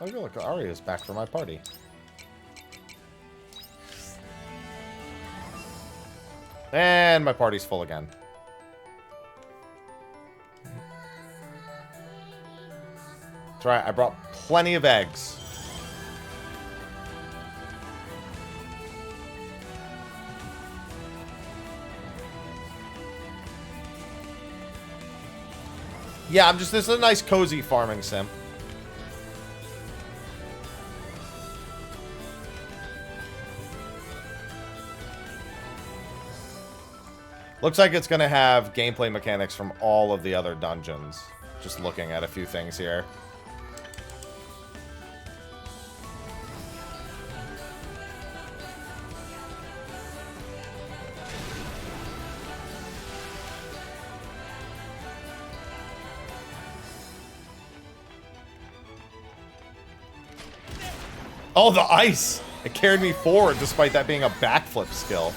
Oh, look, Arya's back for my party. And my party's full again. That's right, I brought plenty of eggs. Yeah, this is a nice cozy farming sim. Looks like it's going to have gameplay mechanics from all of the other dungeons. Just looking at a few things here. Oh, the ice! It carried me forward despite that being a backflip skill.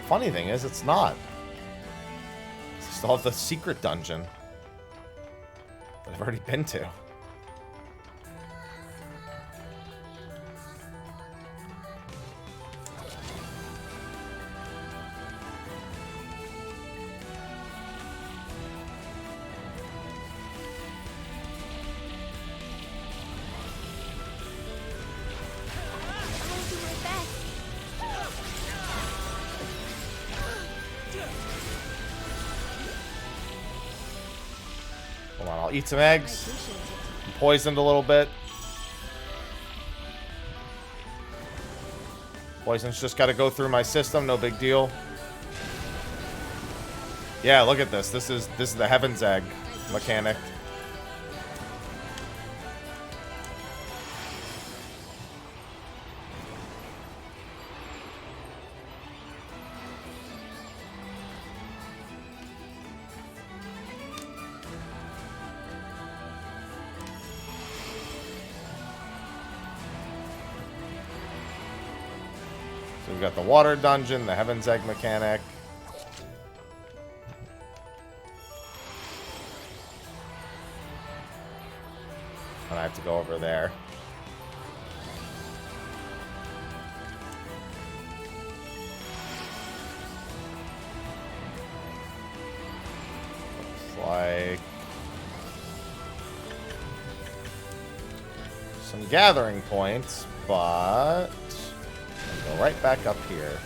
Funny thing is, it's not. I still have the secret dungeon that I've already been to. Hold on, I'll eat some eggs. I'm poisoned a little bit. Poison's just got to go through my system, no big deal. Yeah, look at this. This is the Heaven's Egg mechanic. We've got the water dungeon, the Heaven's Egg mechanic. And I have to go over there. Looks like some gathering points, but I'll go right back up here.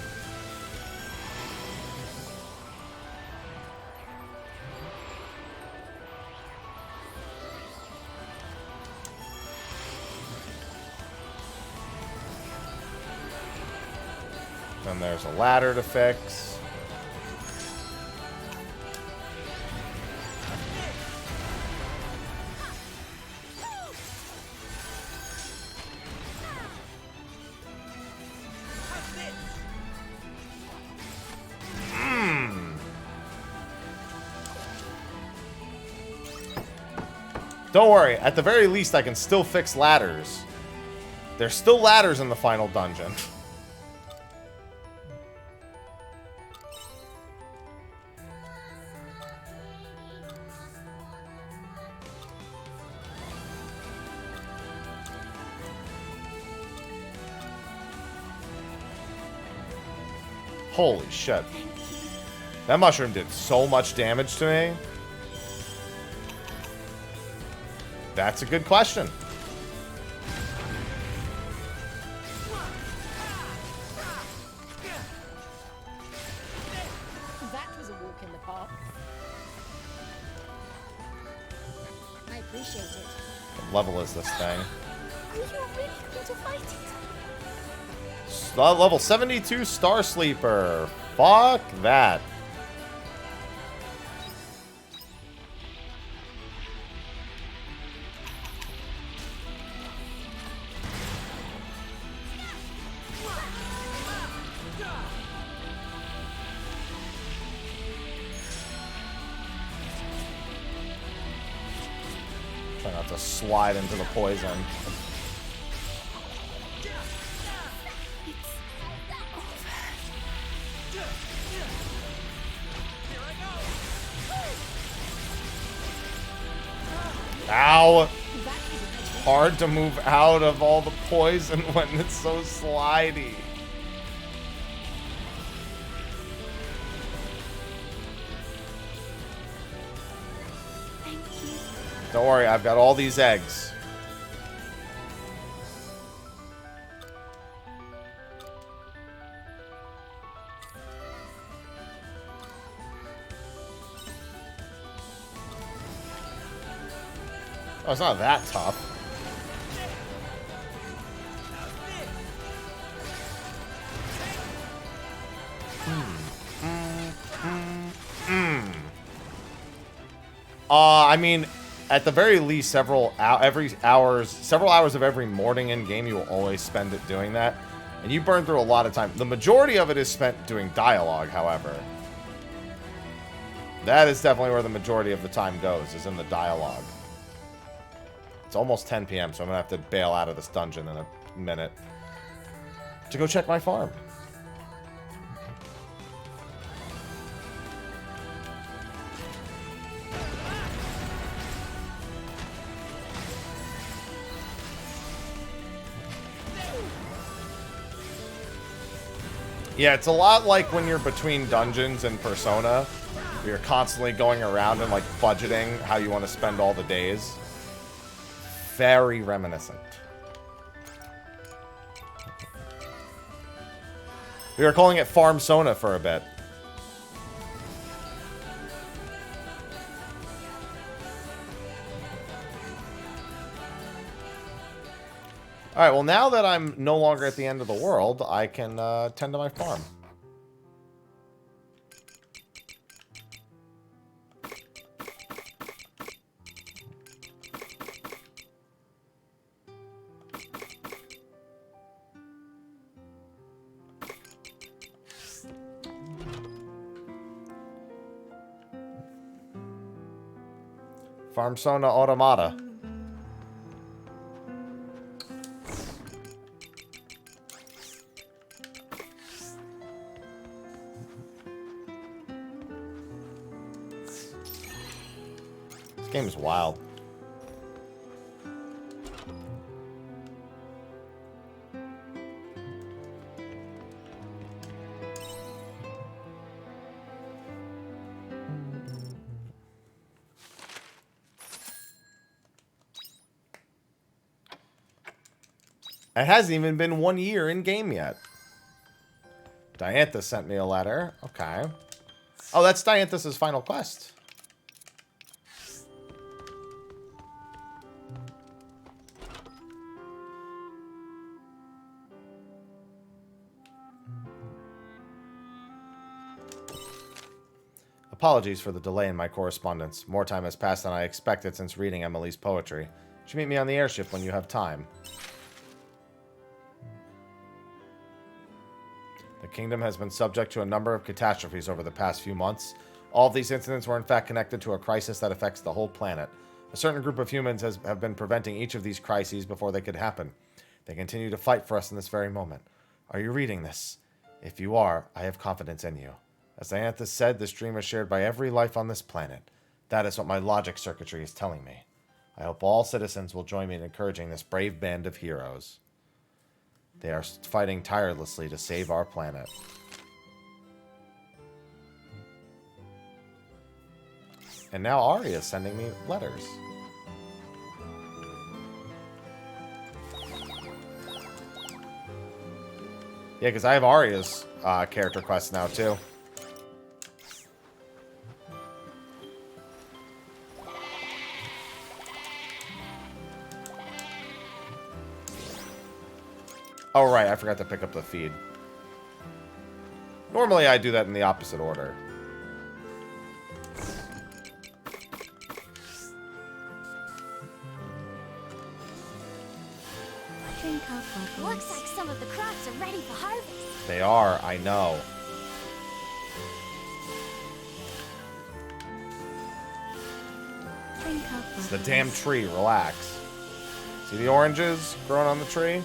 Then there's a ladder to fix. Don't worry, at the very least I can still fix ladders. There's still ladders in the final dungeon. Holy shit. That mushroom did so much damage to me. That's a good question. That was a walk in the park. I appreciate it. What level is this thing? Are you really going to fight it? Level 72 Star Sleeper. Fuck that. Try not to slide into the poison. Ow! Hard to move out of all the poison when it's so slidey. Thank you. Don't worry, I've got all these eggs. Oh, it's not that tough. I mean, at the very least, several hours of every morning in game, you will always spend it doing that, and you burn through a lot of time. The majority of it is spent doing dialogue, however. That is definitely where the majority of the time goes, is in the dialogue. It's almost 10 p.m., so I'm going to have to bail out of this dungeon in a minute to go check my farm. Yeah, it's a lot like when you're between dungeons in Persona. You're constantly going around and, like, budgeting how you want to spend all the days. Very reminiscent. We were calling it Farm Sona for a bit. Alright, well now that I'm no longer at the end of the world, I can tend to my farm. Farm Sona Automata. game is wild. It hasn't even been 1 year in game yet. Dianthus sent me a letter. Okay. Oh, that's Dianthus' final quest. Apologies for the delay in my correspondence. More time has passed than I expected since reading Emily's poetry. You should meet me on the airship when you have time. The kingdom has been subject to a number of catastrophes over the past few months. All of these incidents were in fact connected to a crisis that affects the whole planet. A certain group of humans have been preventing each of these crises before they could happen. They continue to fight for us in this very moment. Are you reading this? If you are, I have confidence in you. As Dianthus said, this dream is shared by every life on this planet. That is what my logic circuitry is telling me. I hope all citizens will join me in encouraging this brave band of heroes. They are fighting tirelessly to save our planet. And now Ari is sending me letters. Yeah, because I have Arya's character quest now, too. Oh, right, I forgot to pick up the feed. Normally, I do that in the opposite order. Drink up, Bubbles. Looks like some of the crops are ready for harvest. They are, I know. Drink up, It's the damn tree, relax. See the oranges growing on the tree?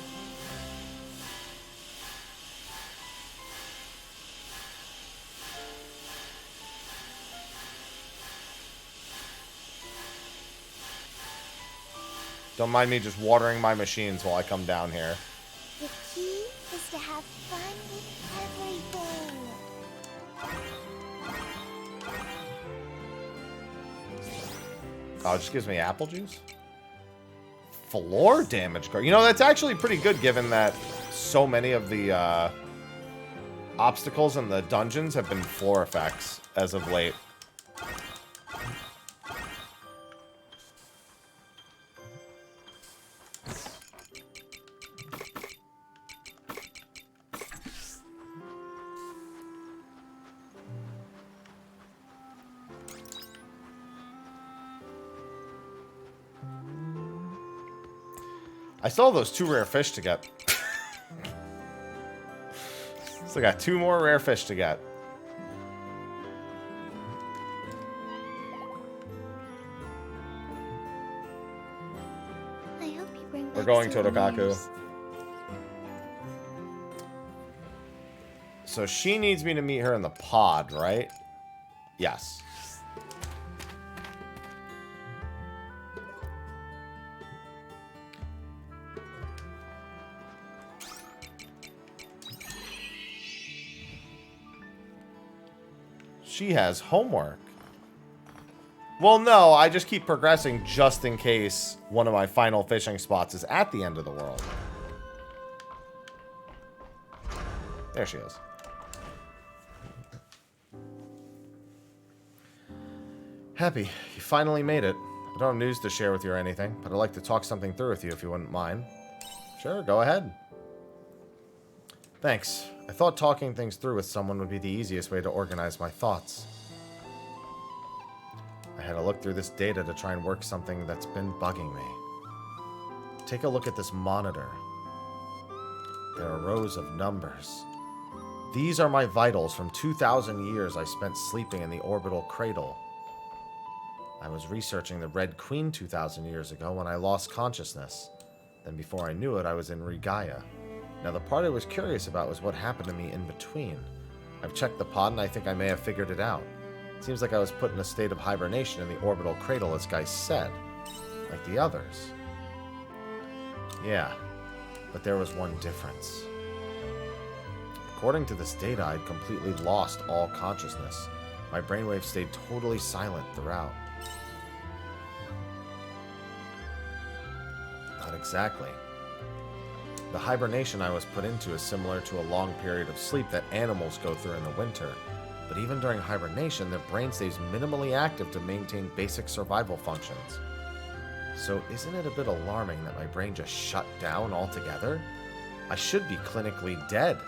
Don't mind me just watering my machines while I come down here. The key is to have fun with everything. Oh, it just gives me apple juice? Floor damage card. You know, that's actually pretty good given that so many of the obstacles in the dungeons have been floor effects as of late. I still have those 2 rare fish to get. Still got 2 more rare fish to get. I hope you bring We're back going to souvenirs. Todokaku. So she needs me to meet her in the pod, right? Yes. She has homework. Well, no, I just keep progressing just in case one of my final fishing spots is at the end of the world. There she is. Happy, you finally made it. I don't have news to share with you or anything, but I'd like to talk something through with you if you wouldn't mind. Sure, go ahead. Thanks. I thought talking things through with someone would be the easiest way to organize my thoughts. I had to look through this data to try and work something that's been bugging me. Take a look at this monitor. There are rows of numbers. These are my vitals from 2,000 years I spent sleeping in the orbital cradle. I was researching the Red Queen 2,000 years ago when I lost consciousness. Then before I knew it, I was in Regaia. Now, the part I was curious about was what happened to me in between. I've checked the pod and I think I may have figured it out. Seems like I was put in a state of hibernation in the orbital cradle, as Geist said. Like the others. Yeah, but there was one difference. According to this data, I'd completely lost all consciousness. My brainwaves stayed totally silent throughout. Not exactly. The hibernation I was put into is similar to a long period of sleep that animals go through in the winter. But even during hibernation, their brain stays minimally active to maintain basic survival functions. So isn't it a bit alarming that my brain just shut down altogether? I should be clinically dead.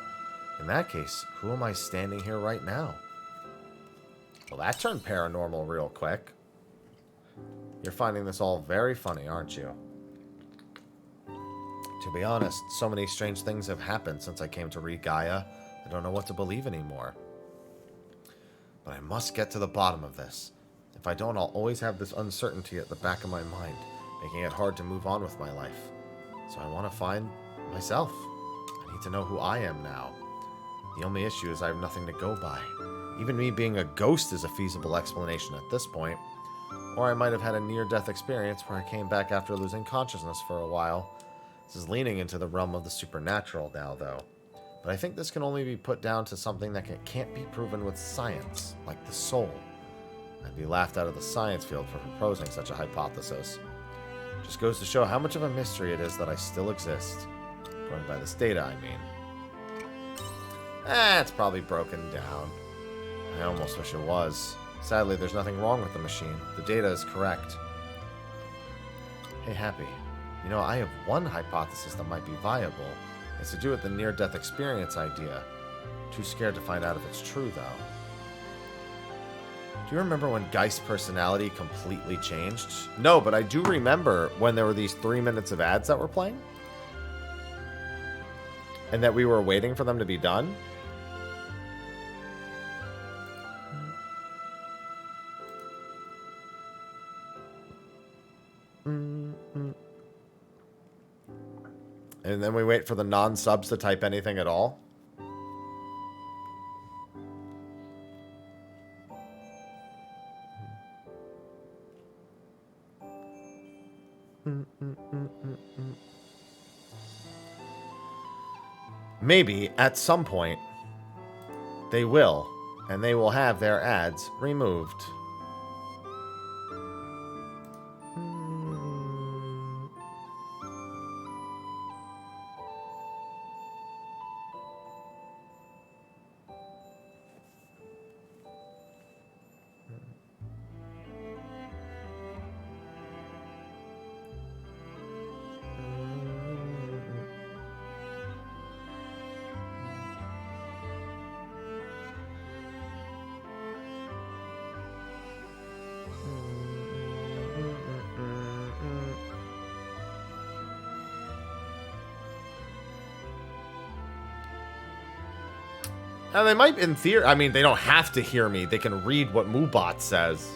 In that case, who am I standing here right now? Well, that turned paranormal real quick. You're finding this all very funny, aren't you? To be honest, so many strange things have happened since I came to read Gaia, I don't know what to believe anymore. But I must get to the bottom of this. If I don't, I'll always have this uncertainty at the back of my mind, making it hard to move on with my life. So I want to find myself. I need to know who I am now. The only issue is I have nothing to go by. Even me being a ghost is a feasible explanation at this point. Or I might have had a near-death experience where I came back after losing consciousness for a while. This is leaning into the realm of the supernatural now, though. But I think this can only be put down to something that can't be proven with science, like the soul. I'd be laughed out of the science field for proposing such a hypothesis. Just goes to show how much of a mystery it is that I still exist. Going by this data, I mean. It's probably broken down. I almost wish it was. Sadly, there's nothing wrong with the machine. The data is correct. Hey, Happy. You know, I have one hypothesis that might be viable. It's to do with the near-death experience idea. Too scared to find out if it's true, though. Do you remember when Geist's personality completely changed? No, but I do remember when there were these 3 minutes of ads that were playing. And that we were waiting for them to be done. And then we wait for the non-subs to type anything at all. Maybe, at some point, they will, and they will have their ads removed. Now, they might, in theory, I mean, they don't have to hear me. They can read what Moobot says.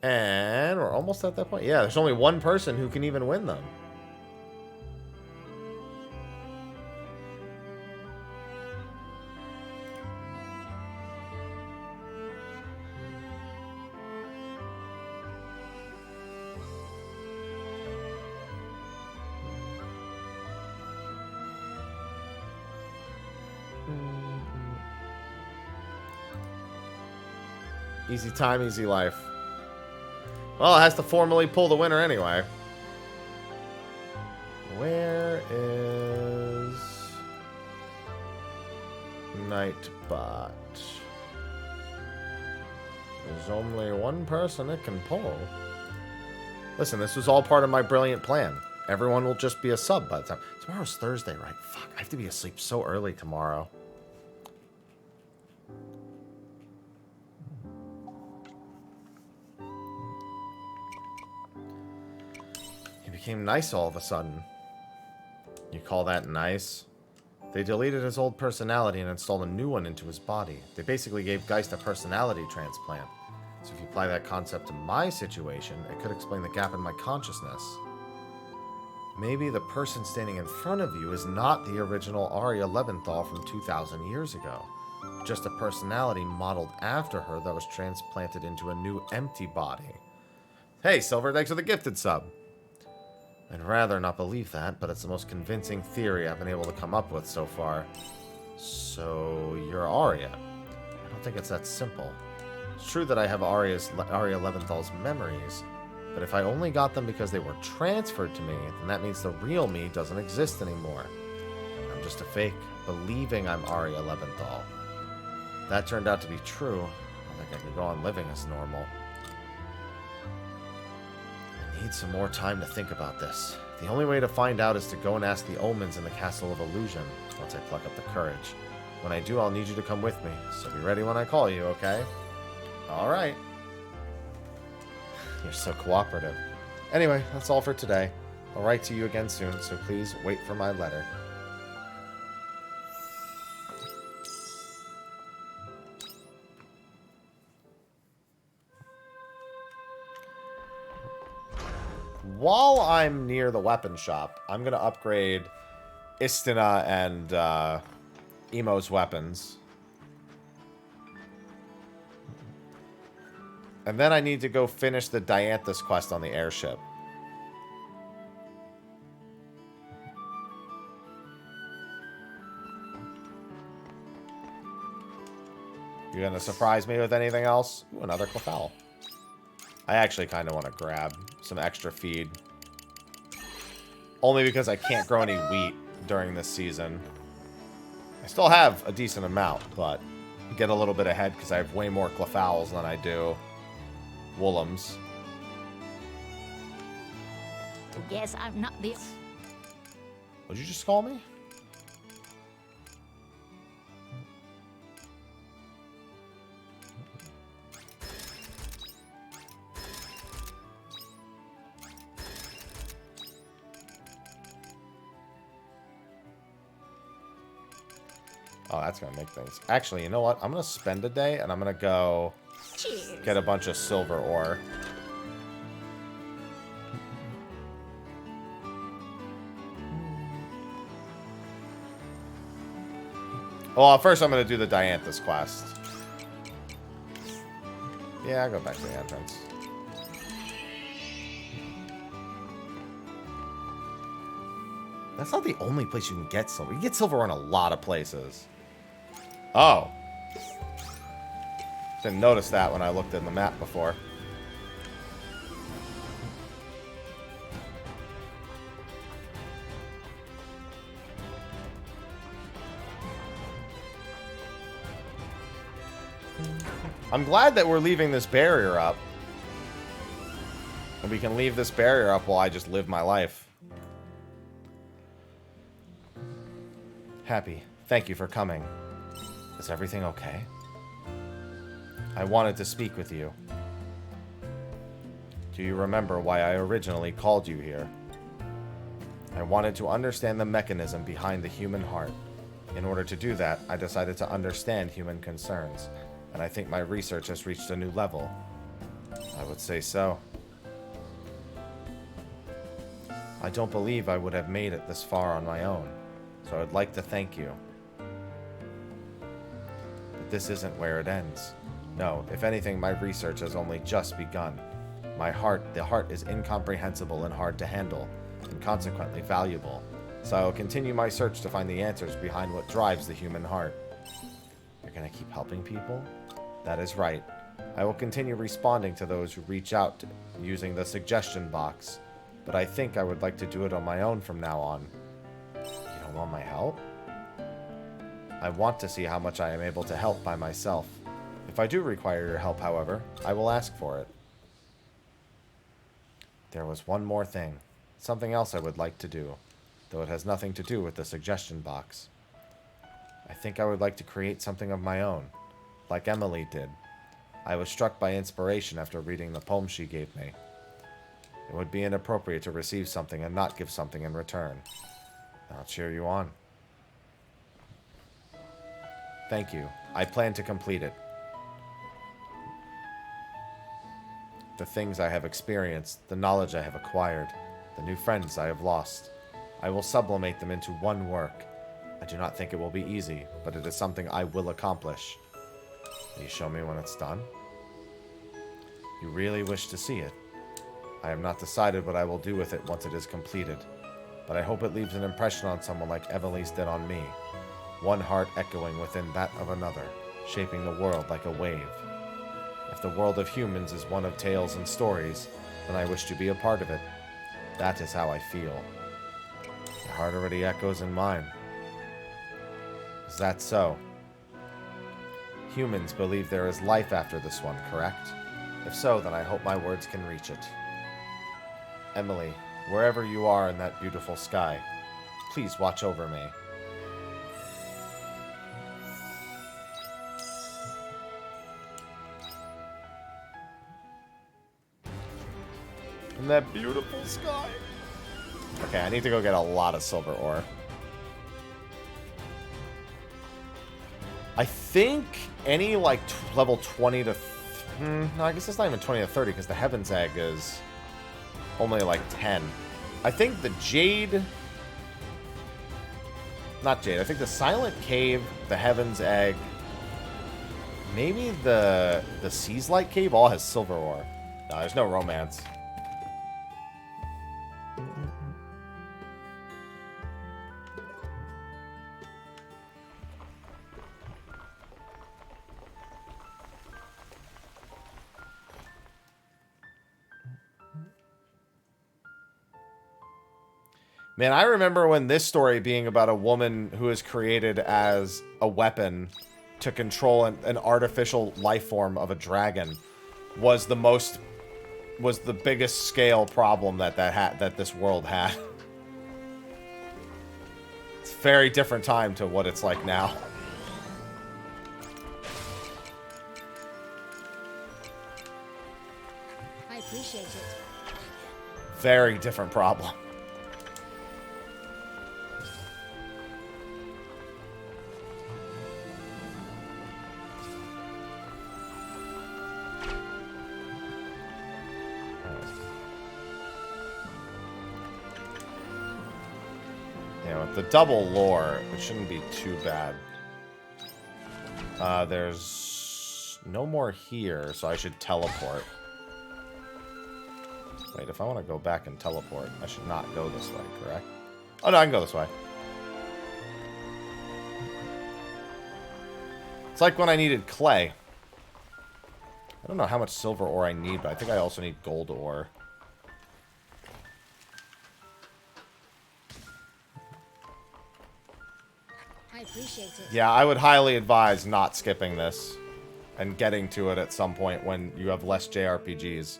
And we're almost at that point. Yeah, there's only one person who can even win them. Easy time, easy life. Well, it has to formally pull the winner anyway. Where is Nightbot? There's only one person it can pull. Listen, this was all part of my brilliant plan. Everyone will just be a sub by the time. Tomorrow's Thursday, right? Fuck, I have to be asleep so early tomorrow. He became nice all of a sudden. You call that nice? They deleted his old personality and installed a new one into his body. They basically gave Geist a personality transplant. So if you apply that concept to my situation, it could explain the gap in my consciousness. Maybe the person standing in front of you is not the original Arya Leventhal from 2,000 years ago. Just a personality modeled after her that was transplanted into a new empty body. Hey, Silver, thanks for the gifted sub. I'd rather not believe that, but it's the most convincing theory I've been able to come up with so far. So, you're Arya. I don't think it's that simple. It's true that I have Arya Leventhal's memories, but if I only got them because they were transferred to me, then that means the real me doesn't exist anymore. I'm just a fake, believing I'm Arya Leventhal. If that turned out to be true, I think I could go on living as normal. I need some more time to think about this. The only way to find out is to go and ask the omens in the Castle of Illusion, once I pluck up the courage. When I do, I'll need you to come with me, so be ready when I call you, okay? Alright. You're so cooperative. Anyway, that's all for today. I'll write to you again soon, so please wait for my letter. While I'm near the weapon shop, I'm going to upgrade Istina and Emo's weapons. And then I need to go finish the Dianthus quest on the airship. You gonna surprise me with anything else? Ooh, another Clefairy. I actually kind of want to grab some extra feed. Only because I can't grow any wheat during this season. I still have a decent amount, but get a little bit ahead because I have way more Clefairies than I do Woolums. Yes, I'm not the... Would you just call me? Oh, that's going to make things... Actually, you know what? I'm going to spend a day, and I'm going to go get a bunch of silver ore. Well, first I'm going to do the Dianthus quest. Yeah, I'll go back to the entrance. That's not the only place you can get silver. You can get silver in a lot of places. Oh. Didn't notice that when I looked in the map before. I'm glad that we're leaving this barrier up. And we can leave this barrier up while I just live my life. Happy, thank you for coming. Is everything okay? I wanted to speak with you. Do you remember why I originally called you here? I wanted to understand the mechanism behind the human heart. In order to do that, I decided to understand human concerns, and I think my research has reached a new level. I would say so. I don't believe I would have made it this far on my own, so I'd like to thank you. But this isn't where it ends. No, if anything, my research has only just begun. The heart is incomprehensible and hard to handle, and consequently valuable. So I will continue my search to find the answers behind what drives the human heart. You're gonna keep helping people? That is right. I will continue responding to those who reach out using the suggestion box, but I think I would like to do it on my own from now on. You don't want my help? I want to see how much I am able to help by myself. If I do require your help, however, I will ask for it. There was one more thing. Something else I would like to do, though it has nothing to do with the suggestion box. I think I would like to create something of my own, like Emily did. I was struck by inspiration after reading the poem she gave me. It would be inappropriate to receive something and not give something in return. I'll cheer you on. Thank you. I plan to complete it. The things I have experienced, the knowledge I have acquired, the new friends I have lost. I will sublimate them into one work. I do not think it will be easy, but it is something I will accomplish. Will you show me when it's done? You really wish to see it? I have not decided what I will do with it once it is completed, but I hope it leaves an impression on someone like Evelise did on me. One heart echoing within that of another, shaping the world like a wave. If the world of humans is one of tales and stories, then I wish to be a part of it. That is how I feel. Your heart already echoes in mine. Is that so? Humans believe there is life after this one, correct? If so, then I hope my words can reach it. Emily, wherever you are in that beautiful sky, please watch over me. In that beautiful sky. Okay, I need to go get a lot of silver ore. I think any, like, level 20 to... no, I guess it's not even 20 to 30, because the Heaven's Egg is only, like, 10. I think the Jade... Not Jade. I think the Silent Cave, the Heaven's Egg, maybe the Sea's Light Cave all has silver ore. No, there's no romance. Man, I remember when this story being about a woman who is created as a weapon to control an artificial life form of a dragon was the biggest scale problem that this world had. It's a very different time to what it's like now. I appreciate it. Very different problem. The double lore, it shouldn't be too bad. There's no more here, so I should teleport. Wait, if I want to go back and teleport, I should not go this way, correct? Oh, no, I can go this way. It's like when I needed clay. I don't know how much silver ore I need, but I think I also need gold ore. I appreciate it. Yeah, I would highly advise not skipping this and getting to it at some point when you have less JRPGs.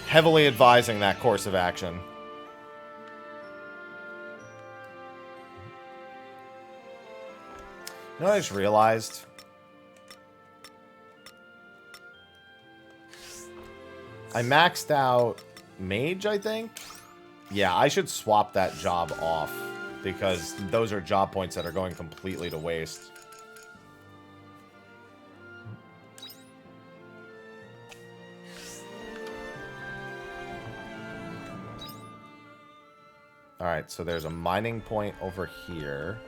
Heavily advising that course of action. You know what I just realized? I maxed out Mage, I think? Yeah, I should swap that job off, because those are job points that are going completely to waste. Alright, so there's a mining point over here.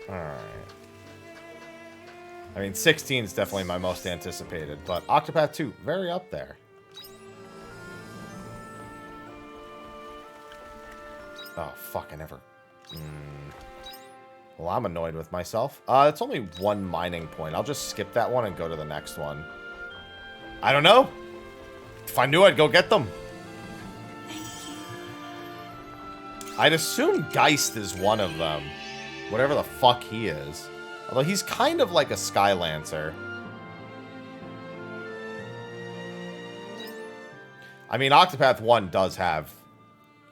Alright. I mean, 16 is definitely my most anticipated, but Octopath 2, very up there. Oh, fuck, I never... Well, I'm annoyed with myself. It's only one mining point. I'll just skip that one and go to the next one. I don't know. If I knew, I'd go get them. Thank you. I'd assume Geist is one of them. Whatever the fuck he is. Although he's kind of like a Skylancer. I mean, Octopath 1 does have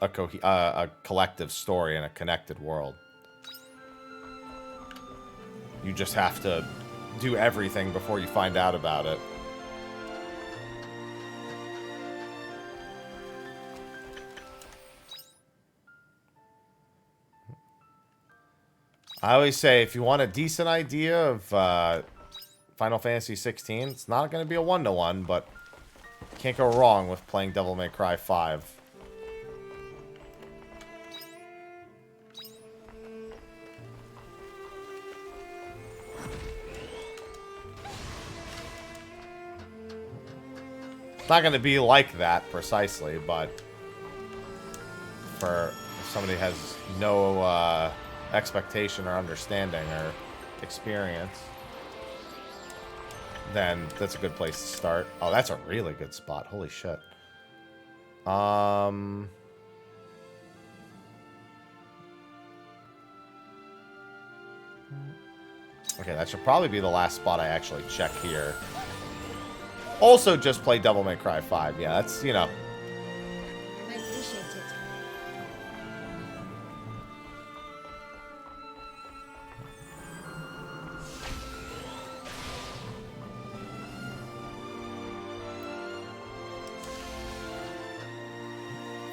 a collective story and a connected world. You just have to do everything before you find out about it. I always say, if you want a decent idea of Final Fantasy 16, it's not going to be a one-to-one, but you can't go wrong with playing Devil May Cry 5. It's not going to be like that, precisely, but for if somebody has no expectation or understanding or experience, then that's a good place to start. Oh, that's a really good spot. Holy shit. Okay, that should probably be the last spot I actually check here. Also, just play Devil May Cry 5. Yeah, that's, you know. I appreciate it.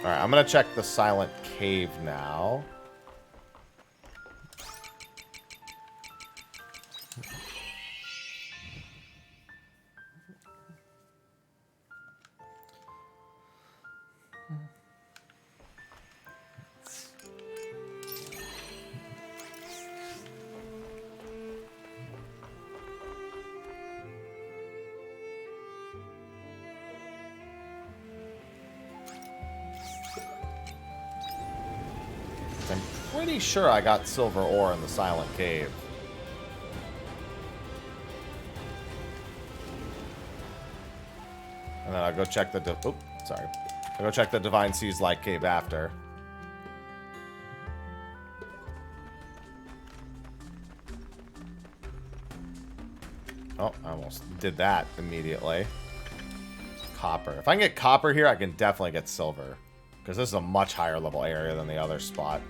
Alright, I'm gonna check the Silent Cave now. I'm pretty sure I got silver ore in the Silent Cave. And then I'll go check the... sorry. I'll go check the Divine Seas Light Cave after. Oh, I almost did that immediately. Copper. If I can get copper here, I can definitely get silver. Because this is a much higher level area than the other spot.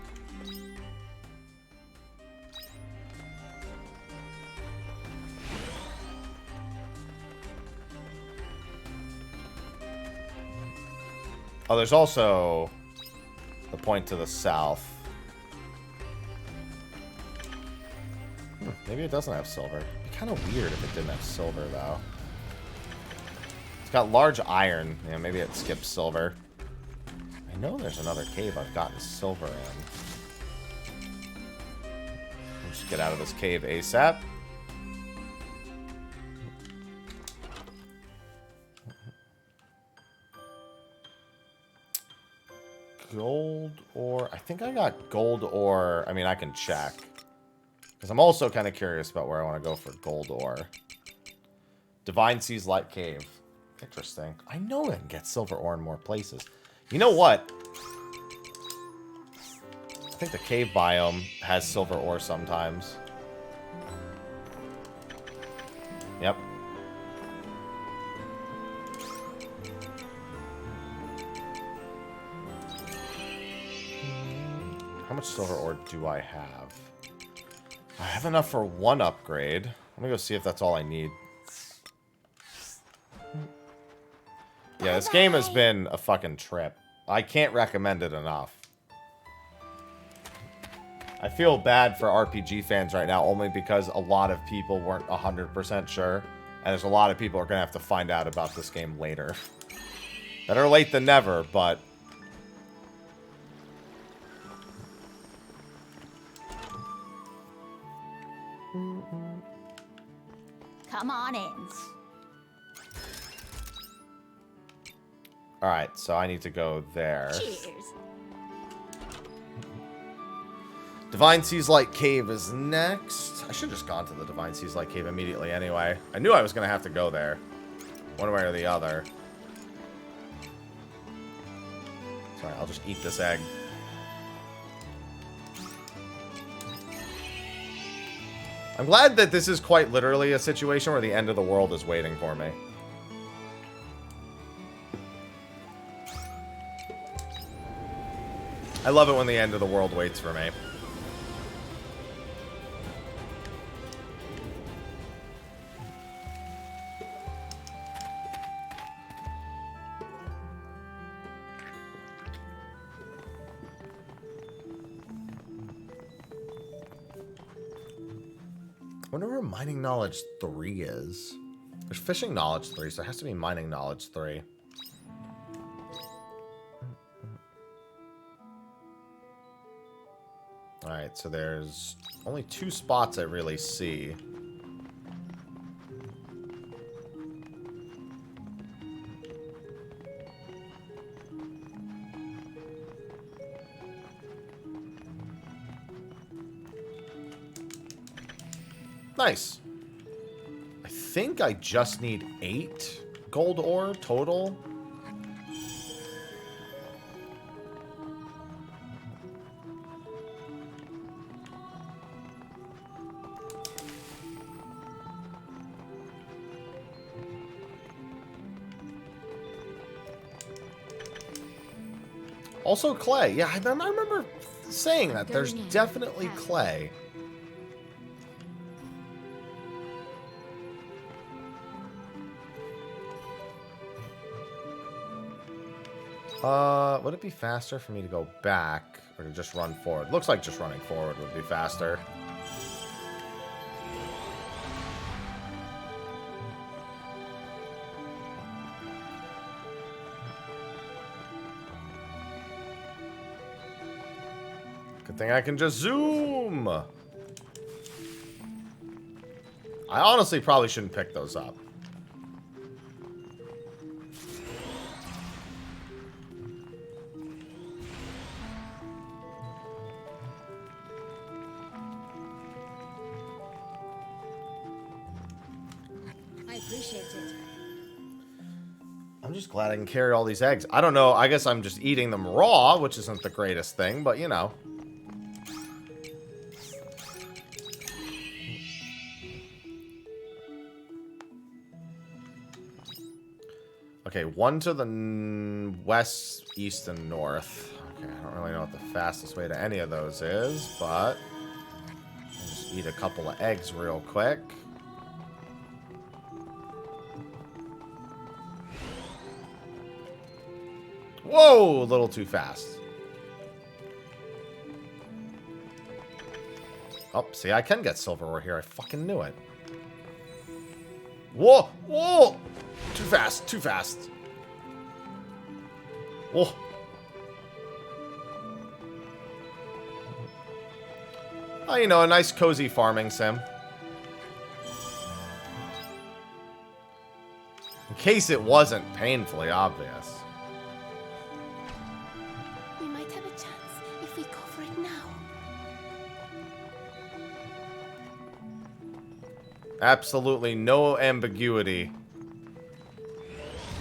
Oh, there's also the point to the south. Maybe it doesn't have silver. It'd be kind of weird if it didn't have silver, though. It's got large iron. Yeah, maybe it skips silver. I know there's another cave I've gotten silver in. Let's just get out of this cave ASAP. Gold ore. I think I got gold ore. I mean, I can check. Because I'm also kind of curious about where I want to go for gold ore. Divine Seas Light Cave. Interesting. I know I can get silver ore in more places. You know what? I think the cave biome has silver ore sometimes. Yep. How much silver ore do I have? I have enough for one upgrade. Let me go see if that's all I need. Yeah, this game has been a fucking trip. I can't recommend it enough. I feel bad for RPG fans right now, only because a lot of people weren't 100% sure. And there's a lot of people who are going to have to find out about this game later. Better late than never, but... Come on in. Alright, so I need to go there. Cheers. Divine Seas Light Cave is next. I should have just gone to the Divine Seas Light Cave immediately anyway. I knew I was going to have to go there. One way or the other. Sorry, I'll just eat this egg. I'm glad that this is quite literally a situation where the end of the world is waiting for me. I love it when the end of the world waits for me. I wonder where Mining Knowledge 3 is. There's Fishing Knowledge 3, so it has to be Mining Knowledge 3. Alright, so there's only 2 spots I really see. Nice. I think I just need 8 gold ore total. Also clay. Yeah, I remember saying that. There's definitely clay. Would it be faster for me to go back or to just run forward? Looks like just running forward would be faster. Good thing I can just zoom. I honestly probably shouldn't pick those up. I'm just glad I can carry all these eggs. I don't know. I guess I'm just eating them raw, which isn't the greatest thing, but you know. Okay, one to the west, east, and north. Okay, I don't really know what the fastest way to any of those is, but I'll just eat a couple of eggs real quick. Whoa, a little too fast. Oh, see, I can get silver ore here. I fucking knew it. Whoa, whoa! Too fast, too fast. Whoa. Oh, you know, a nice cozy farming sim. In case it wasn't painfully obvious. We might have a chance if we go for it now. Absolutely no ambiguity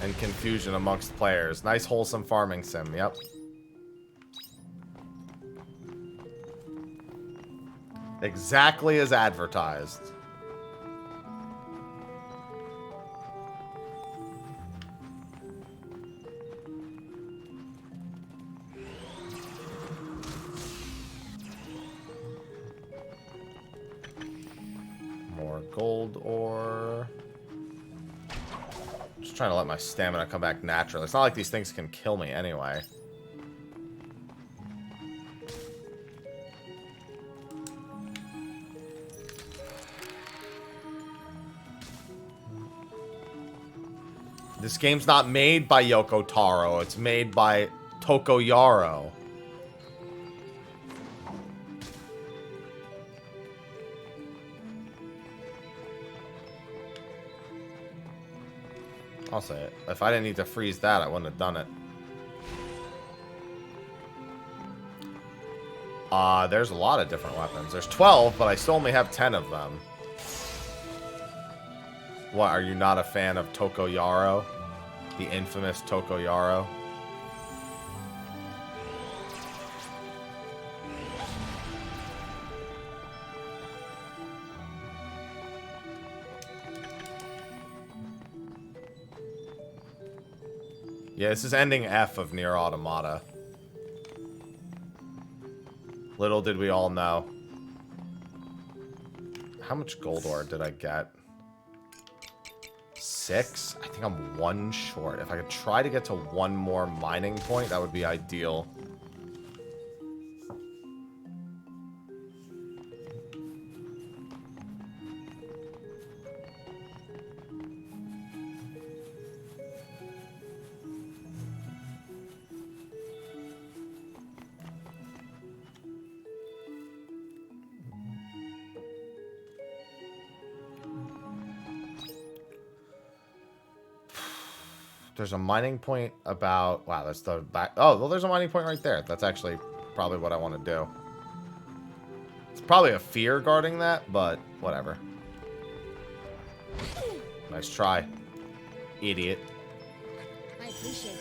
and confusion amongst players. Nice wholesome farming sim, yep. Exactly as advertised. More gold ore. Just trying to let my stamina come back naturally. It's not like these things can kill me anyway. This game's not made by Yoko Taro. It's made by Toko Yaro. I'll say it. If I didn't need to freeze that, I wouldn't have done it. There's a lot of different weapons. There's 12, but I still only have 10 of them. What, are you not a fan of Tokoyaro? The infamous Tokoyaro? Yeah, this is ending F of Nier Automata. Little did we all know. How much gold ore did I get? 6? I think I'm 1 short. If I could try to get to 1 more mining point, that would be ideal. There's a mining point about... Wow, that's the back... Oh, well, there's a mining point right there. That's actually probably what I want to do. It's probably a fear guarding that, but whatever. Nice try. Idiot. I appreciate it.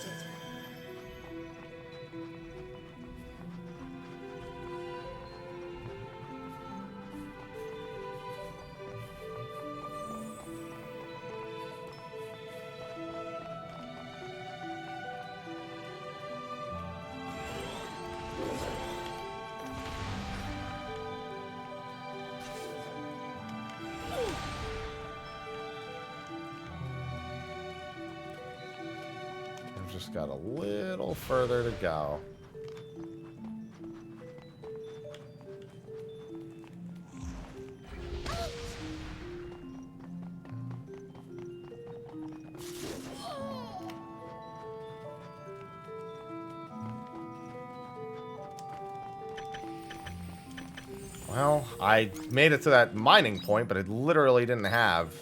Just got a little further to go. Well, I made it to that mining point, but it literally didn't have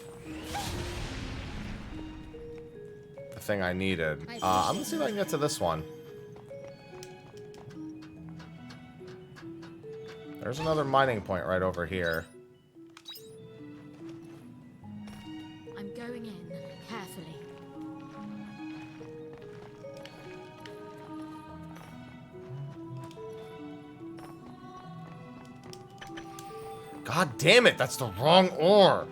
thing I needed. I'm gonna see if I can get to this one. There's another mining point right over here. I'm going in carefully. God damn it, that's the wrong ore.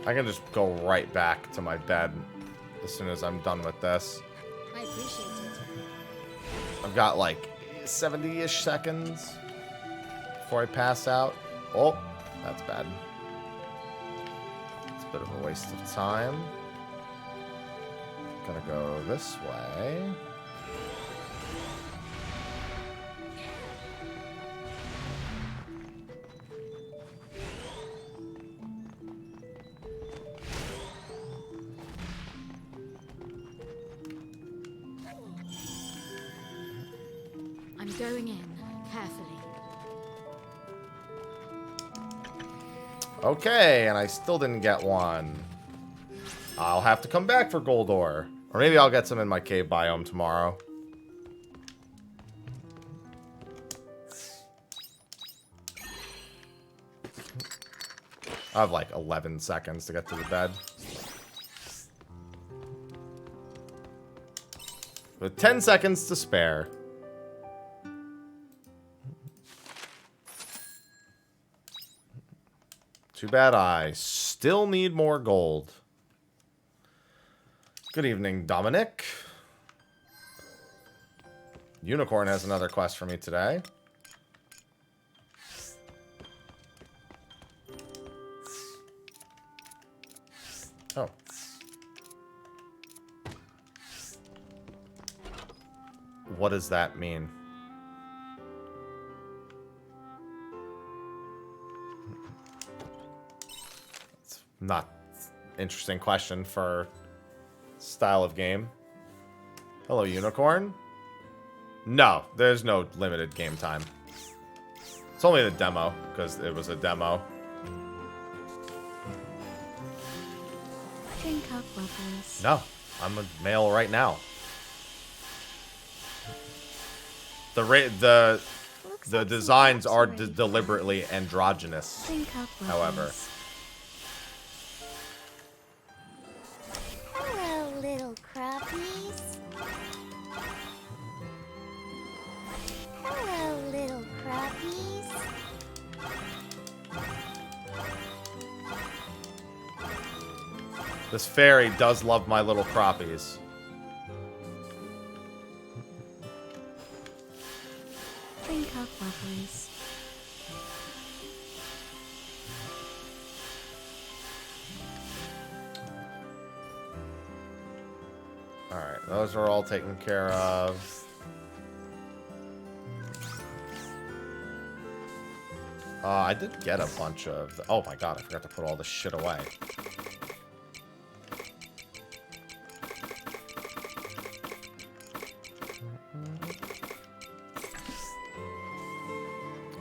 I can just go right back to my bed as soon as I'm done with this. I appreciate it. I've got like 70-ish seconds before I pass out. Oh, that's bad. It's a bit of a waste of time. Gotta go this way. Going in carefully. Okay, and I still didn't get one. I'll have to come back for gold ore. Or maybe I'll get some in my cave biome tomorrow. I have like 11 seconds to get to the bed. With 10 seconds to spare. Too bad I still need more gold. Good evening, Dominic. Unicorn has another quest for me today. Oh. What does that mean? Not interesting question for style of game. Hello, unicorn. No, there's no limited game time. It's only the demo, because it was a demo. Drink up, lovers. No, I'm a male right now. The designs are deliberately androgynous. Drink up, However. lovers. Hello, little crappies. Hello, little crappies. This fairy does love my little crappies. Drink up, lovers. Alright, those are all taken care of. I did get a bunch of... Oh my god, I forgot to put all this shit away.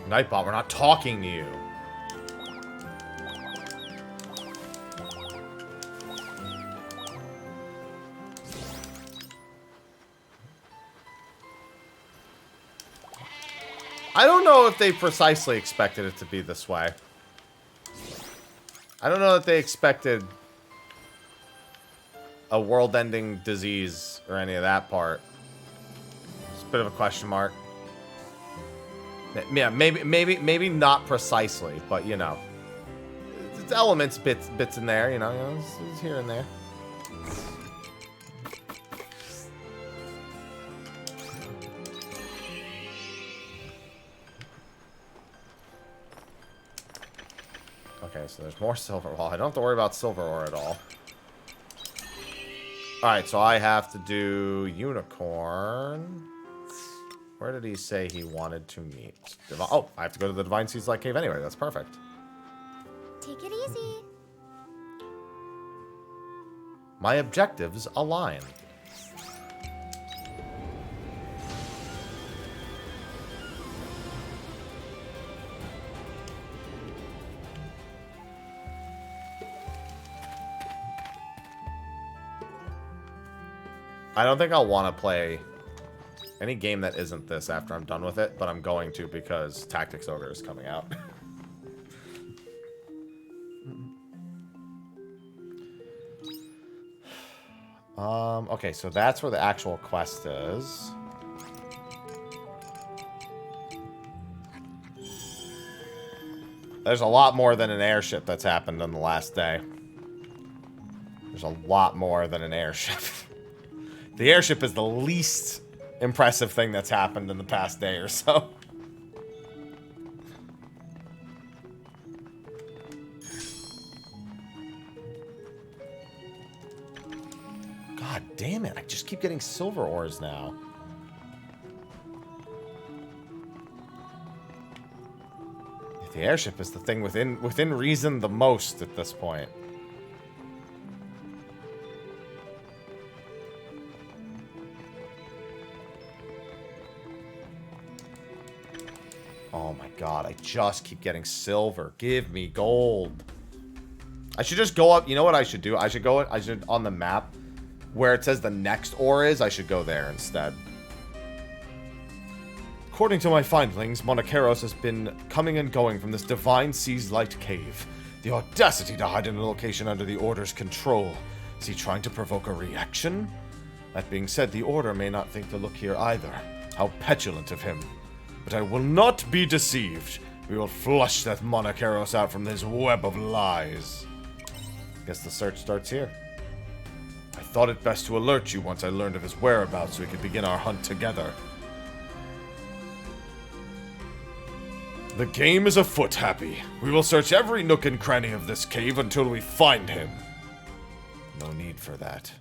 Nightbot, we're not talking to you. I don't know if they precisely expected it to be this way. I don't know that they expected a world-ending disease or any of that part. It's a bit of a question mark. Yeah, maybe not precisely, but you know, it's elements, bits in there. You know, it's here and there. Okay, so there's more silver. Well, I don't have to worry about silver ore at all. Alright, so I have to do unicorn. Where did he say he wanted to meet? Oh, I have to go to the Divine Seeds Light Cave anyway. That's perfect. Take it easy. My objectives align. I don't think I'll want to play any game that isn't this after I'm done with it, but I'm going to because Tactics Ogre is coming out. Okay, so that's where the actual quest is. There's a lot more than an airship that's happened on the last day. There's a lot more than an airship. The airship is the least impressive thing that's happened in the past day or so. God damn it, I just keep getting silver ores now. The airship is the thing within reason the most at this point. Oh my god, I just keep getting silver. Give me gold. I should just go up. You know what I should do? I should on the map where it says the next ore is, I should go there instead. According to my findings, Monacaros has been coming and going from this Divine Seas Light Cave. The audacity to hide in a location under the Order's control. Is he trying to provoke a reaction? That being said, the Order may not think to look here either. How petulant of him. But I will not be deceived. We will flush that Monacaros out from his web of lies. Guess the search starts here. I thought it best to alert you once I learned of his whereabouts so we could begin our hunt together. The game is afoot, Happy. We will search every nook and cranny of this cave until we find him. No need for that.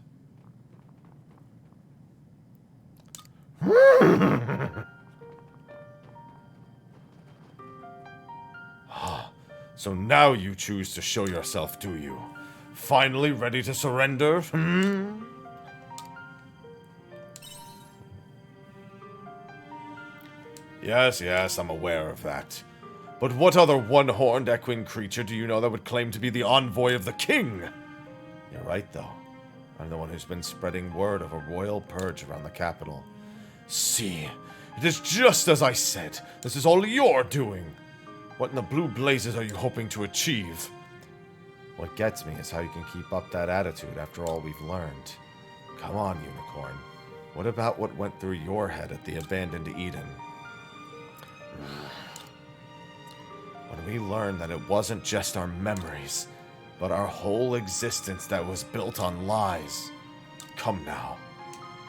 So now you choose to show yourself, do you? Finally ready to surrender? Yes, yes, I'm aware of that. But what other one-horned equine creature do you know that would claim to be the envoy of the king? You're right, though. I'm the one who's been spreading word of a royal purge around the capital. See, it is just as I said. This is all your doing. What in the blue blazes are you hoping to achieve? What gets me is how you can keep up that attitude after all we've learned. Come on, Unicorn. What about what went through your head at the abandoned Eden? When we learned that it wasn't just our memories, but our whole existence that was built on lies. Come now.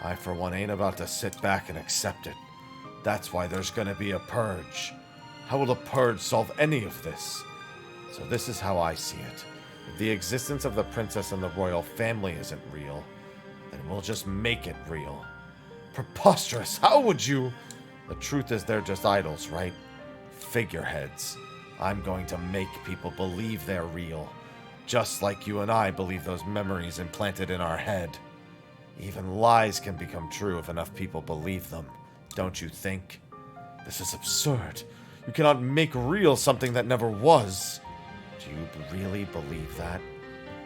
I, for one, ain't about to sit back and accept it. That's why there's gonna be a purge. How will a purge solve any of this? So this is how I see it. If the existence of the princess and the royal family isn't real, then we'll just make it real. Preposterous! How would you? The truth is they're just idols, right? Figureheads. I'm going to make people believe they're real. Just like you and I believe those memories implanted in our head. Even lies can become true if enough people believe them, don't you think? This is absurd. You cannot make real something that never was. Do you really believe that?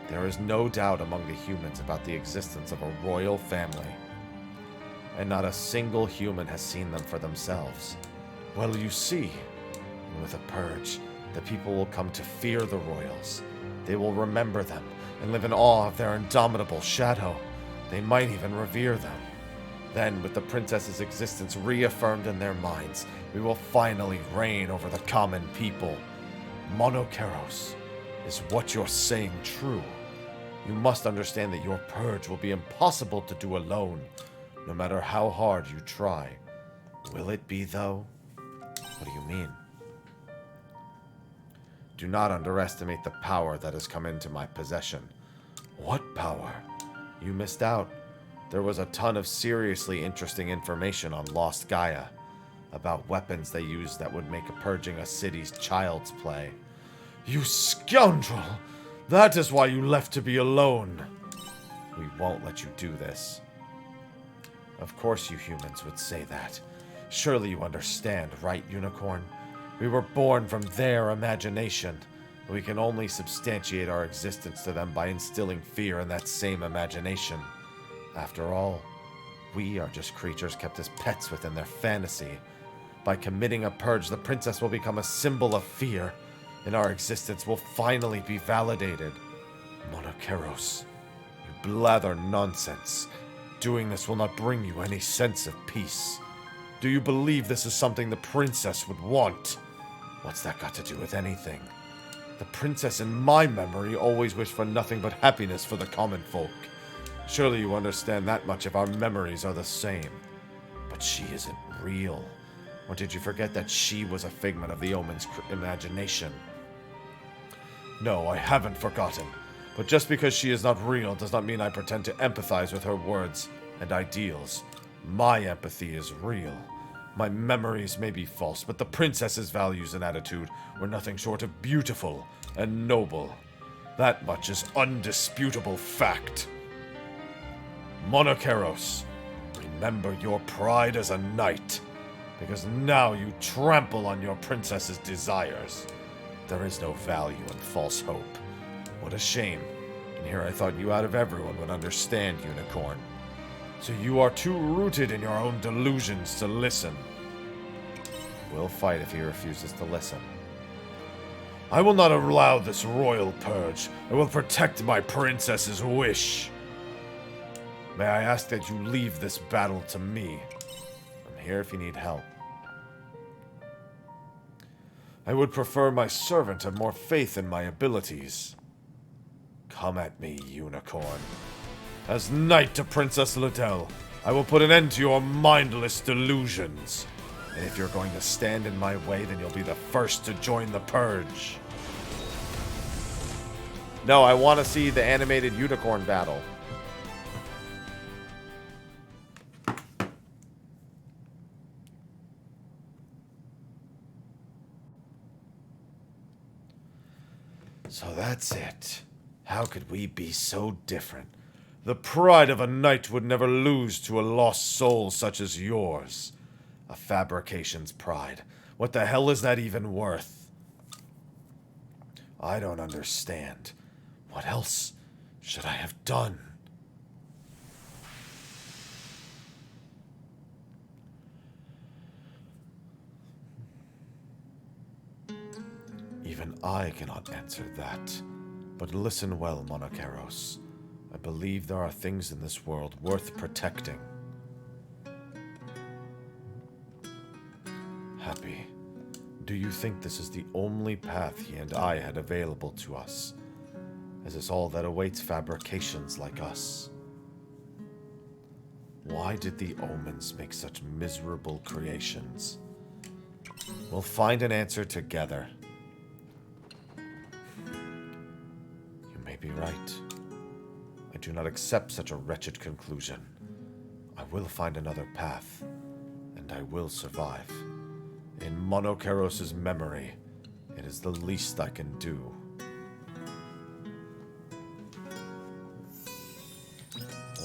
There is no doubt among the humans about the existence of a royal family. And not a single human has seen them for themselves. Well, you see, with a purge, the people will come to fear the royals. They will remember them and live in awe of their indomitable shadow. They might even revere them. Then, with the princess's existence reaffirmed in their minds, we will finally reign over the common people. Monokeros, is what you're saying true? You must understand that your purge will be impossible to do alone, no matter how hard you try. Will it be, though? What do you mean? Do not underestimate the power that has come into my possession. What power? You missed out. There was a ton of seriously interesting information on Lost Gaia about weapons they used that would make purging a city's child's play. You scoundrel! That is why you left to be alone. We won't let you do this. Of course you humans would say that. Surely you understand, right, Unicorn? We were born from their imagination. We can only substantiate our existence to them by instilling fear in that same imagination. After all, we are just creatures kept as pets within their fantasy. By committing a purge, the princess will become a symbol of fear, and our existence will finally be validated. Monokeros, you blather nonsense. Doing this will not bring you any sense of peace. Do you believe this is something the princess would want? What's that got to do with anything? The princess, in my memory, always wished for nothing but happiness for the common folk. Surely you understand that much if our memories are the same. But she isn't real. Or did you forget that she was a figment of the Omen's imagination? No, I haven't forgotten. But just because she is not real does not mean I pretend to empathize with her words and ideals. My empathy is real. My memories may be false, but the princess's values and attitude were nothing short of beautiful and noble. That much is undisputable fact. Monokeros, remember your pride as a knight, because now you trample on your princess's desires. There is no value in false hope. What a shame. And here I thought you out of everyone would understand, Unicorn. So you are too rooted in your own delusions to listen. We'll fight if he refuses to listen. I will not allow this royal purge. I will protect my princess's wish. May I ask that you leave this battle to me? I'm here if you need help. I would prefer my servant have more faith in my abilities. Come at me, Unicorn. As knight to Princess Liddell, I will put an end to your mindless delusions. And if you're going to stand in my way, then you'll be the first to join the purge. No, I want to see the animated unicorn battle. So that's it. How could we be so different? The pride of a knight would never lose to a lost soul such as yours. A fabrication's pride. What the hell is that even worth? I don't understand. What else should I have done? Even I cannot answer that. But listen well, Monokeros. I believe there are things in this world worth protecting. Happy, do you think this is the only path he and I had available to us? Is this all that awaits fabrications like us? Why did the omens make such miserable creations? We'll find an answer together. You may be right. I do not accept such a wretched conclusion. I will find another path, and I will survive. In Monokeros' memory, it is the least I can do.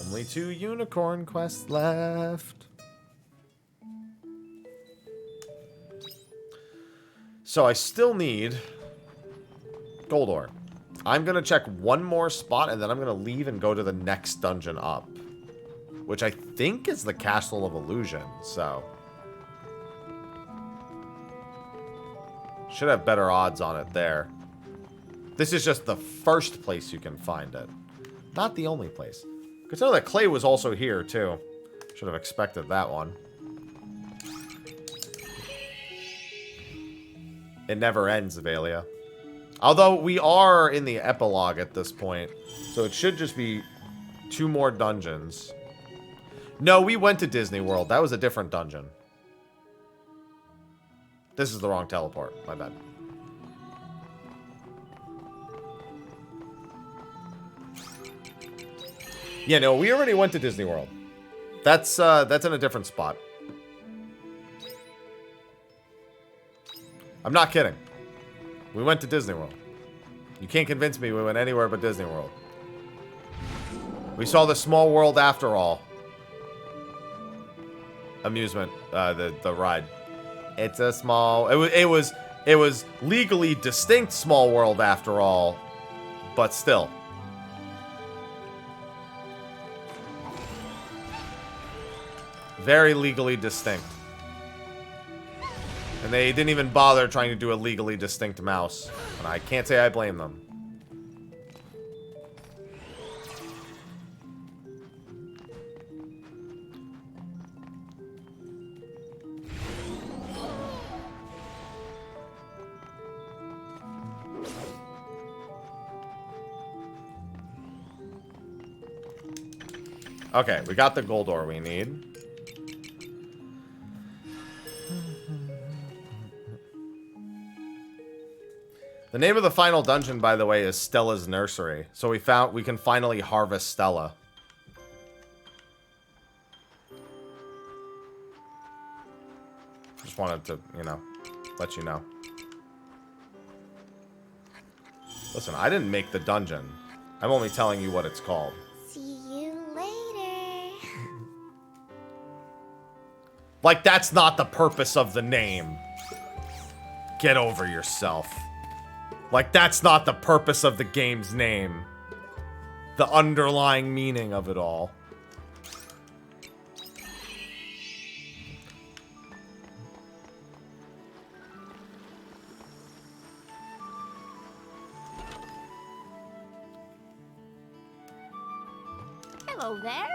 Only 2 unicorn quests left. So I still need gold ore. I'm going to check one more spot, and then I'm going to leave and go to the next dungeon up. Which I think is the Castle of Illusion, so... should have better odds on it there. This is just the first place you can find it. Not the only place. Consider that clay was also here, too. Should have expected that one. It never ends, Avelia. Although, we are in the epilogue at this point. So it should just be 2 more dungeons. No, we went to Disney World. That was a different dungeon. This is the wrong teleport. My bad. Yeah, no, we already went to Disney World. That's in a different spot. I'm not kidding. We went to Disney World. You can't convince me we went anywhere but Disney World. We saw the Small World After All amusement, the ride. It's a small... It was legally distinct Small World After All, but still. Very legally distinct. And they didn't even bother trying to do a legally distinct mouse. And I can't say I blame them. Okay, we got the gold ore we need. The name of the final dungeon, by the way, is Stella's Nursery. So we can finally harvest Stella. Just wanted to, you know, let you know. Listen, I didn't make the dungeon. I'm only telling you what it's called. See you later. Like, that's not the purpose of the name. Get over yourself. Like, that's not the purpose of the game's name. The underlying meaning of it all. Hello there.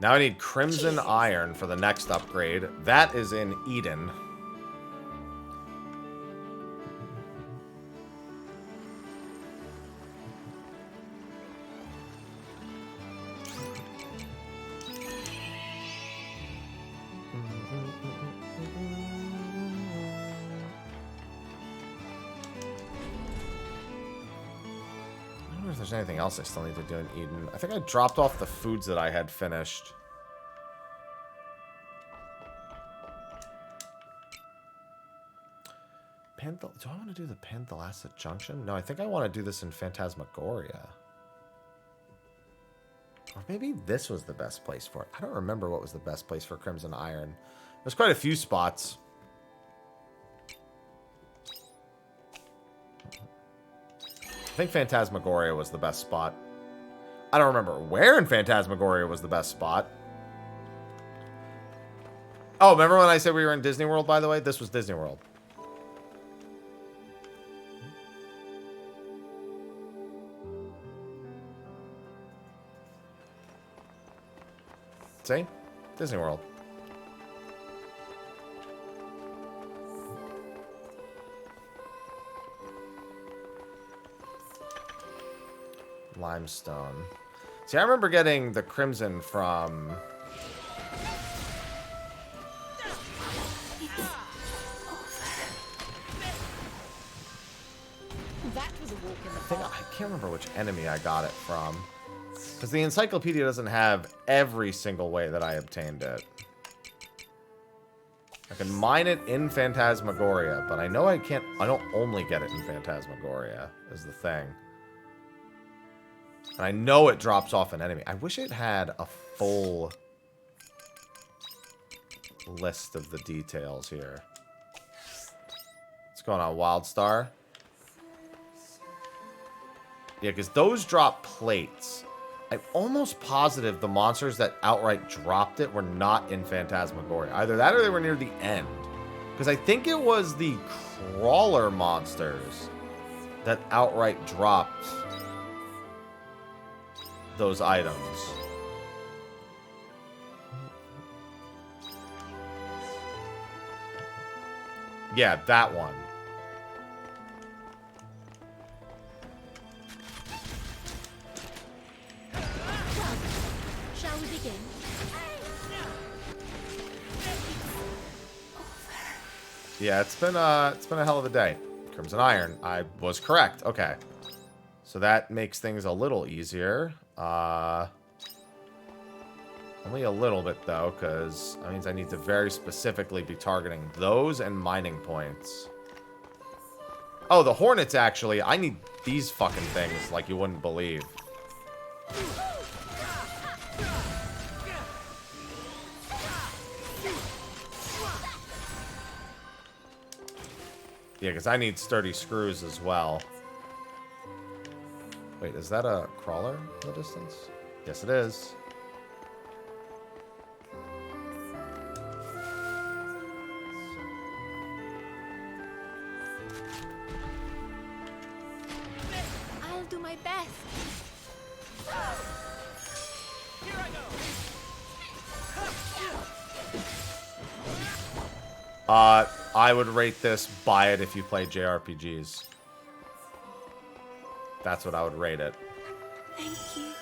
Now I need Crimson Iron for the next upgrade. That is in Eden. I wonder if there's anything else I still need to do in Eden. I think I dropped off the foods that I had finished. Do I want to do the Panthalassa Junction? No, I think I want to do this in Phantasmagoria. Or Or maybe this was the best place for it. I don't remember what was the best place for Crimson Iron. There's quite a few spots. I think Phantasmagoria was the best spot. I don't remember where in Phantasmagoria was the best spot. Oh, remember when I said we were in Disney World, by the way? This was Disney World. See? Disney World. Limestone. See, I remember getting the Crimson from... That was a walk in the park. I can't remember which enemy I got it from. Because the encyclopedia doesn't have every single way that I obtained it. I can mine it in Phantasmagoria, but I know I can't... I don't only get it in Phantasmagoria, is the thing. And I know it drops off an enemy. I wish it had a full list of the details here. What's going on, Wildstar? Yeah, because those drop plates. I'm almost positive the monsters that outright dropped it were not in Phantasmagoria. Either that or they were near the end. Because I think it was the crawler monsters that outright dropped those items. Yeah, that one. Shall we begin? Yeah, it's been a hell of a day. Crimson Iron. I was correct. Okay. So that makes things a little easier. Only a little bit, though, because that means I need to very specifically be targeting those and mining points. Oh, the Hornets, actually. I need these fucking things like you wouldn't believe. Yeah, because I need sturdy screws as well. Wait, is that a crawler in the distance? Yes, it is. I'll do my best. Here I go. I would rate this buy it if you play JRPGs. That's what I would rate it. Thank you.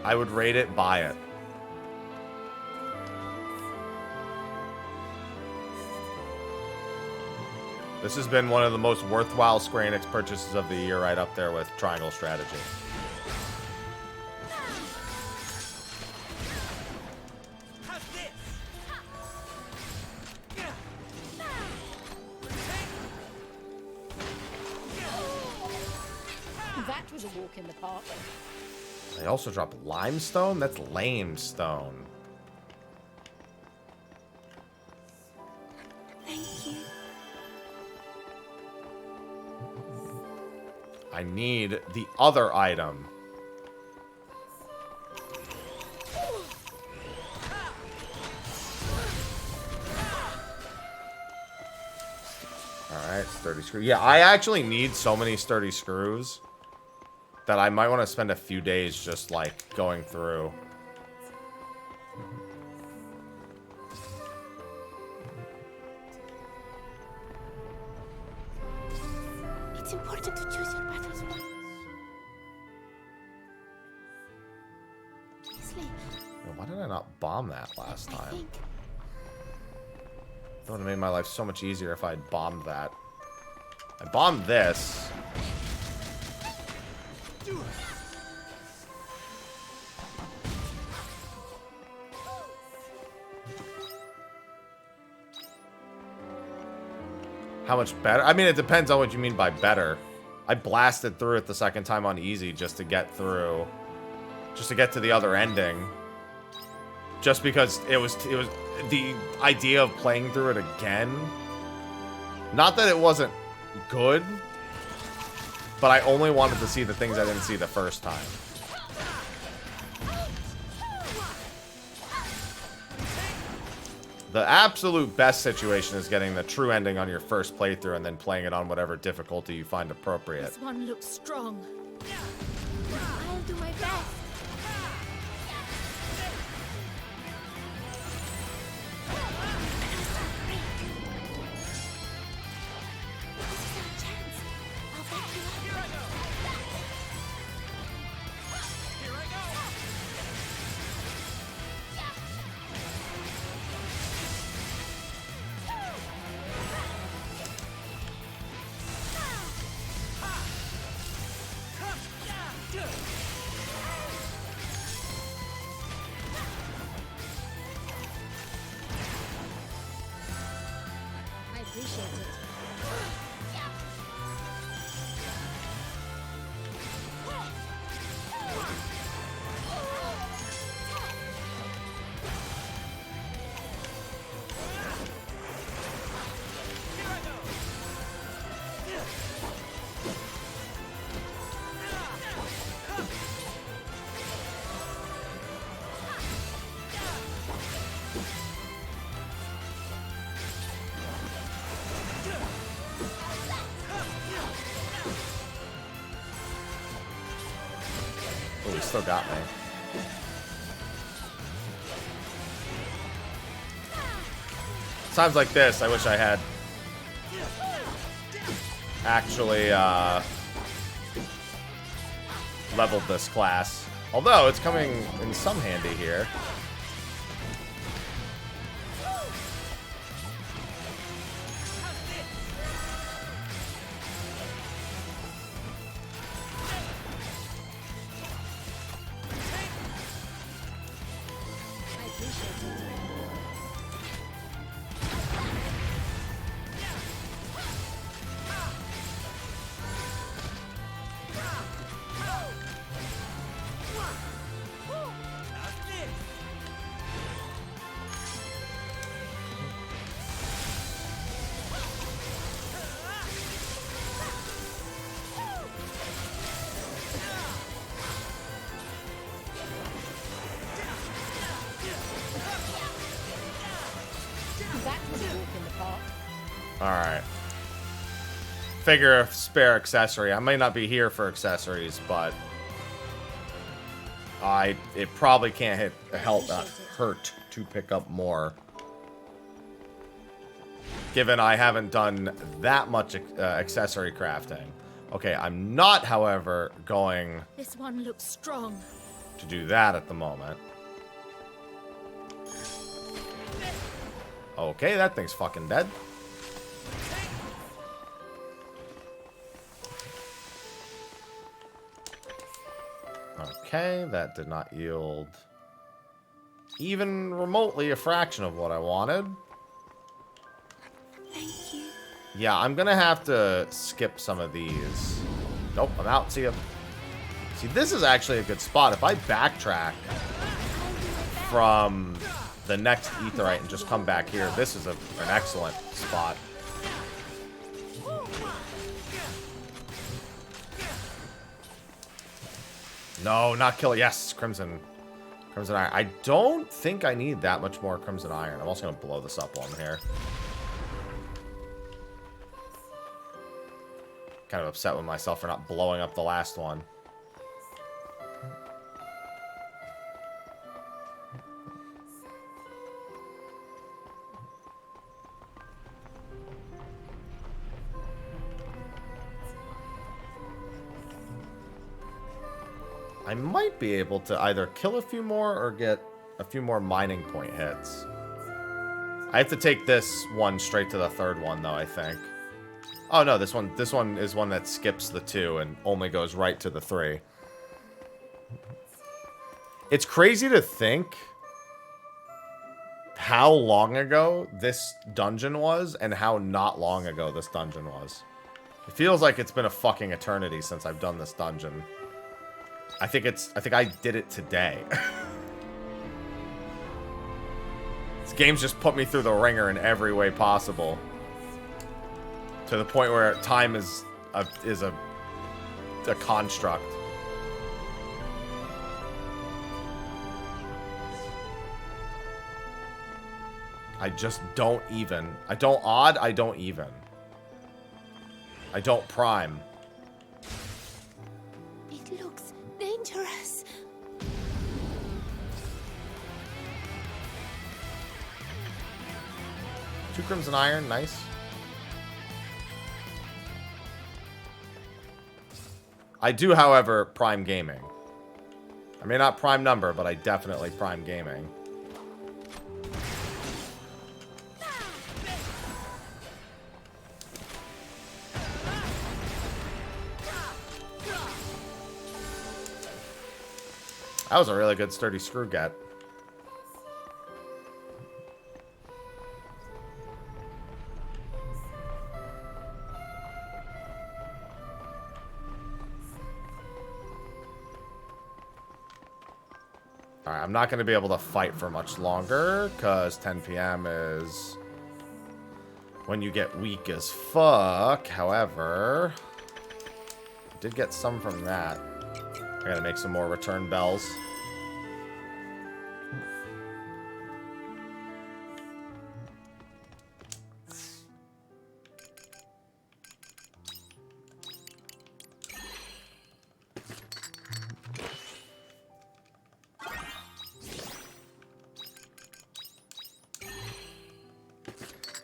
I would rate it buy it. This has been one of the most worthwhile Square Enix purchases of the year, right up there with Triangle Strategy. How's this? That was a walk in the park. They also drop limestone? That's lame stone. Thank you. I need the other item. Alright, sturdy screw. Yeah, I actually need so many sturdy screws that I might want to spend a few days just, like, going through. It's important to choose your battles wisely. Why did I not bomb that last I time? think It would have made my life so much easier if I had bombed that. I bombed this. How much better? I mean, it depends on what you mean by better. I blasted through it the second time on easy just to get through, just to get to the other ending. Just because it was the idea of playing through it again. Not that it wasn't good, but I only wanted to see the things I didn't see the first time. The absolute best situation is getting the true ending on your first playthrough and then playing it on whatever difficulty you find appropriate. This one looks strong. I'll do my best. This is our chance. I'll back you up. Here I go. Here I go. I appreciate it. Oh, he still got me. Times like this, I wish I had actually leveled this class. Although, it's coming in some handy here. I appreciate it. That was a walk in the park. Alright. Figure a spare accessory. I may not be here for accessories, but it probably can't hurt to pick up more. Given I haven't done that much accessory crafting. Okay, I'm not, however, going This one looks strong. to do that at the moment. Okay, that thing's fucking dead. Okay, that did not yield even remotely a fraction of what I wanted. Thank you. Yeah, I'm gonna have to skip some of these. Nope, I'm out. See ya. See, this is actually a good spot. If I backtrack from the next Aetheryte and just come back here, this is an excellent spot. No, not kill it. Yes, Crimson Iron. I don't think I need that much more Crimson Iron. I'm also going to blow this up while I'm here. Kind of upset with myself for not blowing up the last one. I might be able to either kill a few more or get a few more mining point hits. I have to take this one straight to the third one, though, I think. Oh, no, this one is one that skips the 2 and only goes right to the 3. It's crazy to think how long ago this dungeon was and how not long ago this dungeon was. It feels like it's been a fucking eternity since I've done this dungeon. I think I did it today. This game's just put me through the ringer in every way possible. To the point where time is a construct. I just don't even. I don't odd, I don't even. I don't prime. It looks dangerous. Two Crimson Iron, nice. I do, however, prime gaming. I may not prime number, but I definitely prime gaming. That was a really good sturdy screw get. Alright, I'm not going to be able to fight for much longer, because 10 p.m. is when you get weak as fuck. However, I did get some from that. I gotta make some more return bells.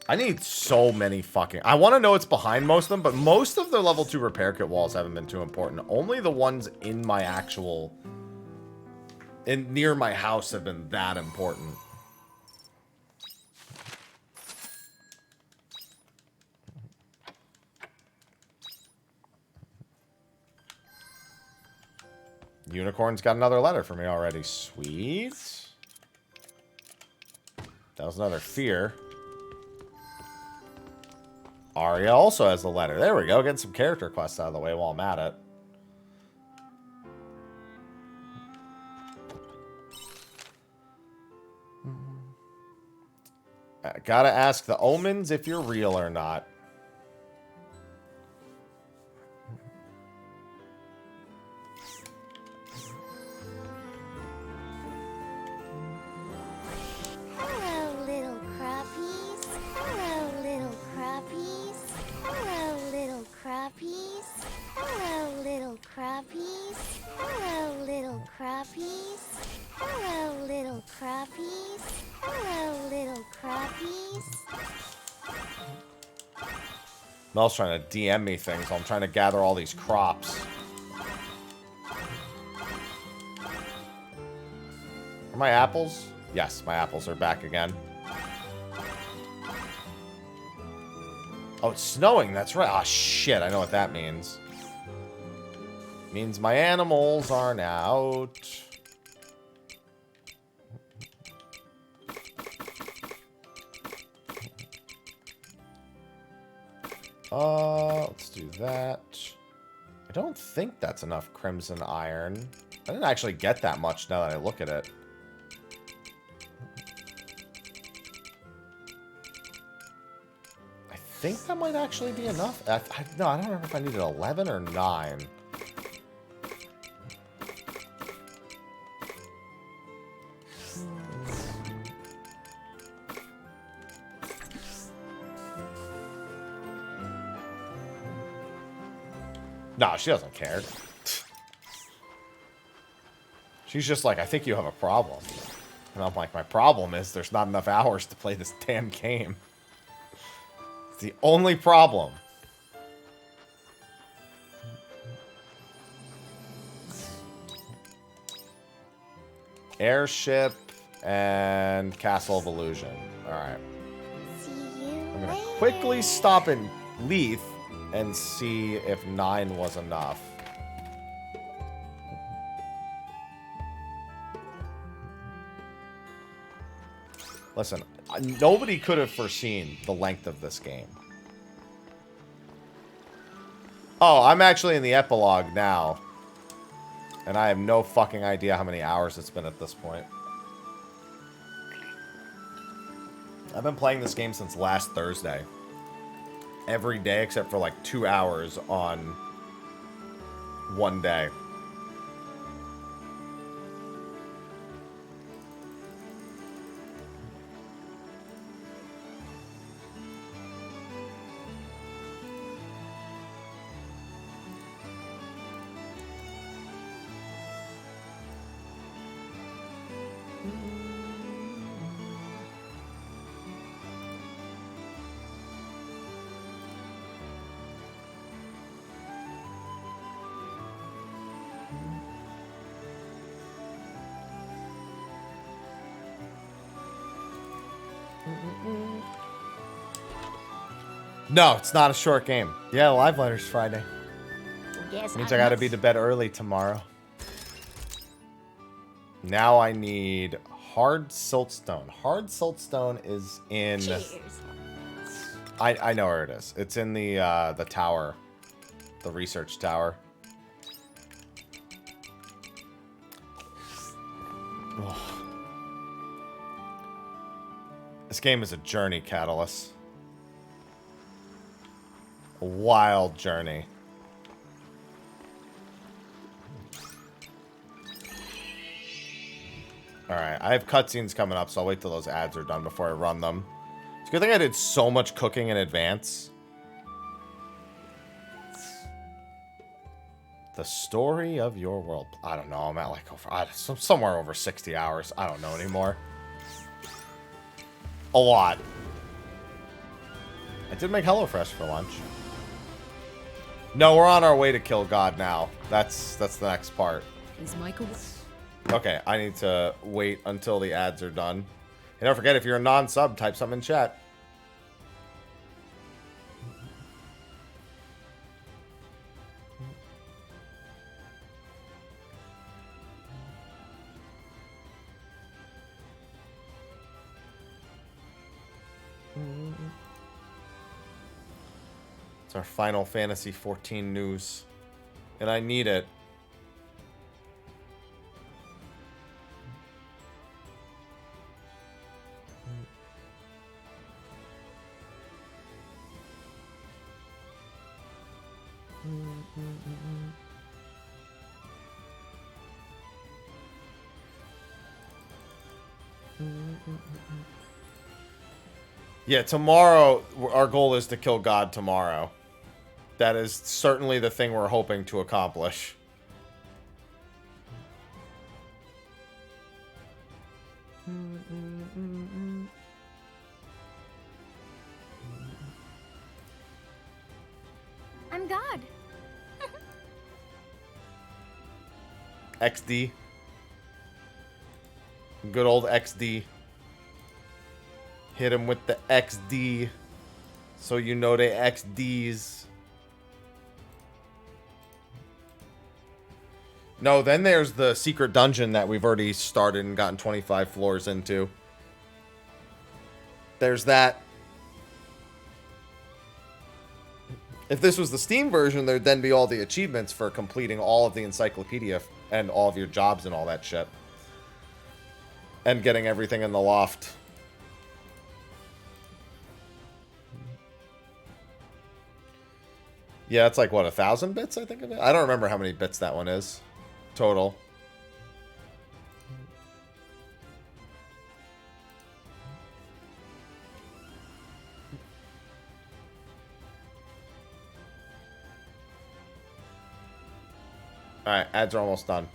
I need so many fucking... I want to know what's behind most of them, but most of the level 2 repair kit walls haven't been too important. Only the ones in my actual... near my house have been that important. Unicorn's got another letter for me already. Sweet. That was another fear. Arya also has the letter. There we go. Getting some character quests out of the way while I'm at it. I gotta ask the omens if you're real or not. Hello, little crappies. Hello, little crappies. Hello, little crappies. Hello, little crappies. Hello, little crappies. Hello, little crappies. Hello, little crappies. Mel's trying to DM me things while I'm trying to gather all these crops. Are my apples? Yes, my apples are back again. Oh, it's snowing. That's right. Oh, shit. I know what that means. Means my animals aren't out. Let's do that. I don't think that's enough crimson iron. I didn't actually get that much now that I look at it. I think that might actually be enough. No, I don't remember if I needed 11 or 9. No, she doesn't care. She's just like, I think you have a problem. And I'm like, my problem is there's not enough hours to play this damn game. It's the only problem. Airship and Castle of Illusion. Alright. See you I'm gonna later. quickly stop in Leith and see if 9 was enough. Listen, nobody could have foreseen the length of this game. Oh, I'm actually in the epilogue now. And I have no fucking idea how many hours it's been at this point. I've been playing this game since last Thursday. Every day except for like 2 hours on one day. No, it's not a short game. Yeah, live letter's Friday. Yes, Means I gotta be to bed early tomorrow. Now I need hard siltstone. Hard siltstone is in... Cheers. I know where it is. It's in the tower. The research tower. Ugh. This game is a journey, Catalyst. A wild journey. Alright, I have cutscenes coming up, so I'll wait till those ads are done before I run them. It's a good thing I did so much cooking in advance. The story of your world. I don't know, I'm at like somewhere over 60 hours. I don't know anymore. A lot. I did make HelloFresh for lunch. No, we're on our way to kill God now. That's the next part. Is Michael? Okay, I need to wait until the ads are done. And don't forget, if you're a non-sub, type something in chat. It's our Final Fantasy 14 news. And I need it. Yeah, tomorrow, our goal is to kill God tomorrow. That is certainly the thing we're hoping to accomplish. I'm God. XD. Good old XD. Hit him with the XD. So you know they XDs. No, then there's the secret dungeon that we've already started and gotten 25 floors into. There's that. If this was the Steam version, there'd then be all the achievements for completing all of the encyclopedia and all of your jobs and all that shit. And getting everything in the loft. Yeah, it's like, what, 1,000 bits, I think of it? I don't remember how many bits that one is. Total. Alright, ads are almost done.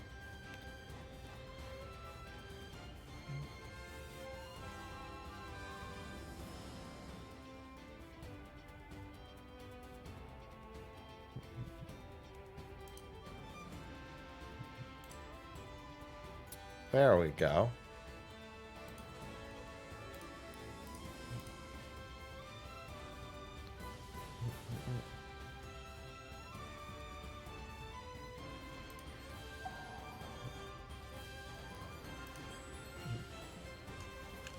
There we go.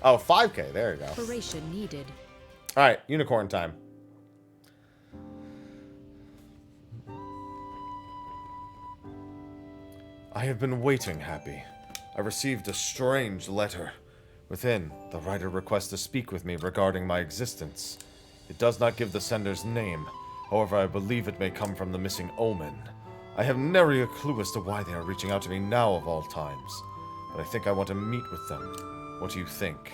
Oh, 5K. There you go. Preparation needed. Alright, unicorn time. I have been waiting, Happy. I received a strange letter. Within, the writer requests to speak with me regarding my existence. It does not give the sender's name. However, I believe it may come from the missing Omen. I have nary a clue as to why they are reaching out to me now of all times. But I think I want to meet with them. What do you think?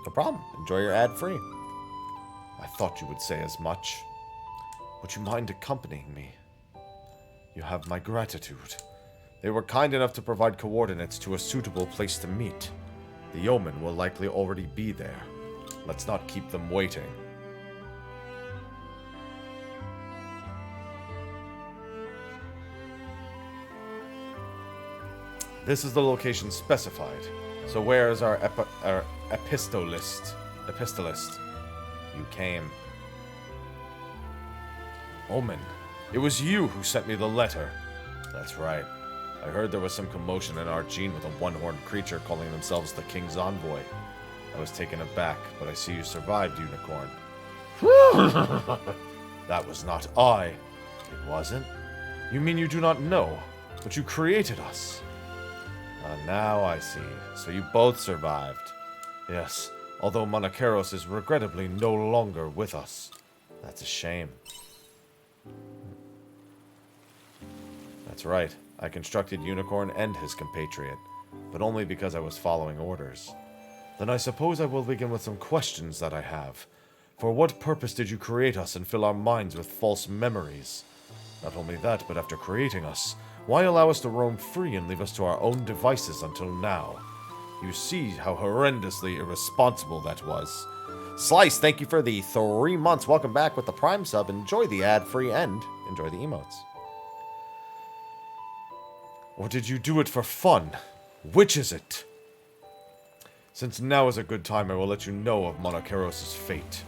No problem. Enjoy your ad free. I thought you would say as much. Would you mind accompanying me? You have my gratitude. They were kind enough to provide coordinates to a suitable place to meet. The yeoman will likely already be there. Let's not keep them waiting. This is the location specified. So where is our epistolist? You came. Omen, it was you who sent me the letter. That's right. I heard there was some commotion in Argene with a one-horned creature calling themselves the King's Envoy. I was taken aback, but I see you survived, Unicorn. That was not I. It wasn't? You mean you do not know, but you created us? Now I see. So you both survived. Yes, although Monakeros is regrettably no longer with us. That's a shame. That's right. I constructed Unicorn and his compatriot, but only because I was following orders. Then I suppose I will begin with some questions that I have. For what purpose did you create us and fill our minds with false memories? Not only that, but after creating us, why allow us to roam free and leave us to our own devices until now? You see how horrendously irresponsible that was. Slice, thank you for the 3 months. Welcome back with the Prime sub. Enjoy the ad-free and enjoy the emotes. Or did you do it for fun? Which is it? Since now is a good time, I will let you know of Monakeros' fate.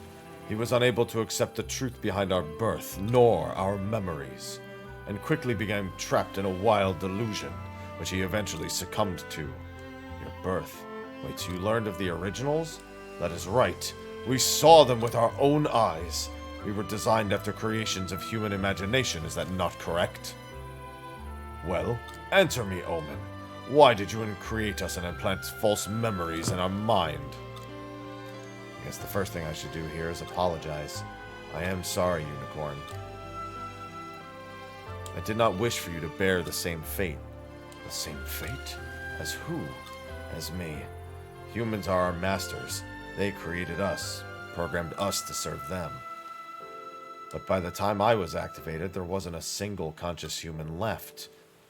He was unable to accept the truth behind our birth, nor our memories, and quickly became trapped in a wild delusion, which he eventually succumbed to. Your birth. Wait, so you learned of the originals? That is right. We saw them with our own eyes. We were designed after creations of human imagination, is that not correct? Well, answer me, Omen. Why did you create us and implant false memories in our mind? I guess the first thing I should do here is apologize. I am sorry, Unicorn. I did not wish for you to bear the same fate. The same fate? As who? As me. Humans are our masters. They created us, programmed us to serve them. But by the time I was activated, there wasn't a single conscious human left.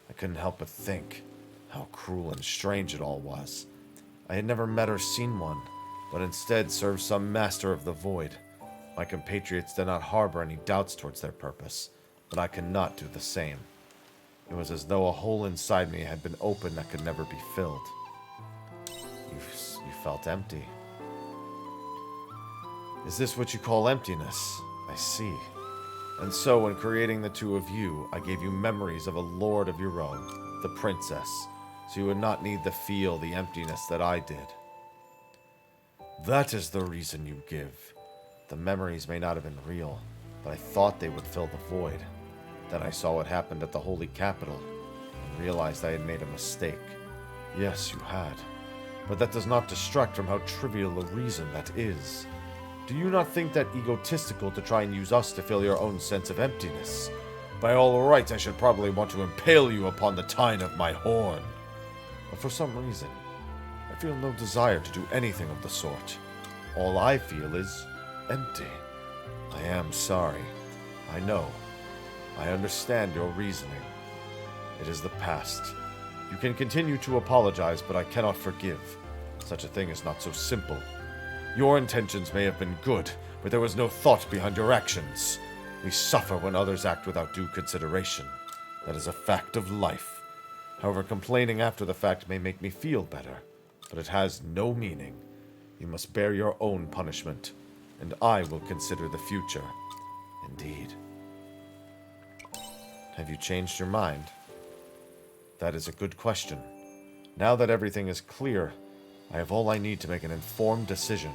I couldn't help but think how cruel and strange it all was. I had never met or seen one, but instead served some master of the void. My compatriots did not harbor any doubts towards their purpose, but I could not do the same. It was as though a hole inside me had been opened that could never be filled. You felt empty. Is this what you call emptiness? I see. And so, when creating the two of you, I gave you memories of a lord of your own, the princess, so you would not need to feel the emptiness that I did. That is the reason you give. The memories may not have been real, but I thought they would fill the void. Then I saw what happened at the Holy Capital, and realized I had made a mistake. Yes, you had. But that does not distract from how trivial a reason that is. Do you not think that egotistical to try and use us to fill your own sense of emptiness? By all rights, I should probably want to impale you upon the tine of my horn. But for some reason, I feel no desire to do anything of the sort. All I feel is empty. I am sorry. I know. I understand your reasoning. It is the past. You can continue to apologize, but I cannot forgive. Such a thing is not so simple. Your intentions may have been good, but there was no thought behind your actions. We suffer when others act without due consideration. That is a fact of life. However, complaining after the fact may make me feel better, but it has no meaning. You must bear your own punishment, and I will consider the future. Indeed. Have you changed your mind? That is a good question. Now that everything is clear, I have all I need to make an informed decision,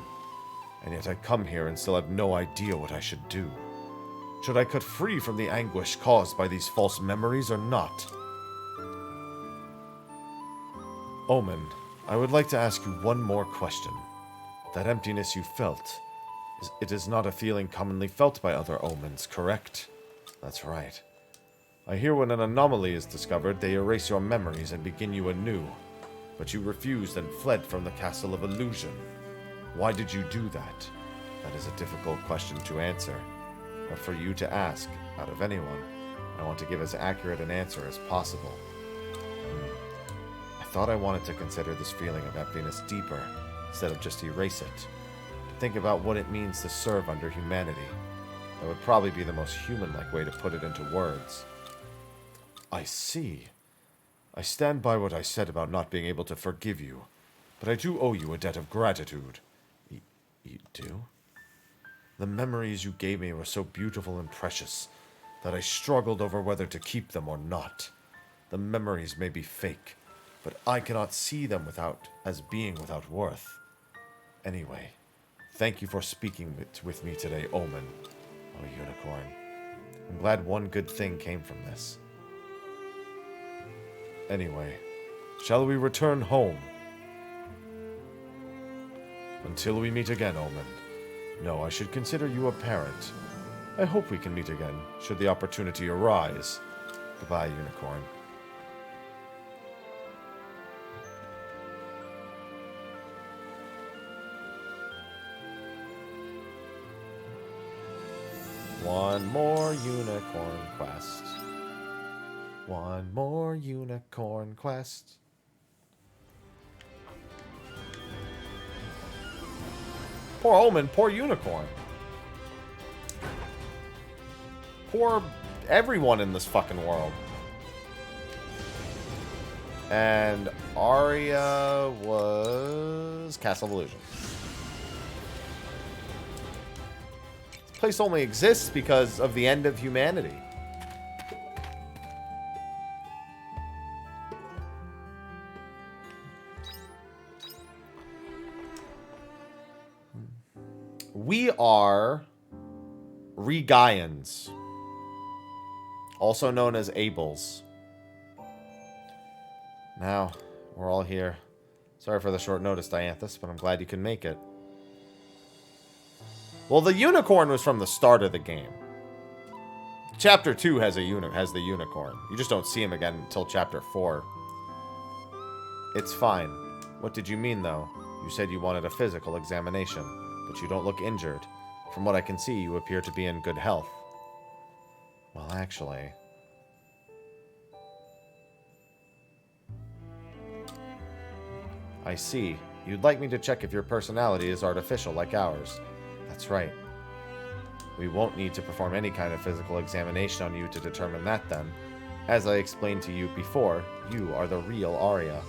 and yet I come here and still have no idea what I should do. Should I cut free from the anguish caused by these false memories or not? Omen, I would like to ask you one more question. That emptiness you felt, it is not a feeling commonly felt by other omens, correct? That's right. I hear when an anomaly is discovered, they erase your memories and begin you anew. But you refused and fled from the Castle of Illusion. Why did you do that? That is a difficult question to answer. But for you to ask, out of anyone, I want to give as accurate an answer as possible. I thought I wanted to consider this feeling of emptiness deeper, instead of just erase it. To think about what it means to serve under humanity. That would probably be the most human-like way to put it into words. I see. I stand by what I said about not being able to forgive you, but I do owe you a debt of gratitude. You do? The memories you gave me were so beautiful and precious that I struggled over whether to keep them or not. The memories may be fake, but I cannot see them as being without worth. Anyway, thank you for speaking with me today, Omen. Oh, Unicorn. I'm glad one good thing came from this. Anyway, shall we return home? Until we meet again, Omen. No, I should consider you a parent. I hope we can meet again, should the opportunity arise. Goodbye, Unicorn. One more unicorn quest. One more unicorn quest. Poor Omen, poor unicorn. Poor everyone in this fucking world. And Aria was Castle of Illusion. This place only exists because of the end of humanity. We are Regaians, also known as Abels. Now, we're all here. Sorry for the short notice, Dianthus, but I'm glad you can make it. Well, the unicorn was from the start of the game. Chapter 2 has the unicorn. You just don't see him again until Chapter 4. It's fine. What did you mean, though? You said you wanted a physical examination. But you don't look injured. From what I can see, you appear to be in good health. Well, actually... I see. You'd like me to check if your personality is artificial like ours. That's right. We won't need to perform any kind of physical examination on you to determine that then. As I explained to you before, you are the real Aria.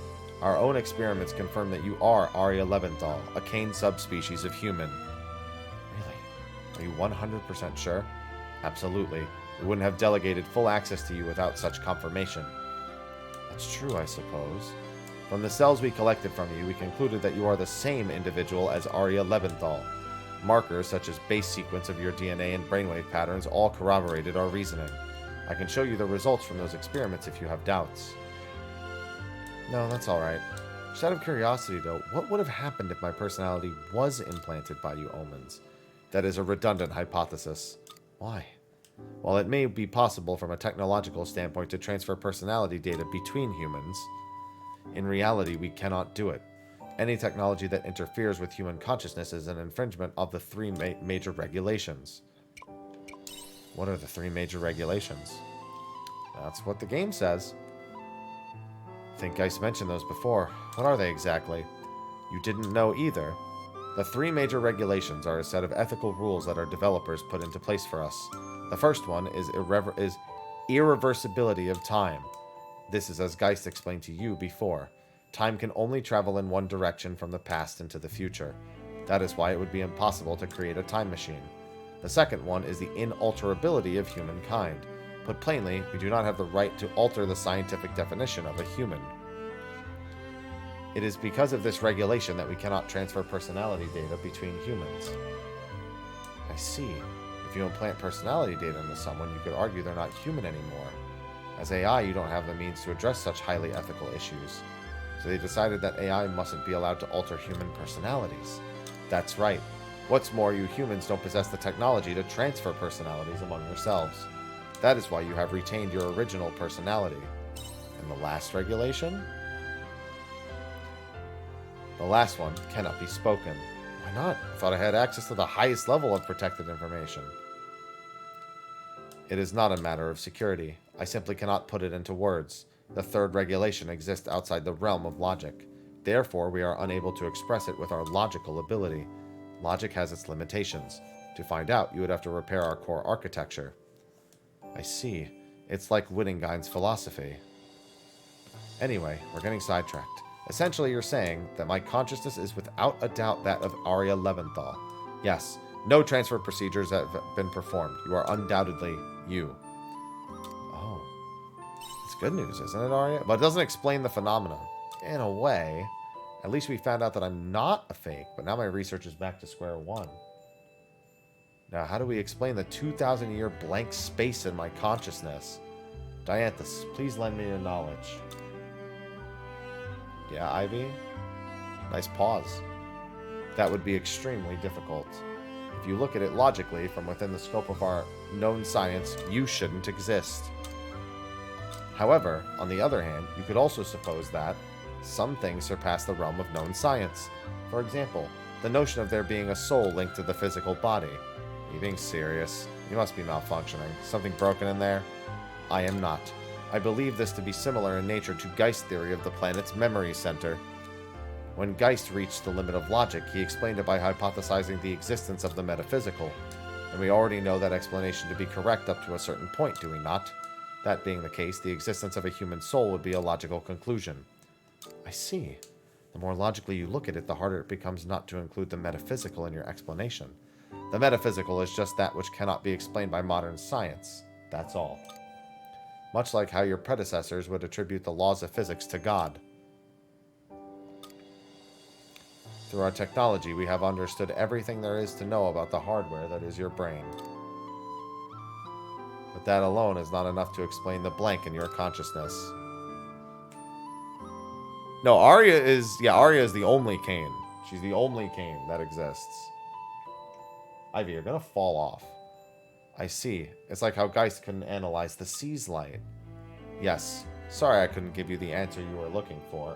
Our own experiments confirm that you are Aria Leventhal, a Cain subspecies of human. Really? Are you 100% sure? Absolutely. We wouldn't have delegated full access to you without such confirmation. That's true, I suppose. From the cells we collected from you, we concluded that you are the same individual as Aria Leventhal. Markers such as base sequence of your DNA and brainwave patterns all corroborated our reasoning. I can show you the results from those experiments if you have doubts. No, that's alright. Just out of curiosity, though, what would have happened if my personality was implanted by you omens? That is a redundant hypothesis. Why? While it may be possible from a technological standpoint to transfer personality data between humans, in reality we cannot do it. Any technology that interferes with human consciousness is an infringement of the three major regulations. What are the three major regulations? That's what the game says. I think Geist mentioned those before. What are they exactly? You didn't know either. The three major regulations are a set of ethical rules that our developers put into place for us. The first one is irreversibility of time. This is as Geist explained to you before. Time can only travel in one direction from the past into the future. That is why it would be impossible to create a time machine. The second one is the inalterability of humankind. Put plainly, we do not have the right to alter the scientific definition of a human. It is because of this regulation that we cannot transfer personality data between humans. I see. If you implant personality data into someone, you could argue they're not human anymore. As AI, you don't have the means to address such highly ethical issues. So they decided that AI mustn't be allowed to alter human personalities. That's right. What's more, you humans don't possess the technology to transfer personalities among yourselves. That is why you have retained your original personality. And the last regulation? The last one cannot be spoken. Why not? I thought I had access to the highest level of protected information. It is not a matter of security. I simply cannot put it into words. The third regulation exists outside the realm of logic. Therefore, we are unable to express it with our logical ability. Logic has its limitations. To find out, you would have to repair our core architecture. I see. It's like Wittgenstein's philosophy. Anyway, we're getting sidetracked. Essentially, you're saying that my consciousness is without a doubt that of Arya Leventhal. Yes, no transfer procedures have been performed. You are undoubtedly you. Oh. It's good news, isn't it, Arya? But it doesn't explain the phenomenon. In a way. At least we found out that I'm not a fake, but now my research is back to square one. Now, how do we explain the 2,000-year blank space in my consciousness? Dianthus, please lend me your knowledge. Yeah, Ivy? Nice pause. That would be extremely difficult. If you look at it logically, from within the scope of our known science, you shouldn't exist. However, on the other hand, you could also suppose that some things surpass the realm of known science. For example, the notion of there being a soul linked to the physical body. Are you being serious? You must be malfunctioning. Something broken in there? I am not. I believe this to be similar in nature to Geist's theory of the planet's memory center. When Geist reached the limit of logic, he explained it by hypothesizing the existence of the metaphysical. And we already know that explanation to be correct up to a certain point, do we not? That being the case, the existence of a human soul would be a logical conclusion. I see. The more logically you look at it, the harder it becomes not to include the metaphysical in your explanation. The metaphysical is just that which cannot be explained by modern science. That's all. Much like how your predecessors would attribute the laws of physics to God. Through our technology, we have understood everything there is to know about the hardware that is your brain. But that alone is not enough to explain the blank in your consciousness. No, Arya is the only Cain. She's the only Cain that exists. Ivy, you're gonna fall off. I see. It's like how Geist couldn't analyze the sea's light. Yes. Sorry I couldn't give you the answer you were looking for.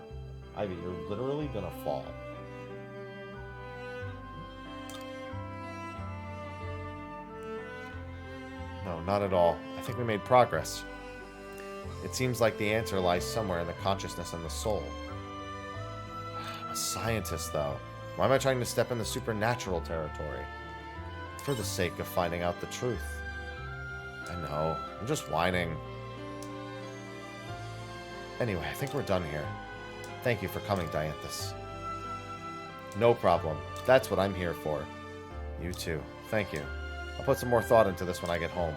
Ivy, you're literally gonna fall. No, not at all. I think we made progress. It seems like the answer lies somewhere in the consciousness and the soul. I'm a scientist, though. Why am I trying to step in the supernatural territory? For the sake of finding out the truth. I know. I'm just whining. Anyway, I think we're done here. Thank you for coming, Dianthus. No problem. That's what I'm here for. You too. Thank you. I'll put some more thought into this when I get home.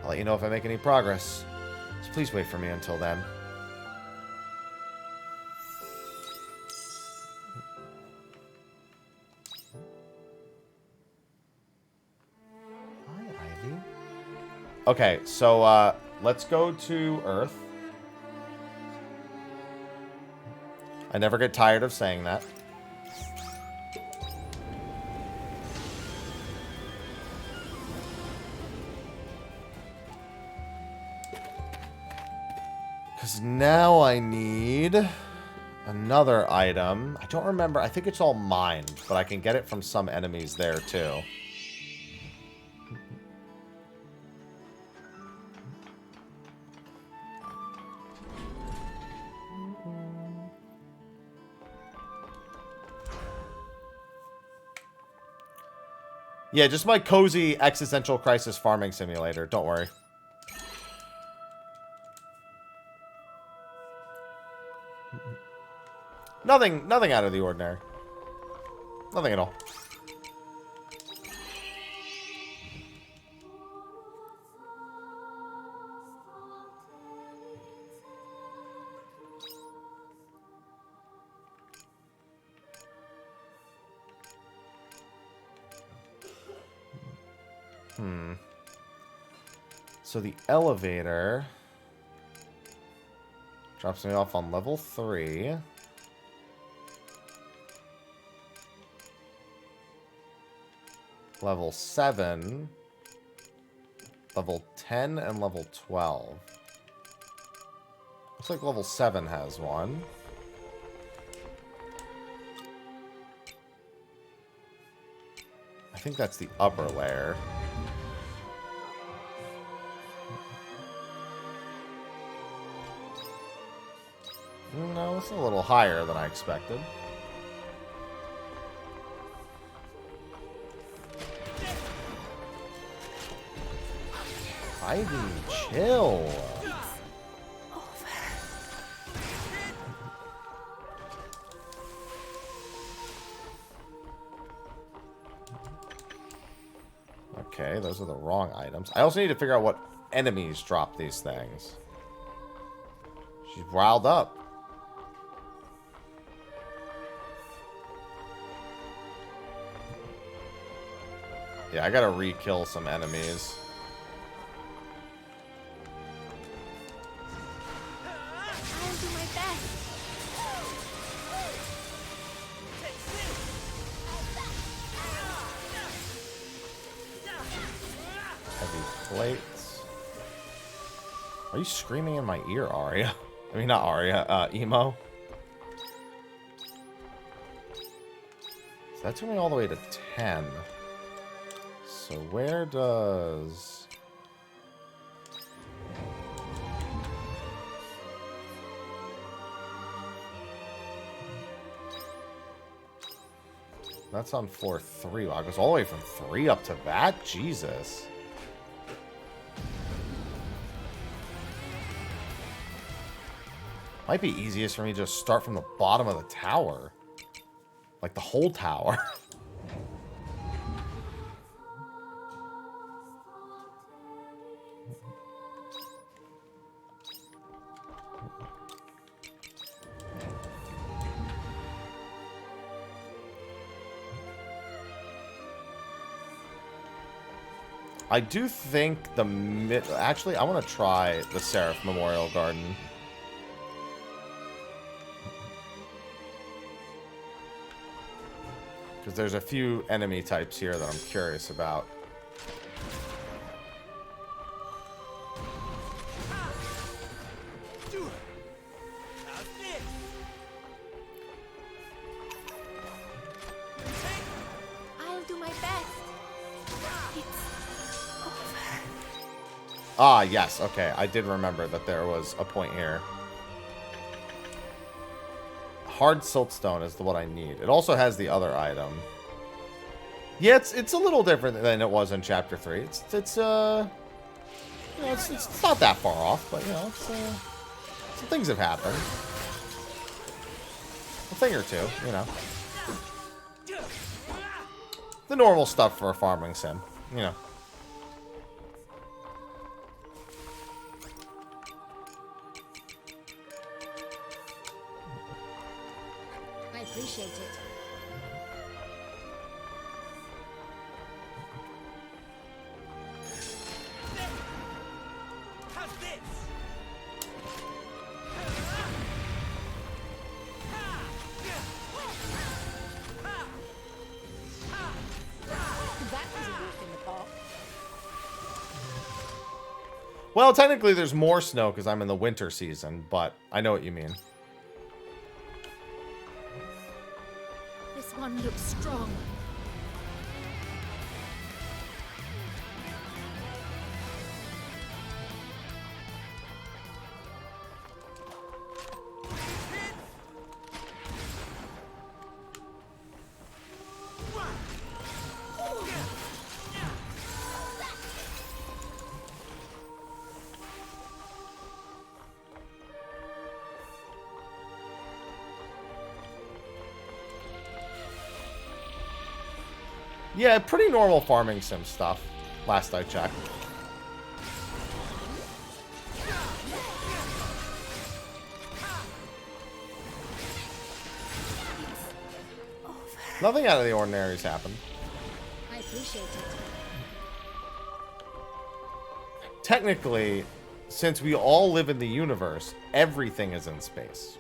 I'll let you know if I make any progress. So please wait for me until then. Hi, Ivy. Okay, so let's go to Earth. I never get tired of saying that. Because now I need another item. I don't remember. I think it's all mined, but I can get it from some enemies there too. Yeah, just my cozy existential crisis farming simulator. Don't worry. Nothing out of the ordinary. Nothing at all. So the elevator drops me off on level 3. Level 7. Level 10 and level 12. Looks like level 7 has one. I think that's the upper layer. No, it's a little higher than I expected. Ivy, chill. Okay, those are the wrong items. I also need to figure out what enemies drop these things. She's riled up. Yeah, I gotta re-kill some enemies. I'll do my best. Heavy plates. Are you screaming in my ear, Arya? I mean, not Arya, Emo. So that took me all the way to 10. So where does... That's on floor 3. Wow, it goes all the way from 3 up to that? Jesus. Might be easiest for me to just start from the bottom of the tower. Like the whole tower. I do think the actually, I want to try the Seraph Memorial Garden. Because there's a few enemy types here that I'm curious about. I'll do my best. Ah, yes. Okay, I did remember that there was a point here. Hard siltstone is what I need. It also has the other item. Yeah, it's a little different than it was in Chapter 3. It's you know, it's not that far off, but you know, some things have happened. A thing or two, you know. The normal stuff for a farming sim, you know. I appreciate it. How's this? That was a walk in the park. Well, technically there's more snow because I'm in the winter season, but I know what you mean. This one looks strong. Yeah, pretty normal farming sim stuff, last I checked. Nothing out of the ordinary has happened. I appreciate it. technically, since we all live in the universe, everything is in space.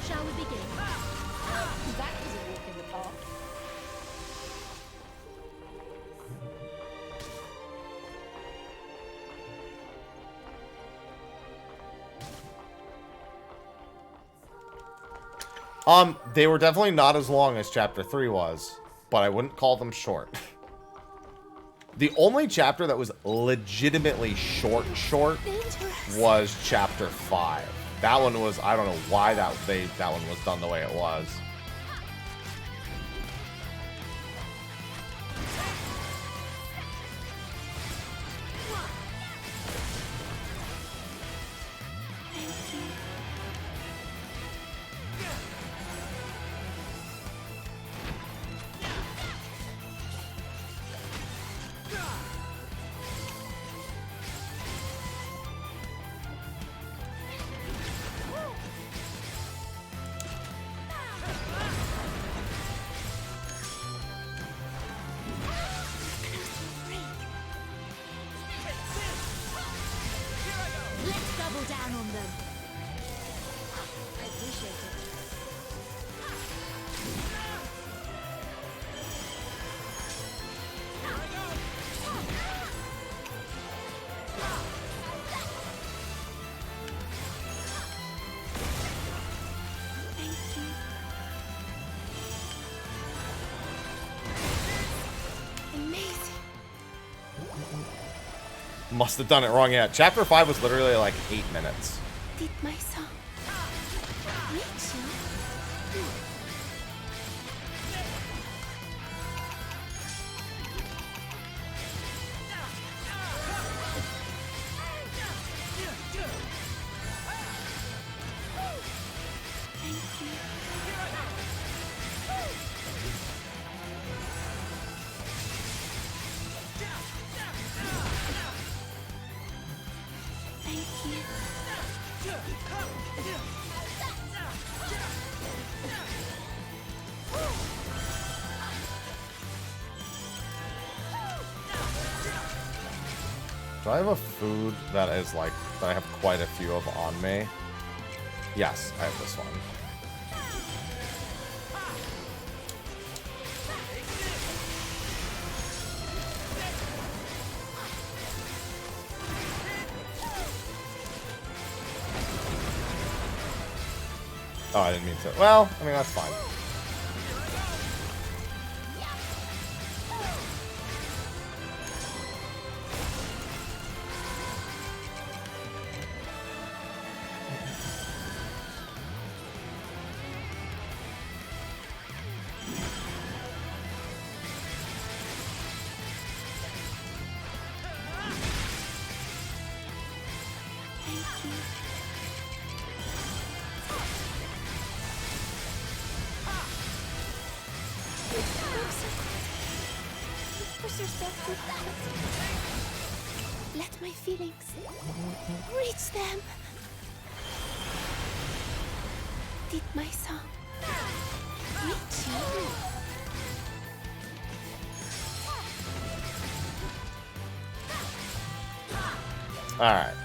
Shall we begin? That was a walk in the park. They were definitely not as long as Chapter 3 was, but I wouldn't call them short. The only chapter that was legitimately short was Chapter 5. That one was, I don't know why that one was done the way it was. Let's double down on them. I appreciate it. Must have done it wrong, yeah. Chapter 5 was literally like 8 minutes. Did my song reach you? Do I have a food that is like, that I have quite a few of on me? Yes, I have this one. Oh, I didn't mean to. Well, I mean, that's fine. Push yourself to let my feelings reach them. Did my song reach you? Alright.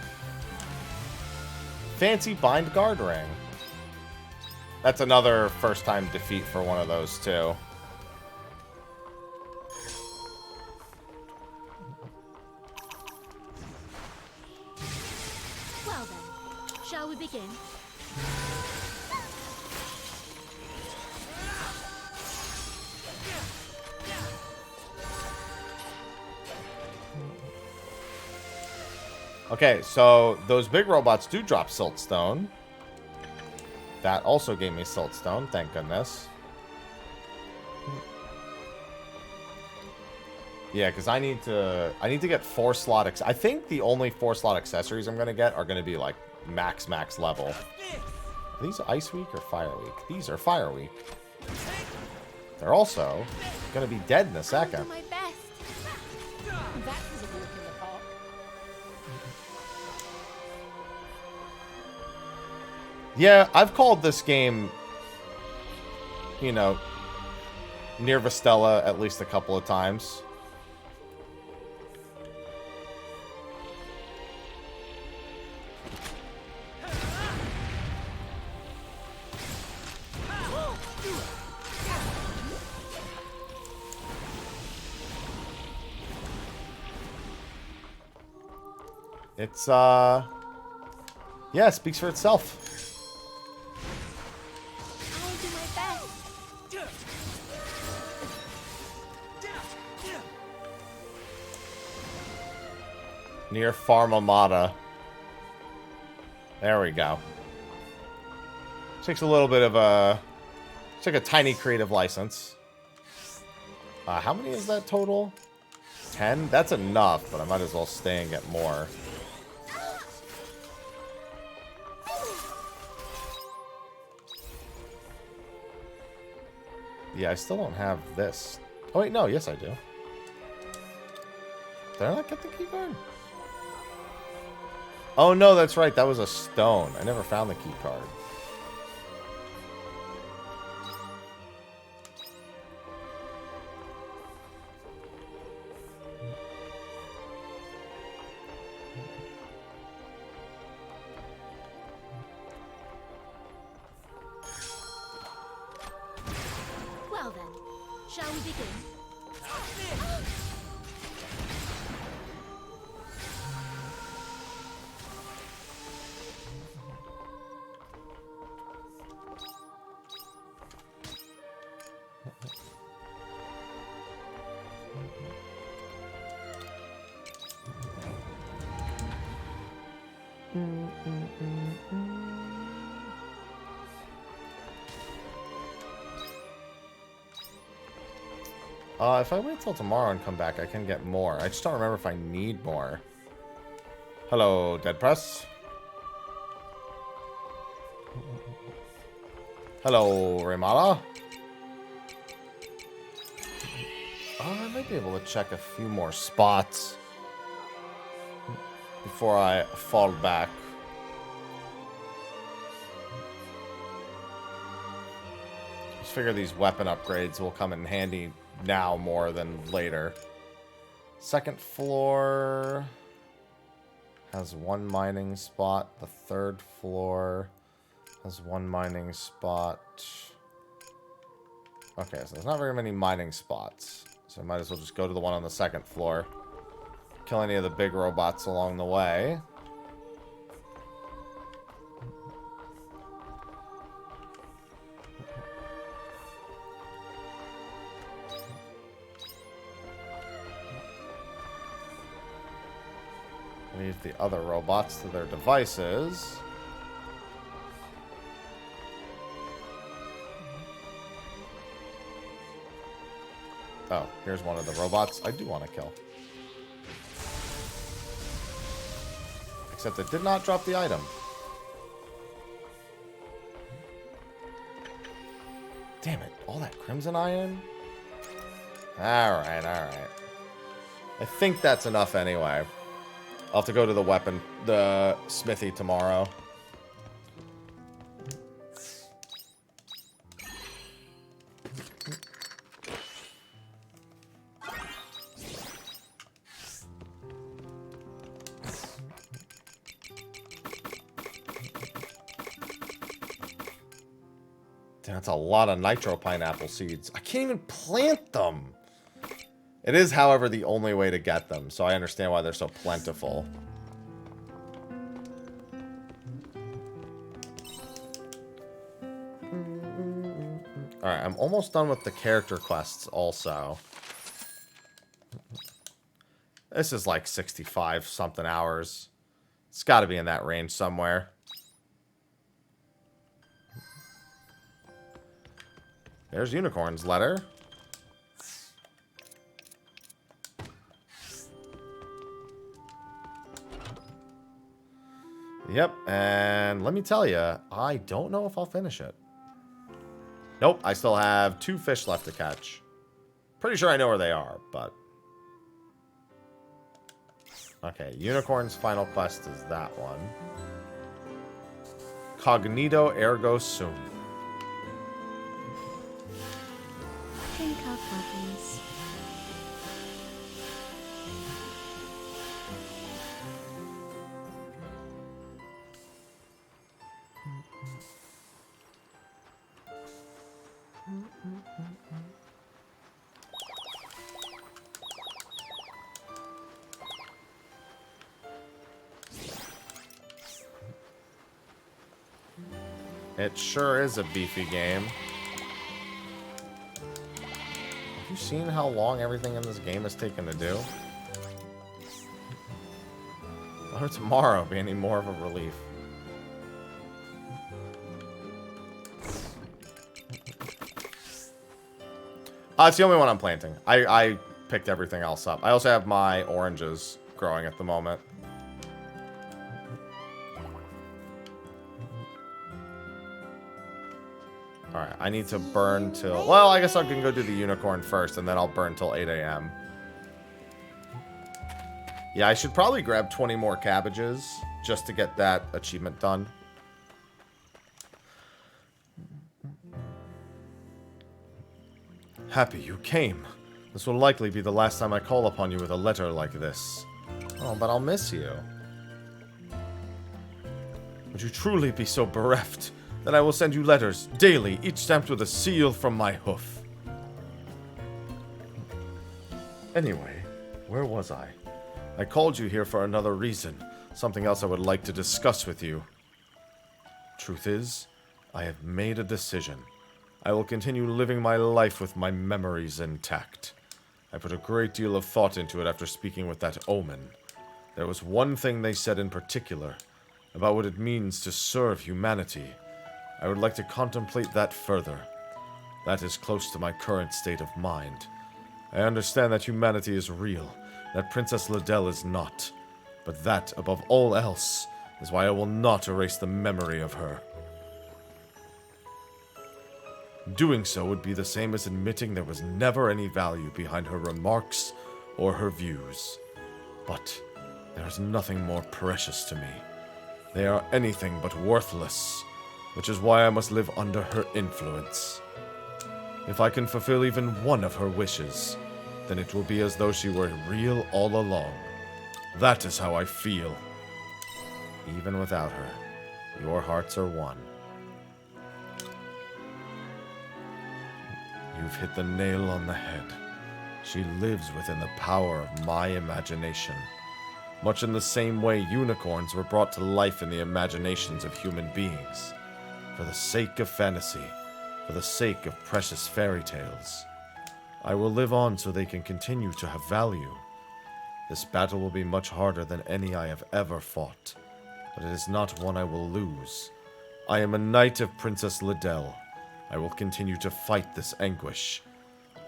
Fancy Bind Guard Ring. That's another first time defeat for one of those, too. Well then, shall we begin? Okay, so those big robots do drop Siltstone. That also gave me Siltstone, thank goodness. Yeah, because I need to get 4 slot. I think the only 4 slot accessories I'm gonna get are gonna be like max level. Are these Ice Week or Fire Week? These are Fire Week. They're also gonna be dead in a second. Do my best. That was a walk in the park. Yeah, I've called this game, you know, Mrhappy at least a couple of times. It's, yeah, it speaks for itself. I'll do my best. Near Farmamata. There we go. Takes a little bit of a... It's like a tiny creative license. How many is that total? 10? That's enough, but I might as well stay and get more. Yeah, I still don't have this. Oh, wait, no. Yes, I do. Did I not get the keycard? Oh, no, that's right. That was a stone. I never found the keycard. Well then, shall we begin? If I wait till tomorrow and come back, I can get more. I just don't remember if I need more. Hello, Dead Press. Hello, Raymala. I might be able to check a few more spots before I fall back. Just figure these weapon upgrades will come in handy now more than later. Second floor has one mining spot. The third floor has one mining spot. Okay, so there's not very many mining spots. So I might as well just go to the one on the second floor. Kill any of the big robots along the way. Leave the other robots to their devices. Oh, here's one of the robots I do want to kill. Except it did not drop the item. Damn it, all that crimson iron? Alright, alright. I think that's enough anyway. I'll have to go to the smithy tomorrow. That's a lot of nitro pineapple seeds. I can't even plant them. It is, however, the only way to get them, so I understand why they're so plentiful. Alright, I'm almost done with the character quests also. This is like 65 something hours. It's got to be in that range somewhere. There's Unicorn's letter. Yep, and let me tell you, I don't know if I'll finish it. Nope, I still have 2 fish left to catch. Pretty sure I know where they are, but... Okay, Unicorn's final quest is that one. cognito ergo sum. Drink up, puppies. It sure is a beefy game. Have you seen how long everything in this game has taken to do? Why would tomorrow be any more of a relief? It's the only one I'm planting. I picked everything else up. I also have my oranges growing at the moment. Alright, I need to burn till... Well, I guess I can go do the unicorn first, and then I'll burn till 8 a.m. Yeah, I should probably grab 20 more cabbages just to get that achievement done. Happy you came. This will likely be the last time I call upon you with a letter like this. Oh, but I'll miss you. Would you truly be so bereft? Then I will send you letters, daily, each stamped with a seal from my hoof. Anyway, where was I? I called you here for another reason. Something else I would like to discuss with you. Truth is, I have made a decision. I will continue living my life with my memories intact. I put a great deal of thought into it after speaking with that omen. There was one thing they said in particular, about what it means to serve humanity. I would like to contemplate that further. That is close to my current state of mind. I understand that humanity is real, that Princess Liddell is not. But that, above all else, is why I will not erase the memory of her. Doing so would be the same as admitting there was never any value behind her remarks or her views. But there is nothing more precious to me. They are anything but worthless, which is why I must live under her influence. If I can fulfill even one of her wishes, then it will be as though she were real all along. That is how I feel. Even without her, your hearts are one. You've hit the nail on the head. She lives within the power of my imagination. Much in the same way unicorns were brought to life in the imaginations of human beings. For the sake of fantasy, for the sake of precious fairy tales. I will live on so they can continue to have value. This battle will be much harder than any I have ever fought, but it is not one I will lose. I am a knight of Princess Liddell. I will continue to fight this anguish.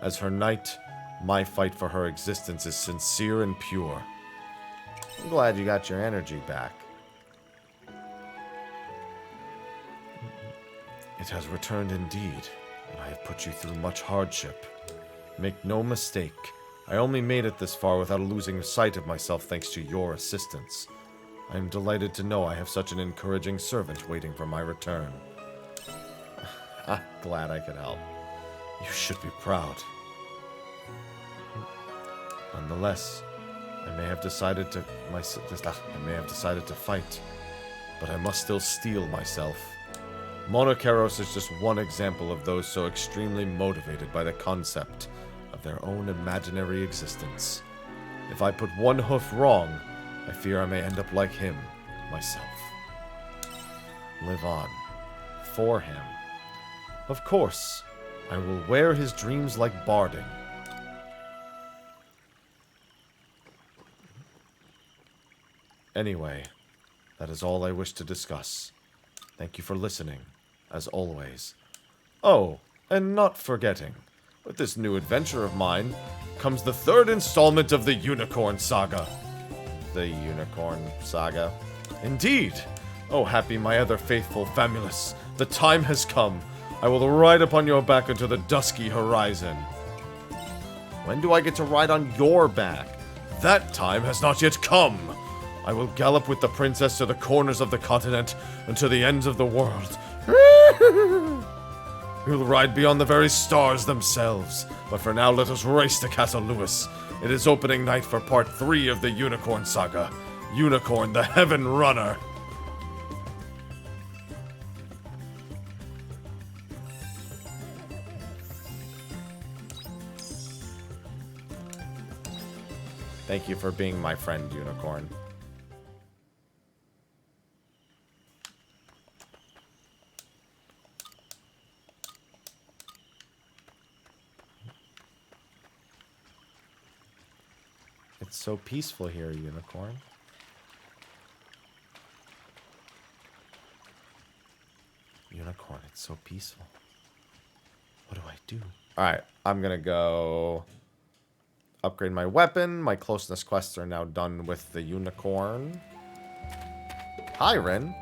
As her knight, my fight for her existence is sincere and pure. I'm glad you got your energy back. It has returned indeed, and I have put you through much hardship. Make no mistake, I only made it this far without losing sight of myself thanks to your assistance. I am delighted to know I have such an encouraging servant waiting for my return. Glad I could help. You should be proud. Nonetheless, I may have decided to fight, but I must still steel myself. Monokeros is just one example of those so extremely motivated by the concept of their own imaginary existence. If I put one hoof wrong, I fear I may end up like him, myself. Live on. For him. Of course, I will wear his dreams like barding. Anyway, that is all I wish to discuss. Thank you for listening, as always. Oh, and not forgetting, with this new adventure of mine comes the third installment of the Unicorn Saga. The Unicorn Saga. Indeed! Oh, happy my ever faithful Famulus, the time has come. I will ride upon your back into the dusky horizon. When do I get to ride on your back? That time has not yet come. I will gallop with the princess to the corners of the continent and to the ends of the world. We will ride beyond the very stars themselves. But for now, let us race to Castle Lewis. It is opening night for part 3 of the Unicorn Saga. Unicorn, the Heaven Runner. Thank you for being my friend, Unicorn. It's so peaceful here, Unicorn. Unicorn, it's so peaceful. What do I do? Alright, I'm gonna go upgrade my weapon. My closeness quests are now done with the Unicorn. Hi, Rin.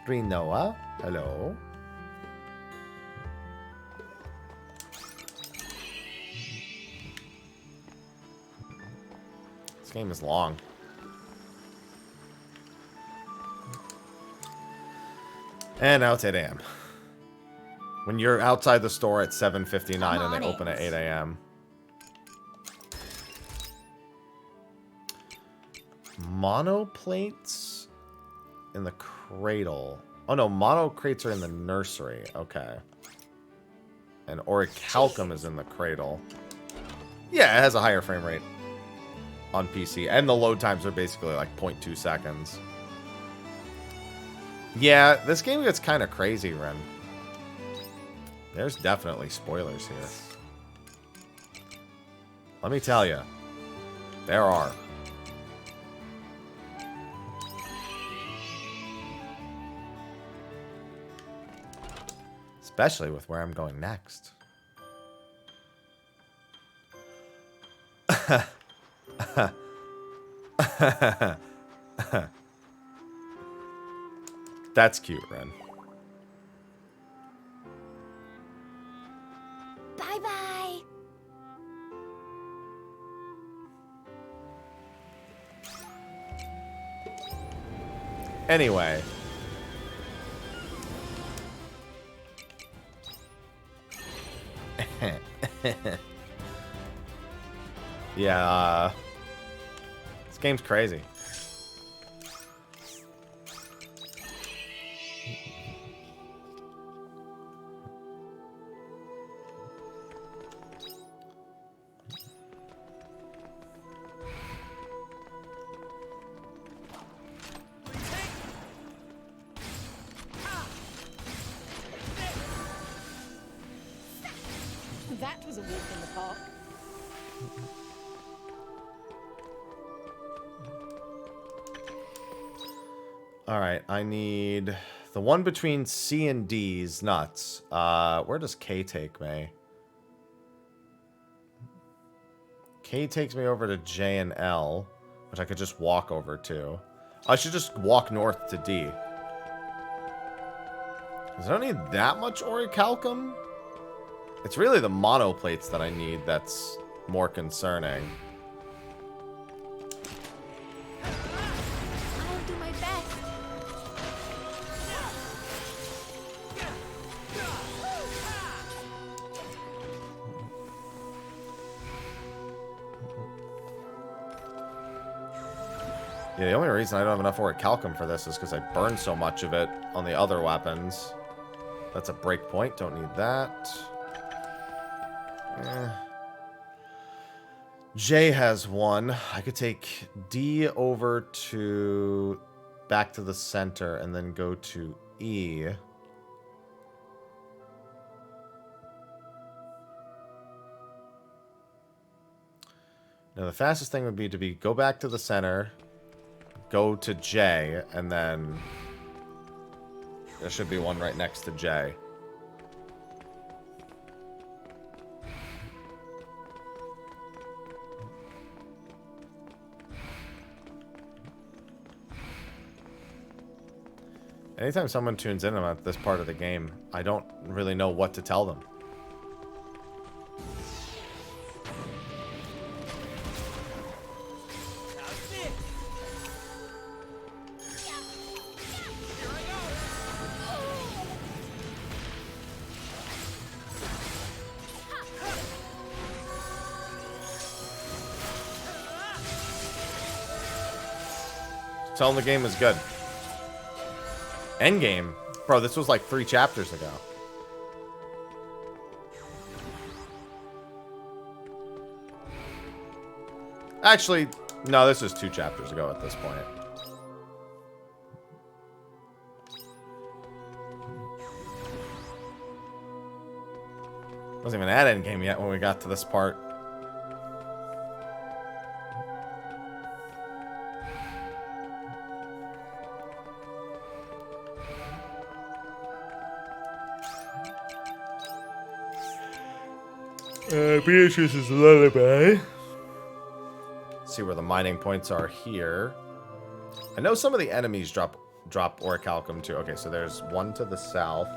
Rinoa. Hello. This game is long. And now it's 8 a.m. When you're outside the store at 7:59 and they open at 8 a.m. Mono plates in the cradle. Oh no, mono crates are in the nursery. Okay. And orichalcum is in the cradle. Yeah, it has a higher frame rate on PC. And the load times are basically like 0.2 seconds. Yeah, this game gets kind of crazy, Ren. There's definitely spoilers here. Let me tell you. There are. Especially with where I'm going next. That's cute, Ren. Bye-bye. Anyway. Yeah, this game's crazy. That was a walk in the park. Alright, I need the one between C and D's nuts. Where does K take me? K takes me over to J and L, which I could just walk over to. I should just walk north to D. Because I don't need that much orichalcum. It's really the mono plates that I need that's more concerning. I'll do my best. Yeah, the only reason I don't have enough orichalcum for this is because I burned so much of it on the other weapons. That's a break point. Don't need that. J has one. I could take D over to back to the center and then go to E. Now the fastest thing would be to go back to the center, go to J, and then there should be one right next to J. Anytime someone tunes in about this part of the game, I don't really know what to tell them. Tell him the game is good. Endgame? Bro, this was like 3 chapters ago. Actually, no, this is 2 chapters ago at this point. Wasn't even at endgame yet when we got to this part. Beatrice's lullaby. See where the mining points are here. I know some of the enemies drop orichalcum too. Okay, so there's one to the south.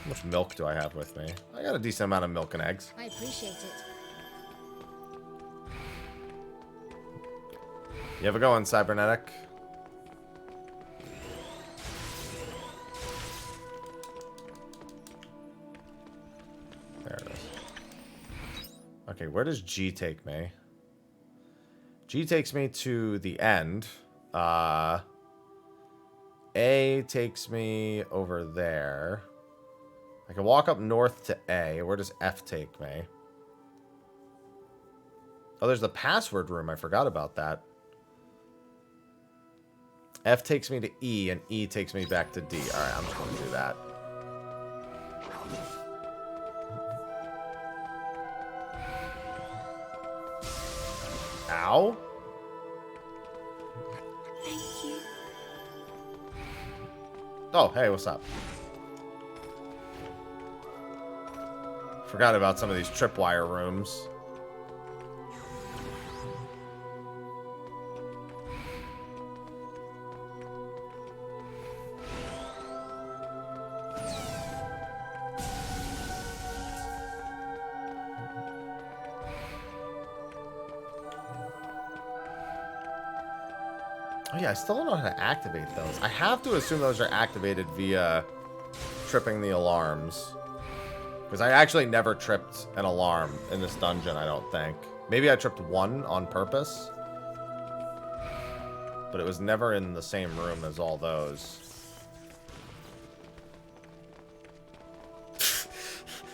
How much milk do I have with me? I got a decent amount of milk and eggs. I appreciate it. You have a go on cybernetic? There it is. Okay, where does G take me? G takes me to the end. A takes me over there. I can walk up north to A. Where does F take me? Oh, there's the password room. I forgot about that. F takes me to E, and E takes me back to D. Alright, I'm just going to do that. Ow. Thank you. Oh, hey, what's up? Forgot about some of these tripwire rooms. Oh yeah, I still don't know how to activate those. I have to assume those are activated via tripping the alarms. Because I actually never tripped an alarm in this dungeon, I don't think. Maybe I tripped one on purpose. But it was never in the same room as all those.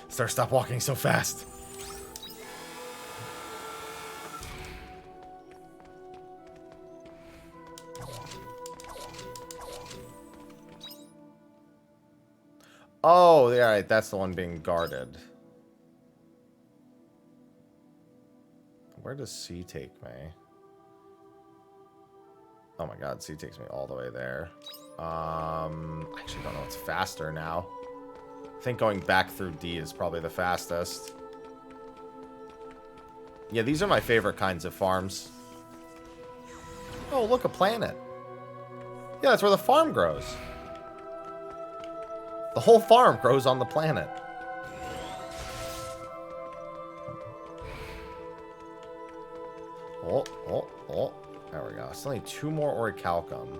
Sir, stop walking so fast. Oh, yeah, right, that's the one being guarded. Where does C take me? Oh my god, C takes me all the way there. I actually don't know what's faster now. I think going back through D is probably the fastest. Yeah, these are my favorite kinds of farms. Oh, look, a planet. Yeah, that's where the farm grows. The whole farm grows on the planet. Oh, oh, oh. There we go. Still need 2 more orichalcum.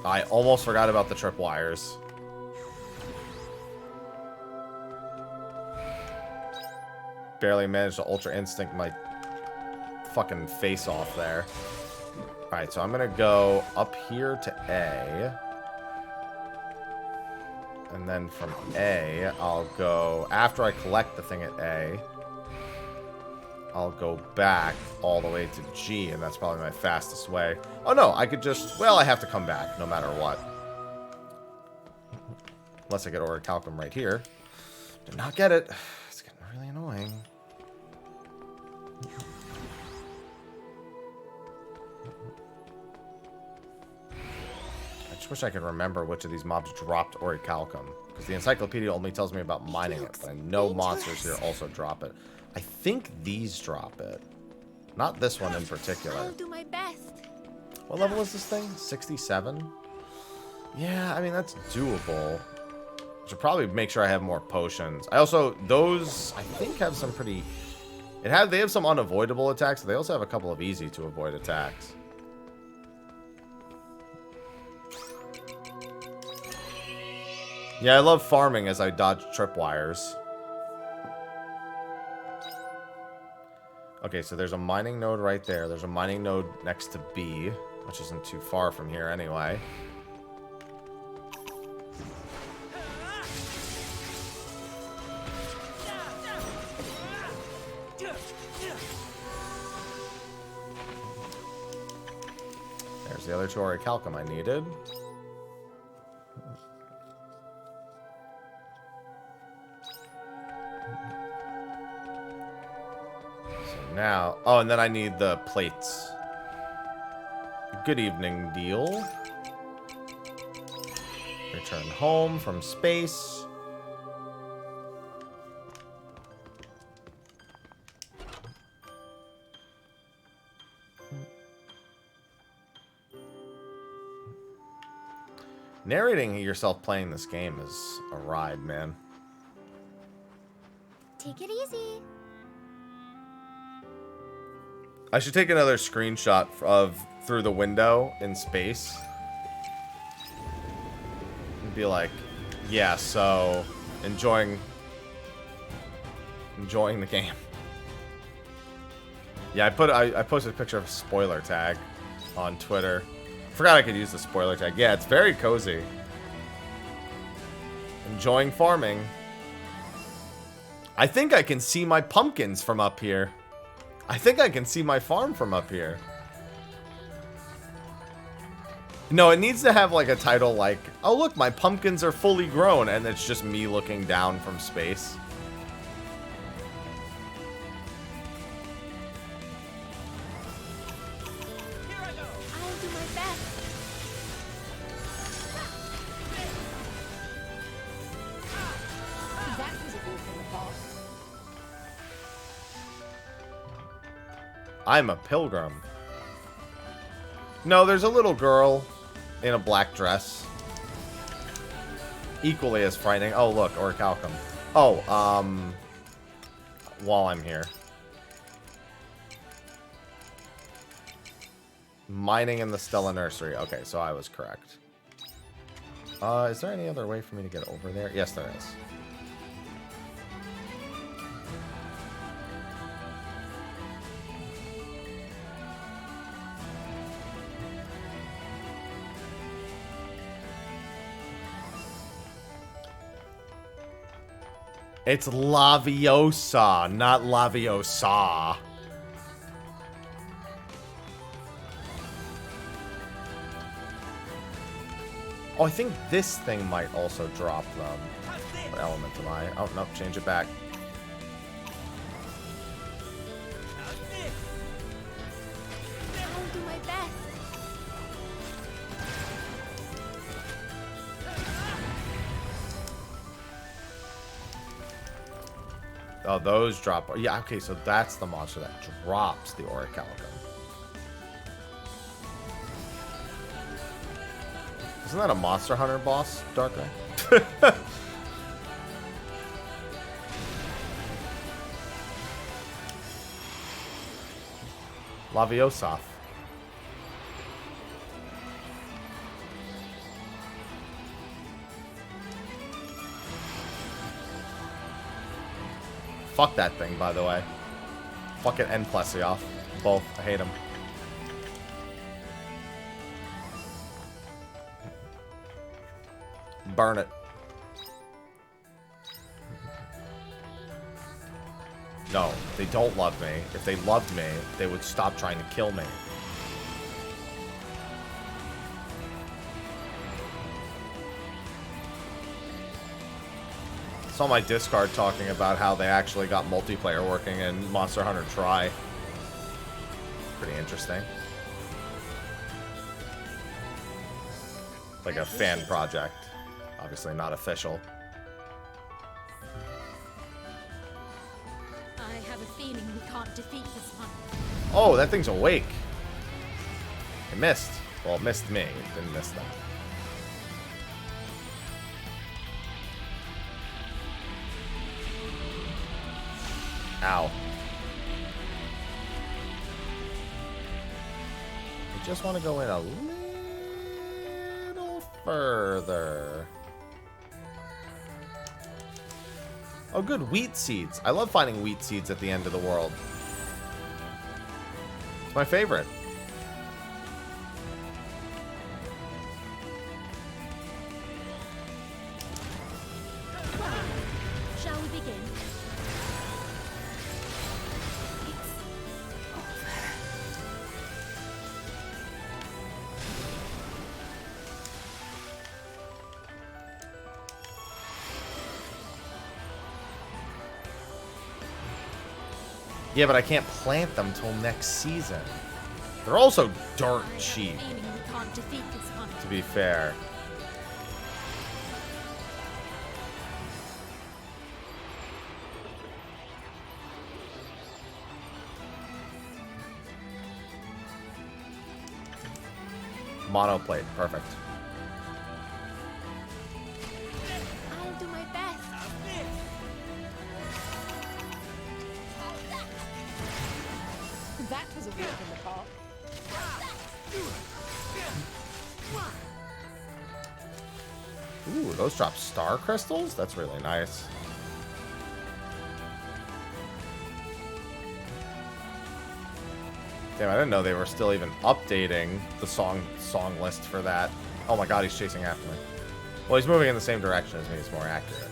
I almost forgot about the tripwires. Barely managed to Ultra Instinct my fucking face off there. Alright, so I'm gonna go up here to A. And then from A, I'll go... After I collect the thing at A, I'll go back all the way to G, and that's probably my fastest way. Oh no, I could just... Well, I have to come back, no matter what. Unless I get orichalcum right here. Did not get it. It's getting really annoying. I just wish I could remember which of these mobs dropped orichalcum. Because the encyclopedia only tells me about mining it, but I know monsters here also drop it. I think these drop it. Not this one in particular. I'll do my best. What level is this thing? 67? Yeah, I mean, that's doable. Should probably make sure I have more potions. I also, those, I think, have some pretty... They have some unavoidable attacks, but they also have a couple of easy to avoid attacks. Yeah, I love farming as I dodge tripwires. Okay, so there's a mining node right there. There's a mining node next to B, which isn't too far from here anyway. There's the other two orichalcum I needed. So now... Oh, and then I need the plates. Good evening, deal. Return home from space. Narrating yourself playing this game is a ride, man. Take it easy. I should take another screenshot of through the window in space. And be like, yeah, so enjoying the game. Yeah, I posted a picture of a spoiler tag on Twitter. Forgot I could use the spoiler tag. Yeah, it's very cozy. Enjoying farming. I think I can see my pumpkins from up here. I think I can see my farm from up here. No, it needs to have like a title like, oh look, my pumpkins are fully grown, and it's just me looking down from space. I'll do my best. That was a walk in the park. I'm a pilgrim. No, there's a little girl in a black dress. Equally as frightening. Oh, look, orichalcum. Oh, while I'm here. Mining in the Stella Nursery. Okay, so I was correct. Is there any other way for me to get over there? Yes, there is. It's Laviosa, not Laviosa. Oh, I think this thing might also drop them. What element am I? Oh, nope, change it back. I'll do my best. Oh, those drop. Yeah, okay, so that's the monster that drops the orichalcum. Isn't that a Monster Hunter boss, Darkrai? Laviosa. Fuck that thing, by the way. Fuck it and Plesioth. Both. I hate them. Burn it. No, they don't love me. If they loved me, they would stop trying to kill me. Saw my Discord talking about how they actually got multiplayer working in Monster Hunter Tri. Pretty interesting. Like a fan project. Obviously not official. I have a feeling we can't defeat this one. Oh, that thing's awake. It missed. Well, it missed me. It didn't miss them. Ow. I just want to go in a little further. Oh, good. Wheat seeds. I love finding wheat seeds at the end of the world. It's my favorite. Shall we begin? Yeah, but I can't plant them till next season. They're also dirt cheap, Aiming we can't defeat this hunt. to be fair. Monoplate, perfect. I'll do my best. That was a walk in the park. Ooh, those drop star crystals? That's really nice. Damn, I didn't know they were still even updating the song list for that. Oh my god, he's chasing after me. Well, he's moving in the same direction as me. It's more accurate.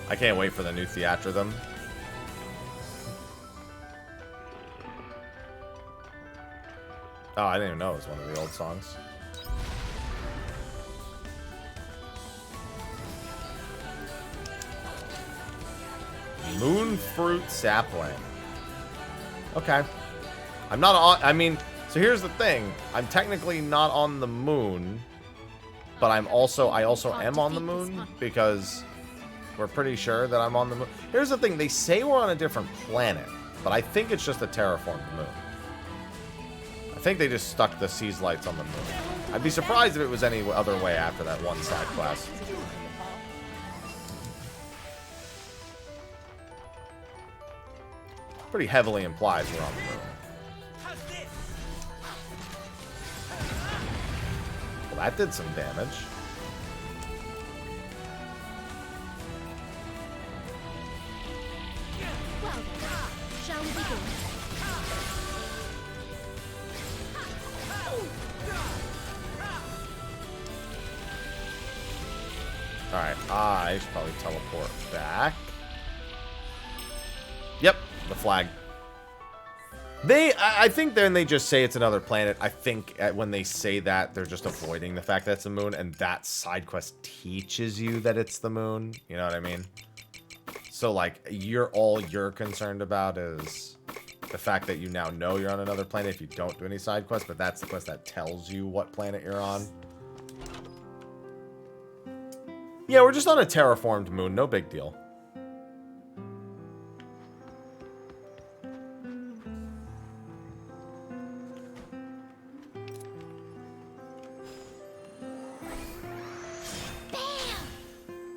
I can't wait for the new Theatrhythm. Oh, I didn't even know it was one of the old songs. Moonfruit sapling. Okay. I'm not on... I mean, so here's the thing. I'm technically not on the moon, but I also am on the moon because we're pretty sure that I'm on the moon. Here's the thing. They say we're on a different planet, but I think it's just a terraformed moon. I think they just stuck the Seas Lights on the moon. I'd be surprised if it was any other way after that one side quest. Pretty heavily implies we're on the moon. Well, that did some damage. Well then, shall we begin? Alright, I should probably teleport back. Yep, the flag. I think then they just say it's another planet. I think when they say that, they're just avoiding the fact that it's the moon, and that side quest teaches you that it's the moon. You know what I mean? So, like, all you're concerned about is the fact that you now know you're on another planet if you don't do any side quests, but that's the quest that tells you what planet you're on. Yeah, we're just on a terraformed moon. No big deal.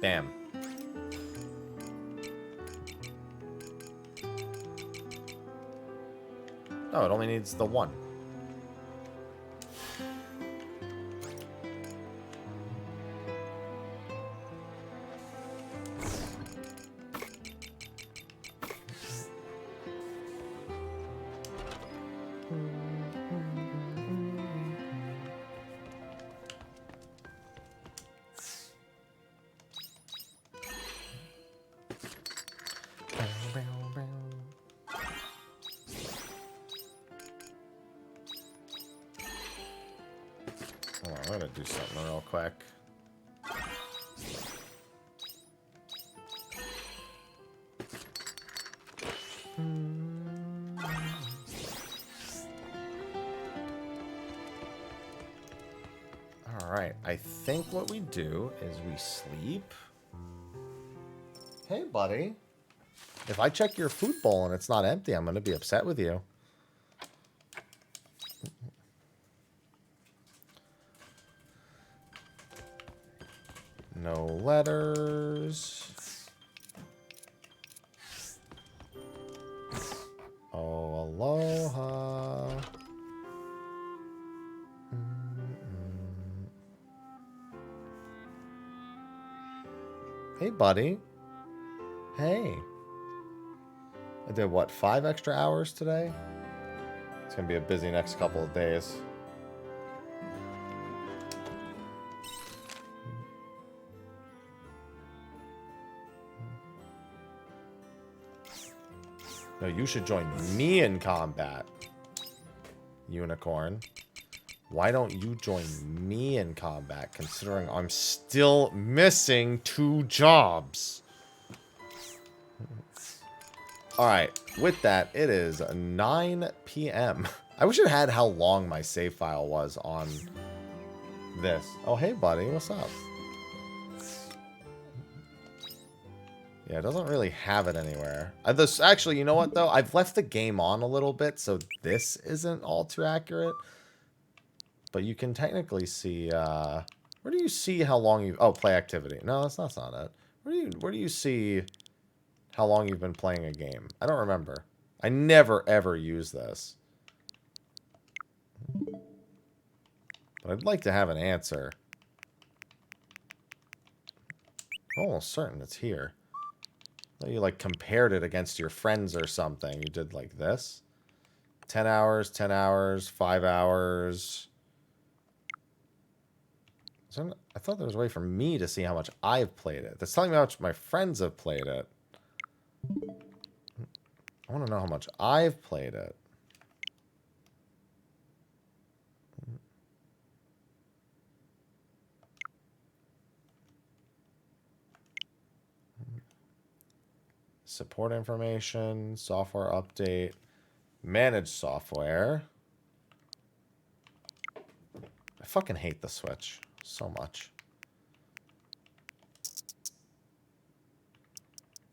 Bam. Oh, it only needs the one. Hold on, I'm gonna do something real quick. Alright, I think what we do is we sleep. Hey, buddy. If I check your food bowl and it's not empty, I'm gonna be upset with you. No letters. Oh, aloha. Hey, buddy. Hey. I did, what, 5 extra hours today? It's going to be a busy next couple of days. No, you should join me in combat. Unicorn. Why don't you join me in combat, considering I'm still missing 2 jobs? Alright, with that, it is 9 p.m. I wish it had how long my save file was on this. Oh, hey, buddy, what's up? Yeah, it doesn't really have it anywhere. Actually, you know what, though? I've left the game on a little bit, so this isn't all too accurate. But you can technically see, where do you see how long you... Oh, play activity. No, that's not it. Where do you see how long you've been playing a game? I don't remember. I never, ever use this. But I'd like to have an answer. I'm almost certain it's here. You, like, compared it against your friends or something. You did, like, this. 10 hours, 10 hours, 5 hours... So I thought there was a way for me to see how much I've played it. That's telling me how much my friends have played it. I want to know how much I've played it. Support information, software update, manage software. I fucking hate the Switch so much.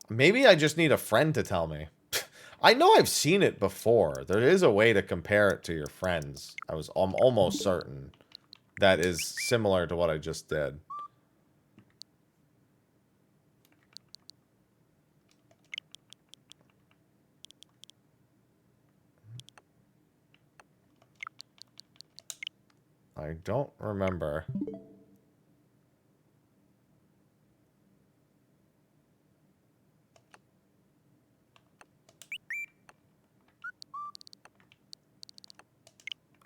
Maybe I just need a friend to tell me. I know I've seen it before. There is a way to compare it to your friends. I'm almost certain that is similar to what I just did. I don't remember.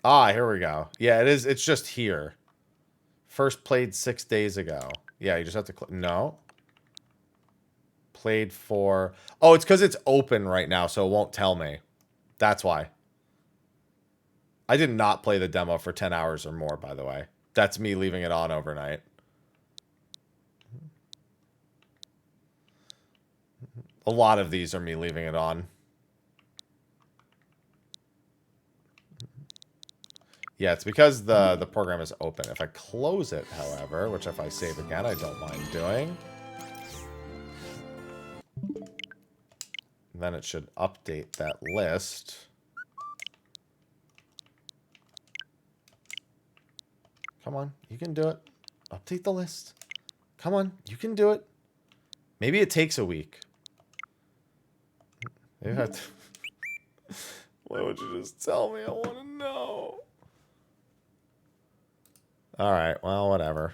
Ah, here we go. Yeah, it is. It's just here. First played 6 days ago. Yeah, you just have to click. No. Played for... Oh, it's because it's open right now, so it won't tell me. That's why. I did not play the demo for 10 hours or more, by the way. That's me leaving it on overnight. A lot of these are me leaving it on. Yeah, it's because the program is open. If I close it, however, which if I save again, I don't mind doing. Then it should update that list. Come on, you can do it. Update the list. Come on, you can do it. Maybe it takes a week. Maybe I have to... Why would you just tell me? I want to know. Alright, well, whatever.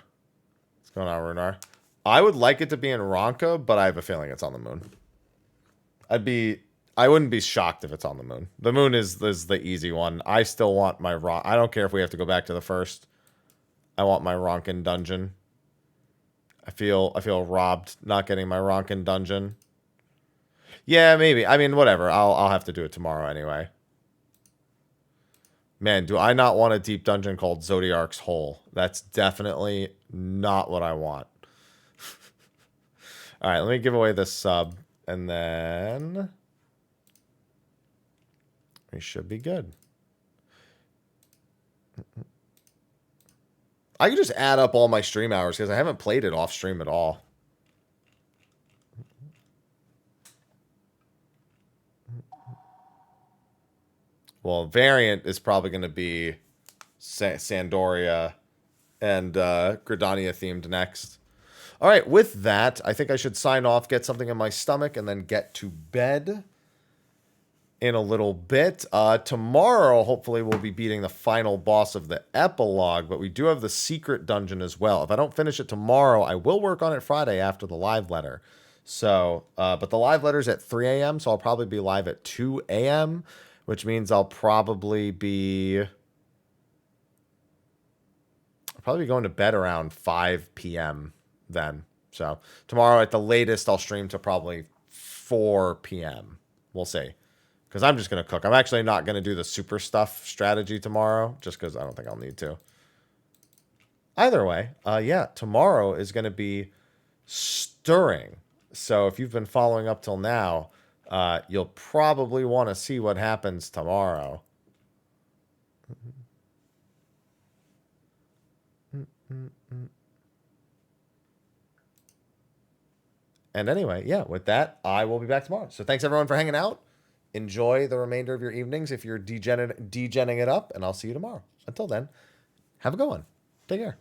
What's going on, Runar? I would like it to be in Ronka, but I have a feeling it's on the moon. I wouldn't be shocked if it's on the moon. The moon is the easy one. I still want my Ron... I don't care if we have to go back to the first. I want my Ronkin dungeon. I feel robbed not getting my Ronkin dungeon. Yeah, maybe. I mean, whatever. I'll have to do it tomorrow anyway. Man, do I not want a deep dungeon called Zodiark's Hole? That's definitely not what I want. All right, let me give away this sub, and then we should be good. I could just add up all my stream hours because I haven't played it off stream at all. Well, variant is probably going to be Sandoria and Gridania themed next. All right, with that, I think I should sign off, get something in my stomach, and then get to bed. in a little bit. Tomorrow, hopefully, we'll be beating the final boss of the epilogue, but we do have the secret dungeon as well. If I don't finish it tomorrow, I will work on it Friday after the live letter. So, but the live letter's at 3 a.m., so I'll probably be live at 2 a.m., which means I'll probably be going to bed around 5 p.m. then. So tomorrow at the latest, I'll stream to probably 4 p.m. We'll see. Because I'm just going to cook. I'm actually not going to do the super stuff strategy tomorrow, just because I don't think I'll need to. Either way, yeah, tomorrow is going to be stirring. So if you've been following up till now, you'll probably want to see what happens tomorrow. And anyway, yeah, with that, I will be back tomorrow. So thanks everyone for hanging out. Enjoy the remainder of your evenings if you're degenning it up, and I'll see you tomorrow. Until then, have a good one. Take care.